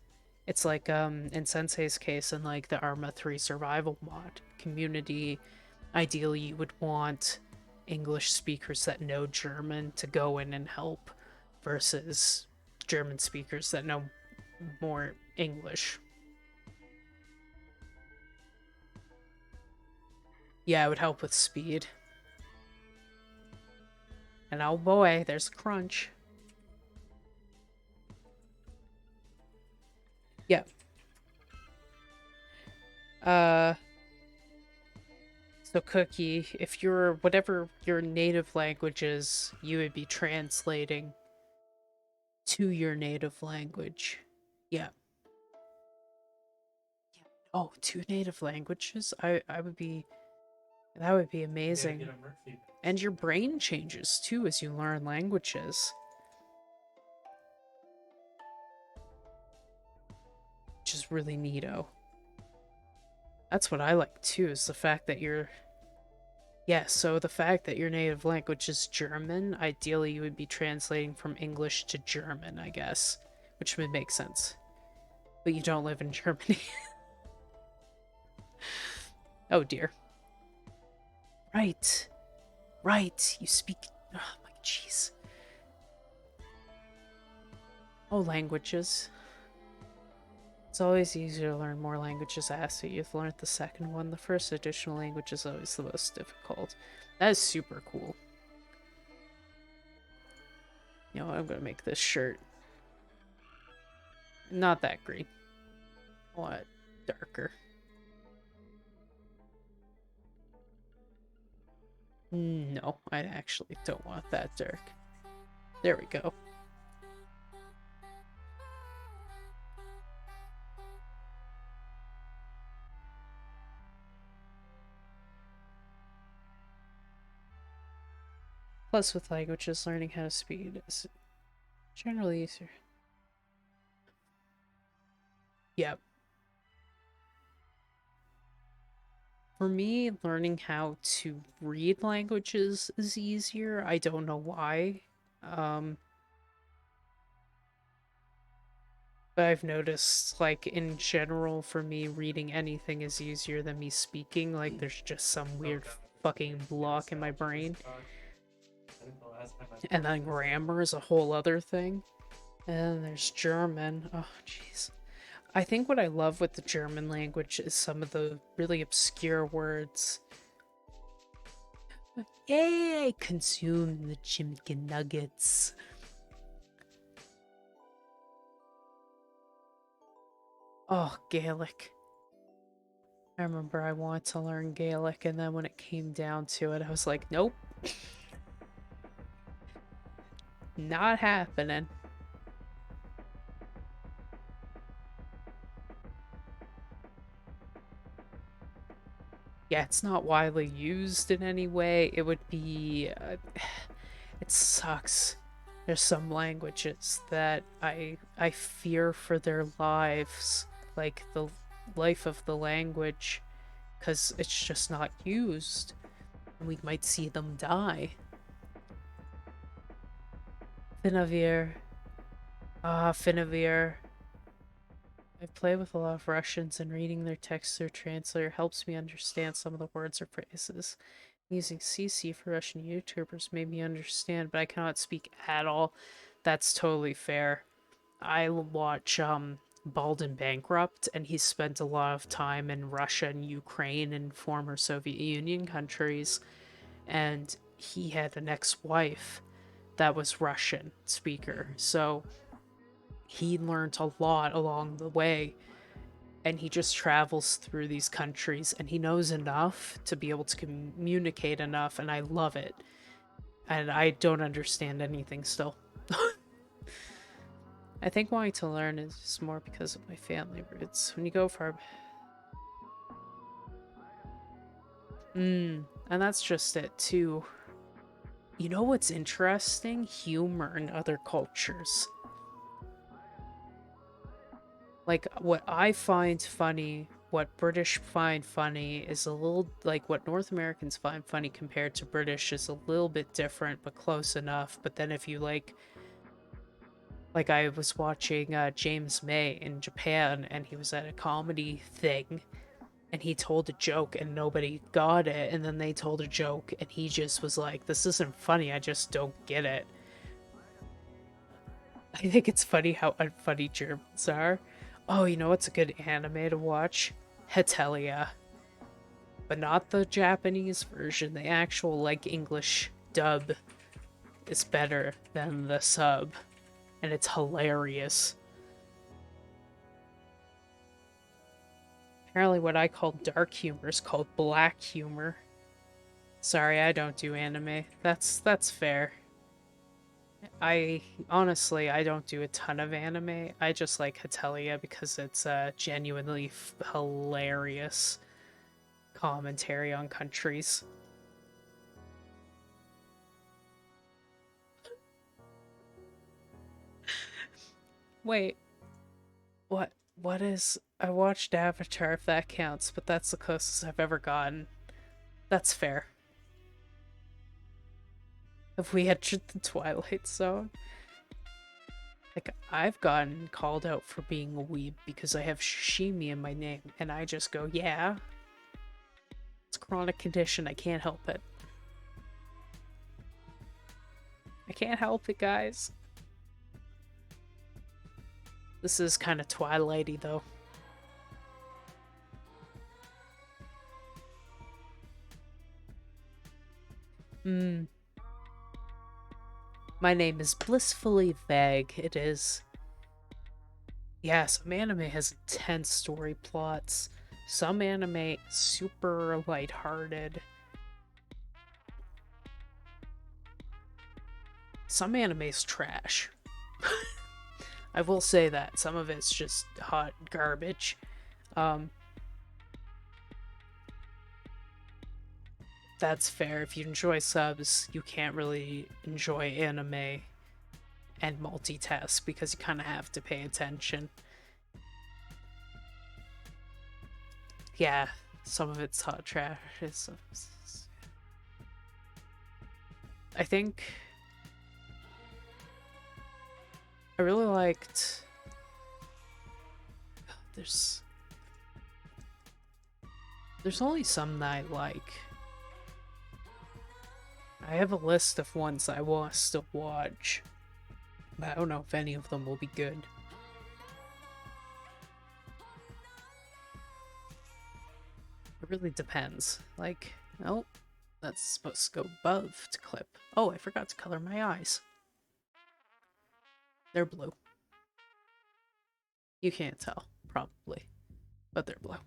It's like in Sensei's case in like the Arma 3 survival mod community, ideally you would want English speakers that know German to go in and help versus German speakers that know more English. Yeah, it would help with speed. And oh boy, there's a crunch. Yeah. So Cookie, if you're whatever your native language is, you would be translating to your native language. Yeah. Oh, two native languages? I would be that would be You gotta amazing. get a Murphy. And your brain changes too as you learn languages. Which is really neato. That's what I like too, is the fact that you're yeah, so the fact that your native language is German, ideally you would be translating from English to German, I guess. Which would make sense. But you don't live in Germany. Oh dear. Right. Right. You speak. Oh my jeez. Oh, languages. It's always easier to learn more languages after you've learned the second one. The first additional language is always the most difficult. That is super cool. You know what? I'm gonna make this shirt not that green. I want it darker. No, I actually don't want that dark. There we go. Plus, with languages, learning how to speak is generally easier. Yep. For me, learning how to read languages is easier. I don't know why. Um, but I've noticed, like, in general, for me, reading anything is easier than me speaking. Like, there's just some weird fucking block in my brain. And then grammar is a whole other thing. And then there's German. Oh, jeez. I think what I love with the German language is some of the really obscure words. Yay! Consume the chicken nuggets. Oh, Gaelic. I remember I wanted to learn Gaelic, and then when it came down to it, I was like, nope. Not happening. Yeah, it's not widely used in any way. It would be... it sucks. There's some languages that I fear for their lives. Like, the life of the language. Because it's just not used. And we might see them die. Finavir. Ah, Finavir. I play with a lot of Russians, and reading their text through translator helps me understand some of the words or phrases. Using CC for Russian YouTubers made me understand, but I cannot speak at all. That's totally fair. I watch Bald and Bankrupt, and he spent a lot of time in Russia and Ukraine and former Soviet Union countries, and he had an ex-wife that was Russian speaker, so he learned a lot along the way, and he just travels through these countries, and he knows enough to be able to communicate enough, and I love it. And I don't understand anything still. I think wanting to learn is more because of my family roots. When you go far... and that's just it, too. You know what's interesting? Humor in other cultures. Like, what I find funny, what British find funny is a little, like, what North Americans find funny compared to British is a little bit different, but close enough. But then if you, like I was watching James May in Japan, and he was at a comedy thing, and he told a joke, and nobody got it, and then they told a joke, and he just was like, this isn't funny, I just don't get it. I think it's funny how unfunny Germans are. Oh, you know what's a good anime to watch? Hatelia. But not the Japanese version. The actual, like, English dub is better than the sub. And it's hilarious. Apparently what I call dark humor is called black humor. Sorry, I don't do anime. That's fair. I honestly, I don't do a ton of anime. I just like Hatelia because it's genuinely hilarious commentary on countries. Wait, what? What is? I watched Avatar, if that counts, but that's the closest I've ever gotten. That's fair. Have we entered the Twilight Zone? Like, I've gotten called out for being a weeb because I have sashimi in my name, and I just go, yeah. It's a chronic condition, I can't help it. I can't help it, guys. This is kind of Twilighty, though. My name is blissfully vague. It is. Yeah, some anime has intense story plots. Some anime super lighthearted. Some anime's trash. I will say that. Some of it's just hot garbage. That's fair. If you enjoy subs, you can't really enjoy anime and multitask because you kind of have to pay attention. Yeah, some of it's hot trash. I think I really liked. There's only some that I like. I have a list of ones I want us to watch, but I don't know if any of them will be good. It really depends. Like, oh, that's supposed to go above to clip. Oh, I forgot to color my eyes. They're blue. You can't tell, probably, but they're blue.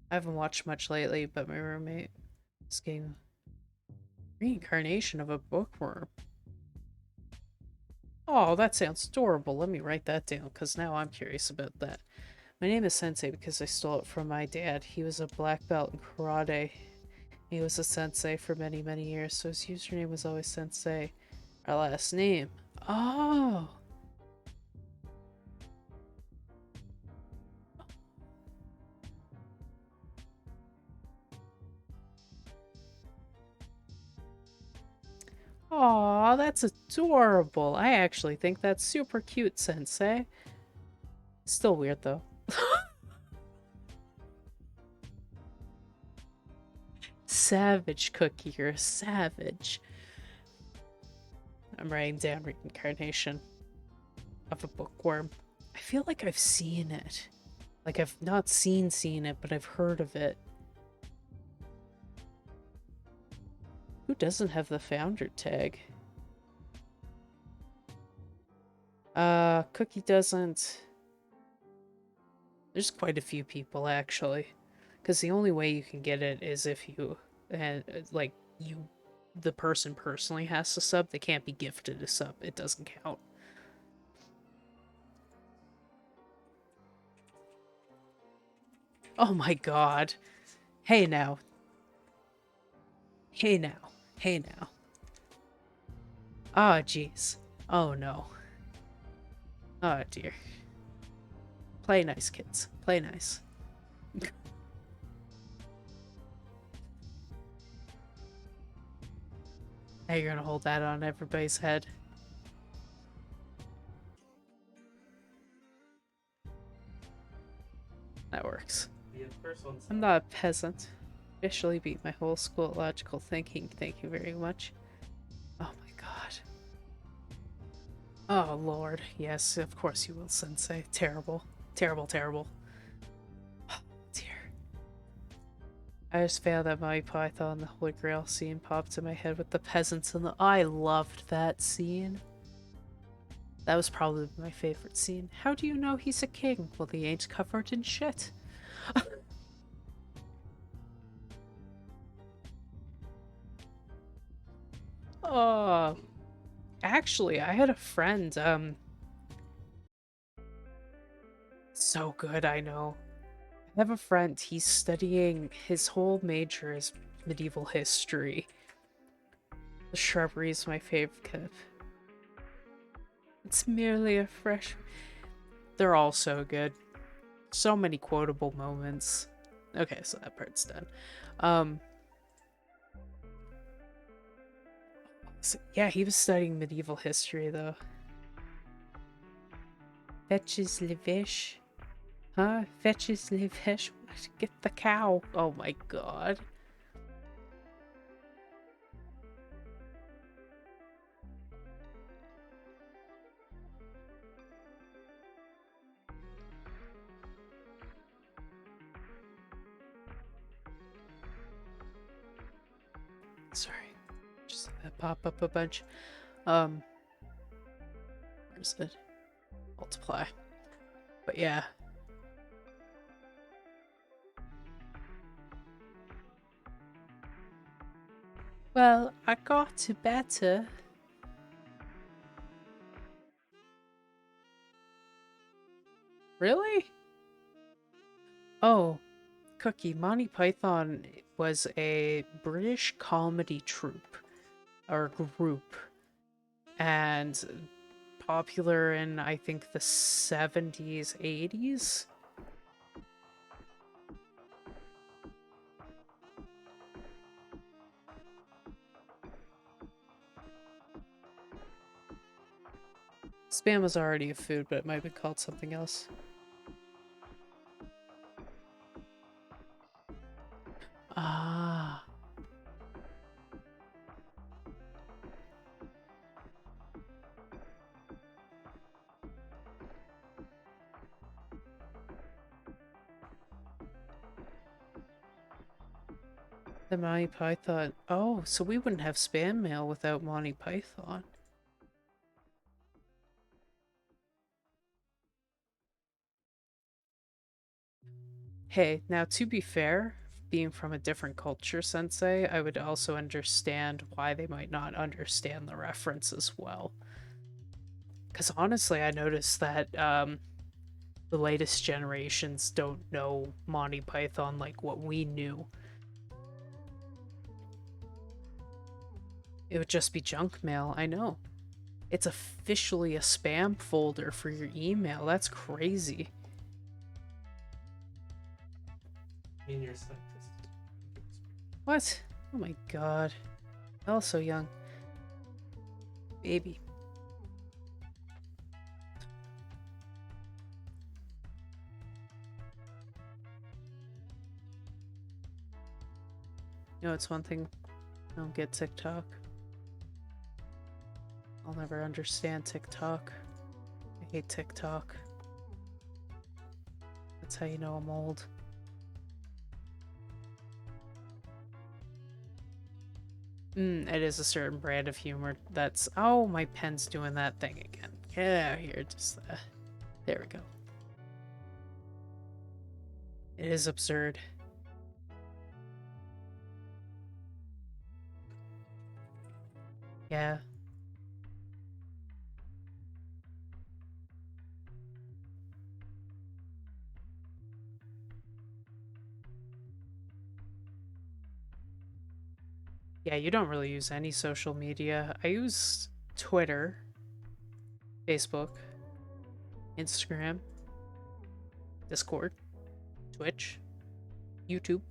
I haven't watched much lately, but my roommate is getting reincarnation of a bookworm. Oh, that sounds adorable. Let me write that down, because now I'm curious about that. My name is Sensei because I stole it from my dad. He was a black belt in karate. He was a sensei for many, many years, so his username was always Sensei. Our last name. Oh! Aw, that's adorable. I actually think that's super cute, Sensei. Still weird, though. Savage Cookie, you're a savage. I'm writing down reincarnation of a bookworm. I feel like I've seen it. Like, I've not seen it, but I've heard of it. Who doesn't have the founder tag? Cookie doesn't. There's quite a few people, actually. Because the only way you can get it is if you, like, the person personally has to sub. They can't be gifted a sub. It doesn't count. Oh my god. Hey now. Hey now. Hey now. Ah, jeez. Oh no. Oh dear. Play nice, kids. Play nice. Now you're gonna hold that on everybody's head. That works. The first one's I'm not a peasant. Officially beat my whole school at logical thinking. Thank you very much. Oh my god. Oh lord. Yes, of course you will, Sensei. Terrible. Terrible, terrible. Oh dear. I just found that my Python, the Holy Grail scene popped in my head with the peasants and the. I loved that scene. That was probably my favorite scene. How do you know he's a king? Well, he ain't covered in shit. Oh, actually, I had a friend, so good, I know. I have a friend, he's studying, his whole major is medieval history. The shrubbery is my favorite kind of. It's merely a fresh. They're all so good. So many quotable moments. Okay, so that part's done. So, yeah, he was studying medieval history though. Fetches Levish. Huh? Fetches Levish. What? Get the cow. Oh my god. Sorry. Just pop up a bunch. Where's it? Multiply. But yeah. Well, I got to better. Really? Oh, Cookie, Monty Python was a British comedy troupe or group and popular in I think the 70s, 80s. Spam was already a food, but it might be called something else. Ah. The Monty Python. Oh, so we wouldn't have spam mail without Monty Python. Hey, now to be fair, being from a different culture, Sensei, I would also understand why they might not understand the reference as well. Because honestly, I noticed that the latest generations don't know Monty Python like what we knew. It would just be junk mail, I know. It's officially a spam folder for your email. That's crazy. in your scientist. What? Oh my god. Oh, so young. Baby. You know, it's one thing. I don't get TikTok. I'll never understand TikTok. I hate TikTok. That's how you know I'm old. It is a certain brand of humor that's... Oh, my pen's doing that thing again. Get out of here. Just, there we go. It is absurd. Yeah. Yeah, you don't really use any social media. I use Twitter, Facebook, Instagram, Discord, Twitch, YouTube.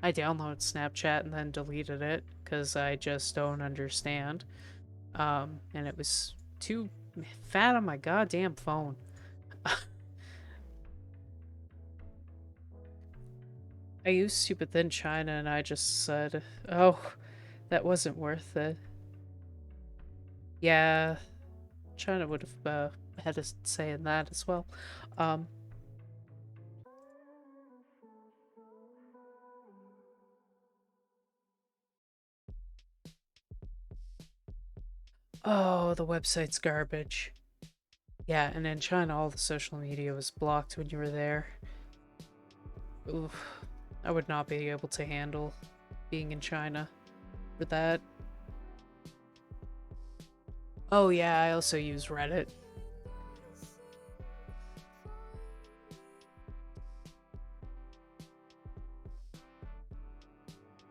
I downloaded Snapchat and then deleted it because I just don't understand. And it was too fat on my goddamn phone. I used to, but then China and I just said, oh, that wasn't worth it. Yeah, China would have had a say in that as well. Um, oh, the website's garbage. Yeah, and in China, all the social media was blocked when you were there. Oof, I would not be able to handle being in China for that. Oh yeah, I also use Reddit.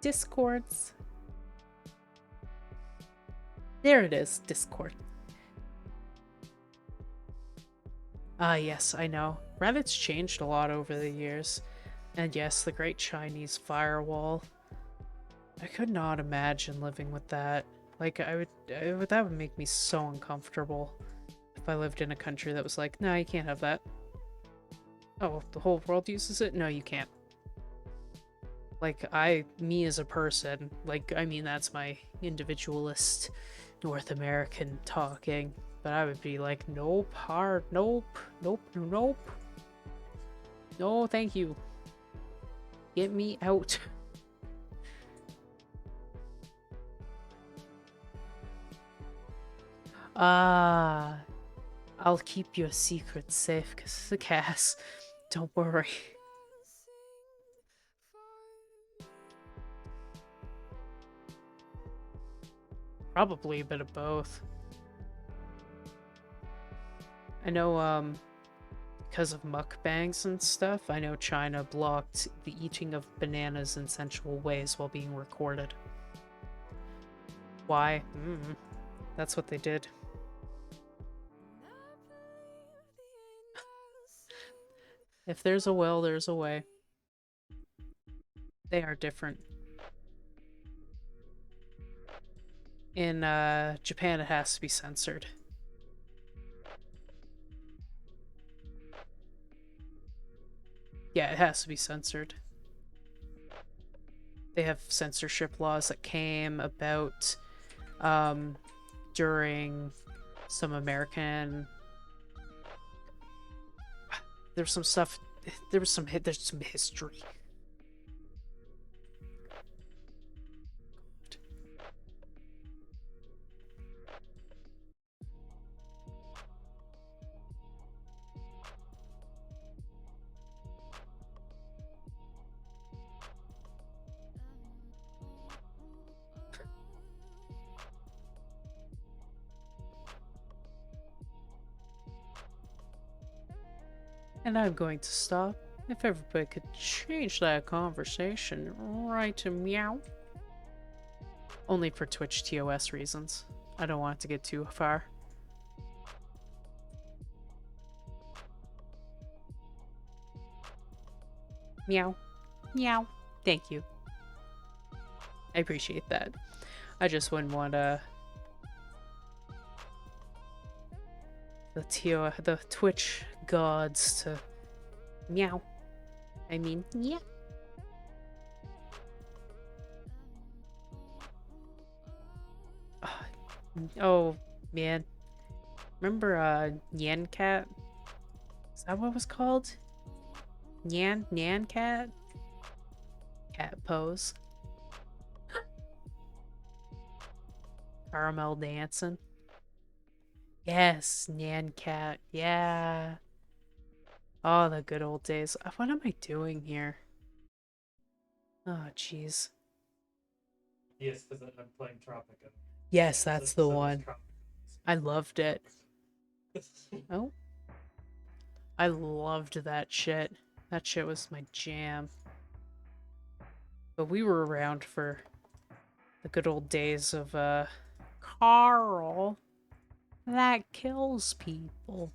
Discords. There it is, Discord. Ah, yes, I know. Reddit's changed a lot over the years. And yes, the Great Chinese Firewall. I could not imagine living with that. Like, that would make me so uncomfortable if I lived in a country that was like, no, you can't have that. Oh, the whole world uses it? No, you can't. Like, me as a person, like, I mean, that's my individualist North American talking, but I would be like, nope, hard, nope, nope, nope. No, thank you. Get me out. Ah, I'll keep your secret safe, Cass. Don't worry. Probably a bit of both. I know, because of mukbangs and stuff, I know China blocked the eating of bananas in sensual ways while being recorded. Why? That's what they did. If there's a will, there's a way. They are different. In Japan, it has to be censored. Yeah, it has to be censored. They have censorship laws that came about during some American. There's some stuff. There's some history. And I'm going to stop. If everybody could change that conversation right to meow. Only for Twitch TOS reasons. I don't want it to get too far. Meow. Meow. Thank you. I appreciate that. I just wouldn't want the Twitch gods to meow. I mean, yeah. Oh man, remember Nyan Cat? Is that what it was called? Nyan Cat? Cat pose. Caramel dancing. Yes, Nyan Cat. Yeah. Oh, the good old days. What am I doing here? Oh, jeez. Yes, because I'm playing Tropica. Yes, that's the So one. I loved it. Oh. I loved that shit. That shit was my jam. But we were around for the good old days of Carl that kills people.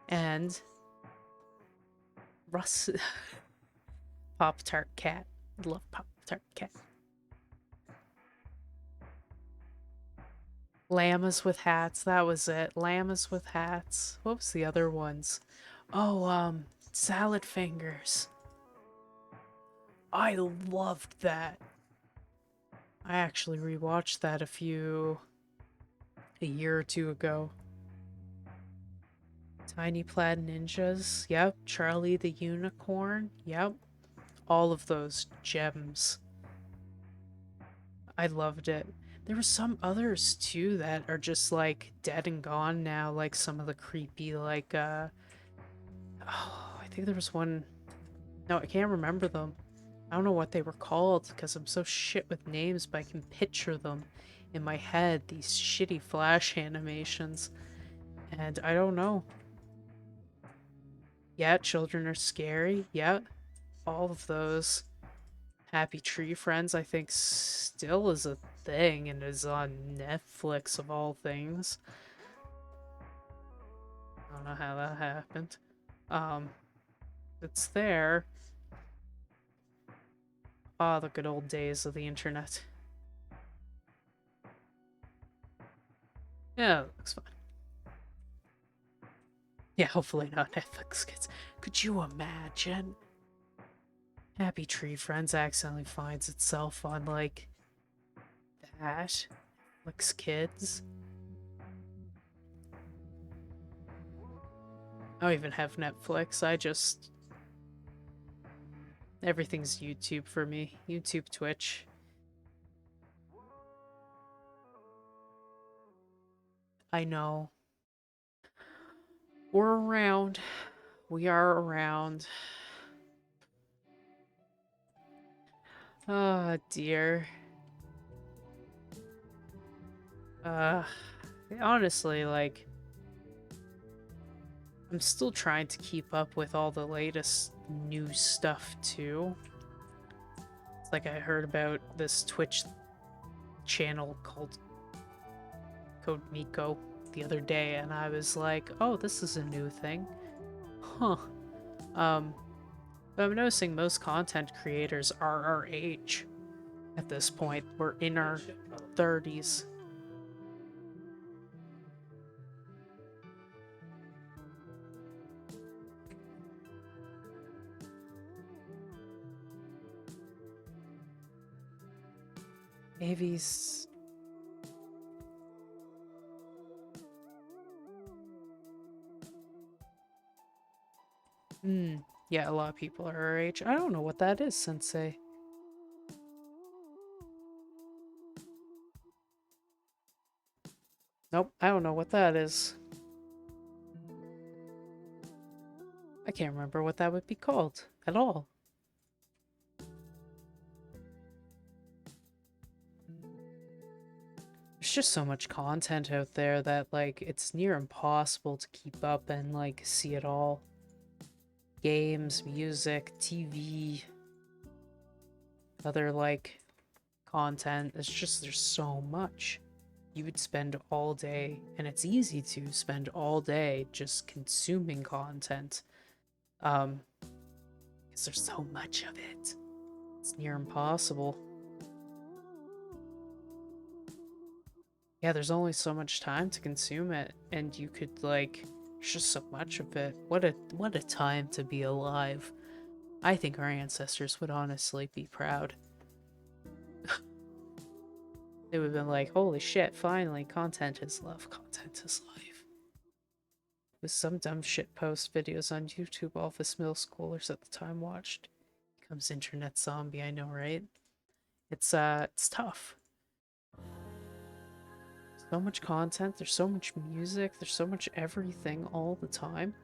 And Russ Pop-Tart Cat. I love Pop-Tart Cat. Llamas with hats, that was it. Llamas with hats. What was the other ones? Oh, salad fingers. I loved that. I actually rewatched that a year or two ago. Tiny Plaid Ninjas, yep. Charlie the Unicorn, yep. All of those gems. I loved it. There were some others too that are just like dead and gone now, like some of the creepy oh, I think there was one. No, I can't remember them. I don't know what they were called because I'm so shit with names, but I can picture them in my head, these shitty flash animations. And I don't know. Yeah, children are scary. Yeah, all of those. Happy Tree Friends, I think, still is a thing and is on Netflix of all things. I don't know how that happened. Um, it's there. Ah, the good old days of the internet. Yeah, it looks fine. Yeah, hopefully not Netflix kids. Could you imagine? Happy Tree Friends accidentally finds itself on, like, that. Netflix kids. I don't even have Netflix. Everything's YouTube for me. YouTube, Twitch. I know. We're around. We are around. Oh, dear. Uh, honestly, like, I'm still trying to keep up with all the latest new stuff, too. It's like I heard about this Twitch channel called Code Miko the other day, and I was like, oh, this is a new thing. Huh. But I'm noticing most content creators are our age at this point. We're in our 30s. Avi's. Yeah, a lot of people are our age. I don't know what that is, Sensei. Nope, I don't know what that is. I can't remember what that would be called at all. There's just so much content out there that, like, it's near impossible to keep up and, like, see it all. Games, music, TV, other, like, content. It's just, there's so much. You would spend all day, and it's easy to spend all day just consuming content. Because there's so much of it. It's near impossible. Yeah, there's only so much time to consume it, and you could, like, there's just so much of it. What a time to be alive. I think our ancestors would honestly be proud. They would have been like, holy shit, finally, content is love, content is life. With some dumb shit post videos on YouTube all of us middle schoolers at the time watched. Becomes internet zombie, I know, right? It's tough. So much content, there's so much music, there's so much everything all the time.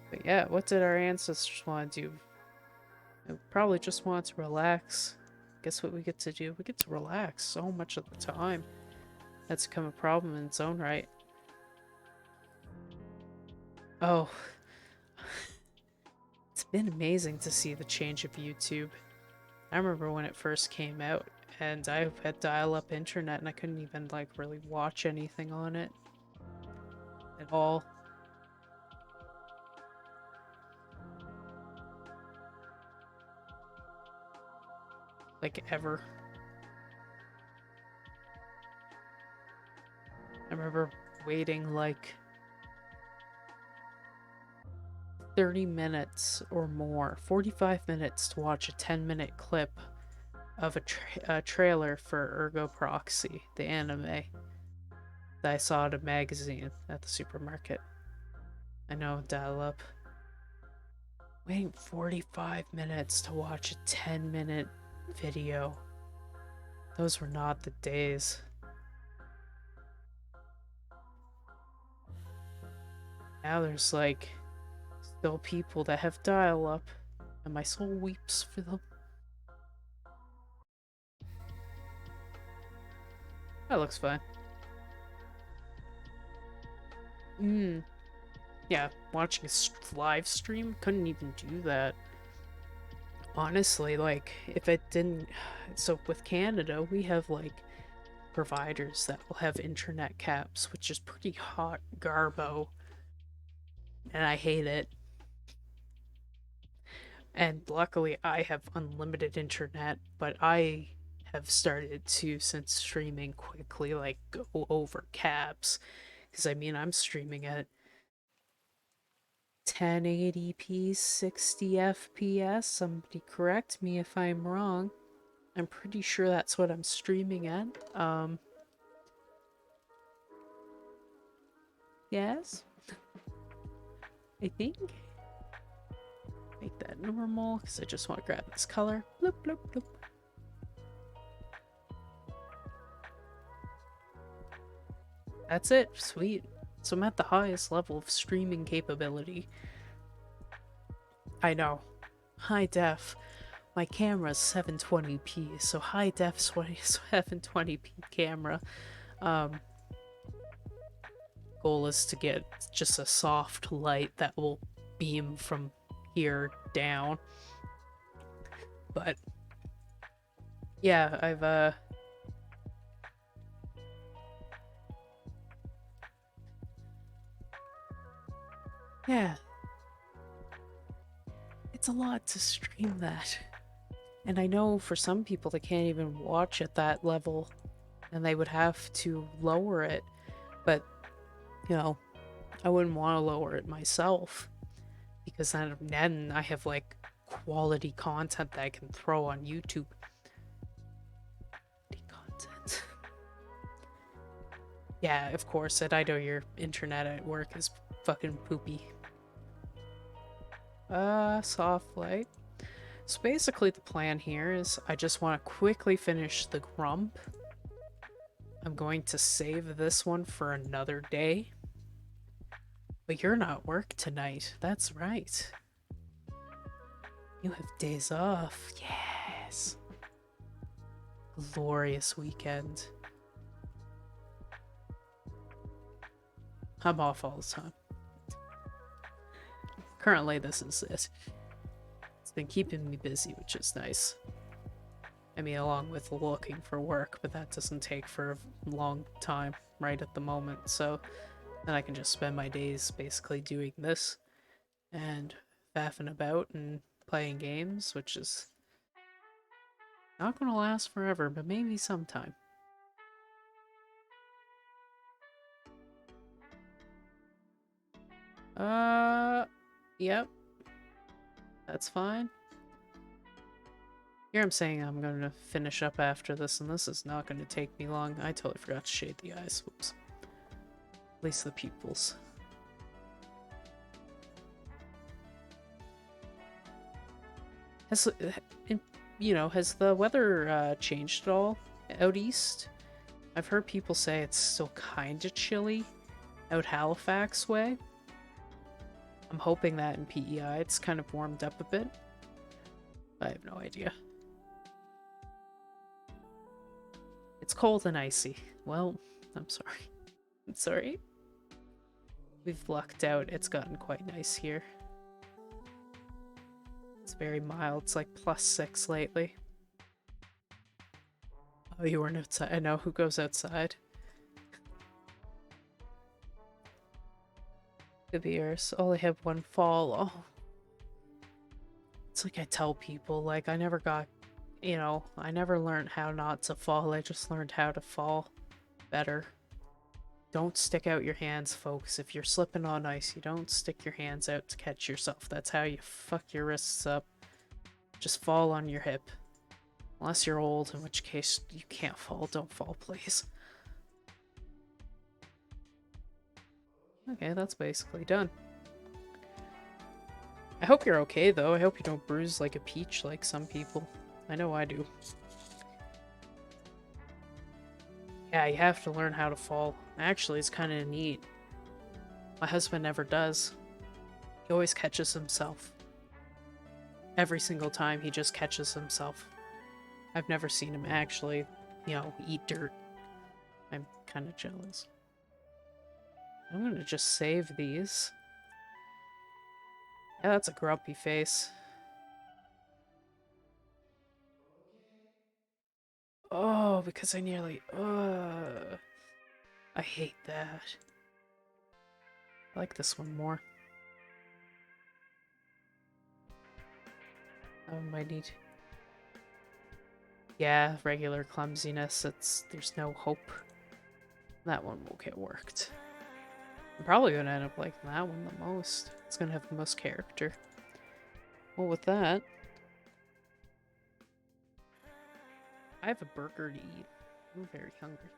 But yeah, what did our ancestors want to do? They probably just wanted to relax. Guess what we get to do? We get to relax so much of the time. That's become a problem in its own right. Oh, it's been amazing to see the change of YouTube. I remember when it first came out, and I had dial-up internet, and I couldn't even, like, really watch anything on it at all. Like, ever. I remember waiting, like, 30 minutes or more, 45 minutes to watch a 10-minute clip of a trailer for Ergo Proxy, the anime that I saw at a magazine at the supermarket. I know, dial up. Waiting 45 minutes to watch a 10-minute video. Those were not the days. Now there's like still people that have dial up, and my soul weeps for them. That looks fine. Yeah, watching a live stream, couldn't even do that. Honestly, like, if it didn't... So with Canada, we have, like, providers that will have internet caps, which is pretty hot garbo. And I hate it. And luckily, I have unlimited internet, but I have started to, since streaming quickly, like, go over caps. Because, I mean, I'm streaming at 1080p, 60 FPS. Somebody correct me if I'm wrong. I'm pretty sure that's what I'm streaming at. Yes? I think. Make that normal, because I just want to grab this color. Bloop, bloop, bloop. That's it. Sweet. So I'm at the highest level of streaming capability. I know. High def. My camera's 720p, so high def 720p camera. Goal is to get just a soft light that will beam from here down. But yeah, I've yeah. It's a lot to stream that. And I know for some people they can't even watch at that level and they would have to lower it. But, you know, I wouldn't want to lower it myself because then I have like quality content that I can throw on YouTube. Content. Yeah, of course, and I know your internet at work is fucking poopy. Soft light. So basically the plan here is I just want to quickly finish the grump. I'm going to save this one for another day. But you're not at work tonight. That's right. You have days off. Yes. Glorious weekend. I'm off all the time. Currently, this is it. It's been keeping me busy, which is nice. I mean, along with looking for work, but that doesn't take for a long time right at the moment, so then I can just spend my days basically doing this and faffing about and playing games, which is not going to last forever, but maybe sometime. Yep. That's fine. Here I'm saying I'm going to finish up after this, and this is not going to take me long. I totally forgot to shade the eyes. Whoops. At least the pupils. Has, has the weather changed at all out east? I've heard people say it's still kind of chilly out Halifax way. I'm hoping that in PEI it's kind of warmed up a bit. I have no idea. It's cold and icy. Well, I'm sorry. I'm sorry. We've lucked out. It's gotten quite nice here. It's very mild. It's like +6 lately. Oh, you weren't outside. I know who goes outside. Could be yours. Only have one fall. Oh. It's like I tell people, like, I never got, you know, I never learned how not to fall. I just learned how to fall better. Don't stick out your hands, folks. If you're slipping on ice, you don't stick your hands out to catch yourself. That's how you fuck your wrists up. Just fall on your hip. Unless you're old, in which case you can't fall. Don't fall, please. Okay, that's basically done. I hope you're okay, though. I hope you don't bruise like a peach like some people. I know I do. Yeah, you have to learn how to fall. Actually, it's kind of neat. My husband never does. He always catches himself. Every single time he just catches himself. I've never seen him actually, you know, eat dirt. I'm kind of jealous. I'm gonna just save these. Yeah, that's a grumpy face. Oh, because I nearly... I hate that. I like this one more. Might need... Yeah, regular clumsiness. There's no hope. That one will get worked. I'm probably gonna end up liking that one the most. It's gonna have the most character. Well, with that... I have a burger to eat. I'm very hungry.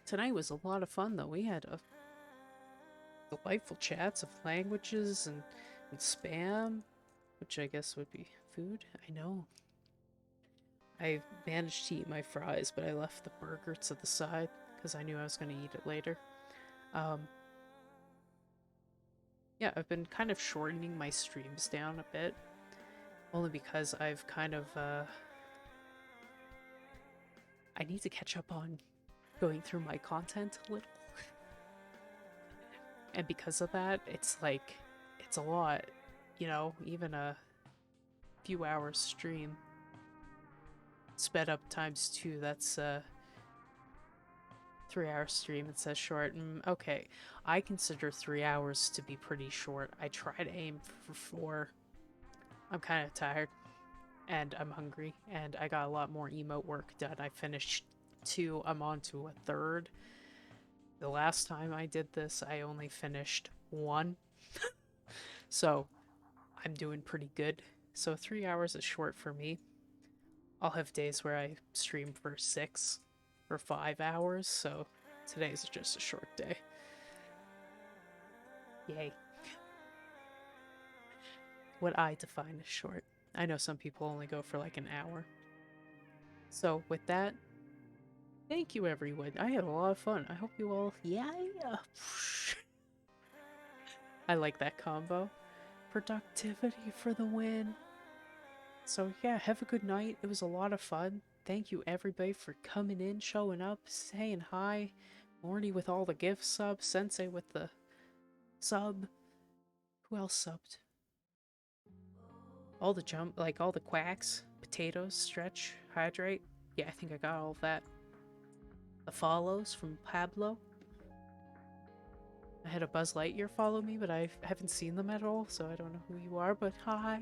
Tonight was a lot of fun, though. We had delightful chats of languages and spam, which I guess would be food. I know. I managed to eat my fries, but I left the burger to the side because I knew I was going to eat it later. Yeah, I've been kind of shortening my streams down a bit, only because I've kind of, I need to catch up on going through my content a little. And because of that, it's like, it's a lot, you know, even a few hours stream sped up ×2, that's 3-hour stream. It says short. Okay, I consider 3 hours to be pretty short. I try to aim for 4. I'm kind of tired and I'm hungry and I got a lot more emote work done. I finished 2. I'm on to a 3rd. The last time I did this, I only finished 1. So I'm doing pretty good. So 3 hours is short for me. I'll have days where I stream for 6 or 5 hours, so today's just a short day. Yay. What I define as short. I know some people only go for like an hour. So with that, thank you everyone. I had a lot of fun. I hope you all... Yeah. I like that combo. Productivity for the win. So yeah, have a good night. It was a lot of fun. Thank you everybody for coming in, showing up, saying hi. Morty with all the gift subs, Sensei with the sub. Who else subbed? All the all the quacks. Potatoes, stretch, hydrate. Yeah, I think I got all of that. The follows from Pablo. I had a Buzz Lightyear follow me, but I haven't seen them at all, so I don't know who you are, but hi.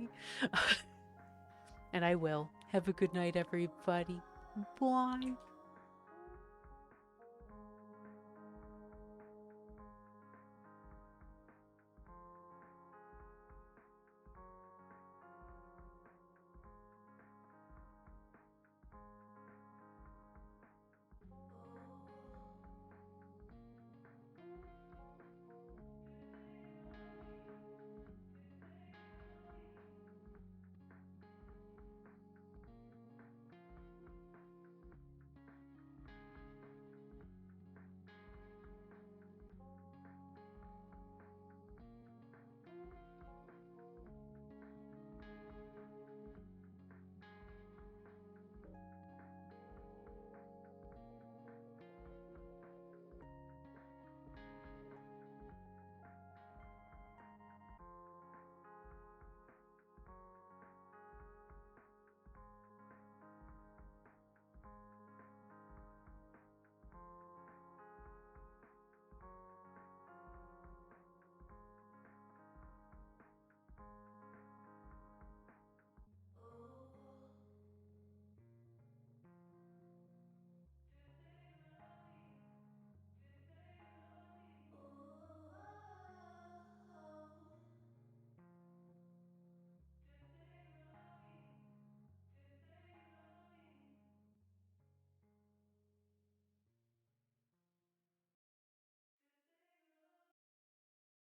And I will. Have a good night, everybody. Bye.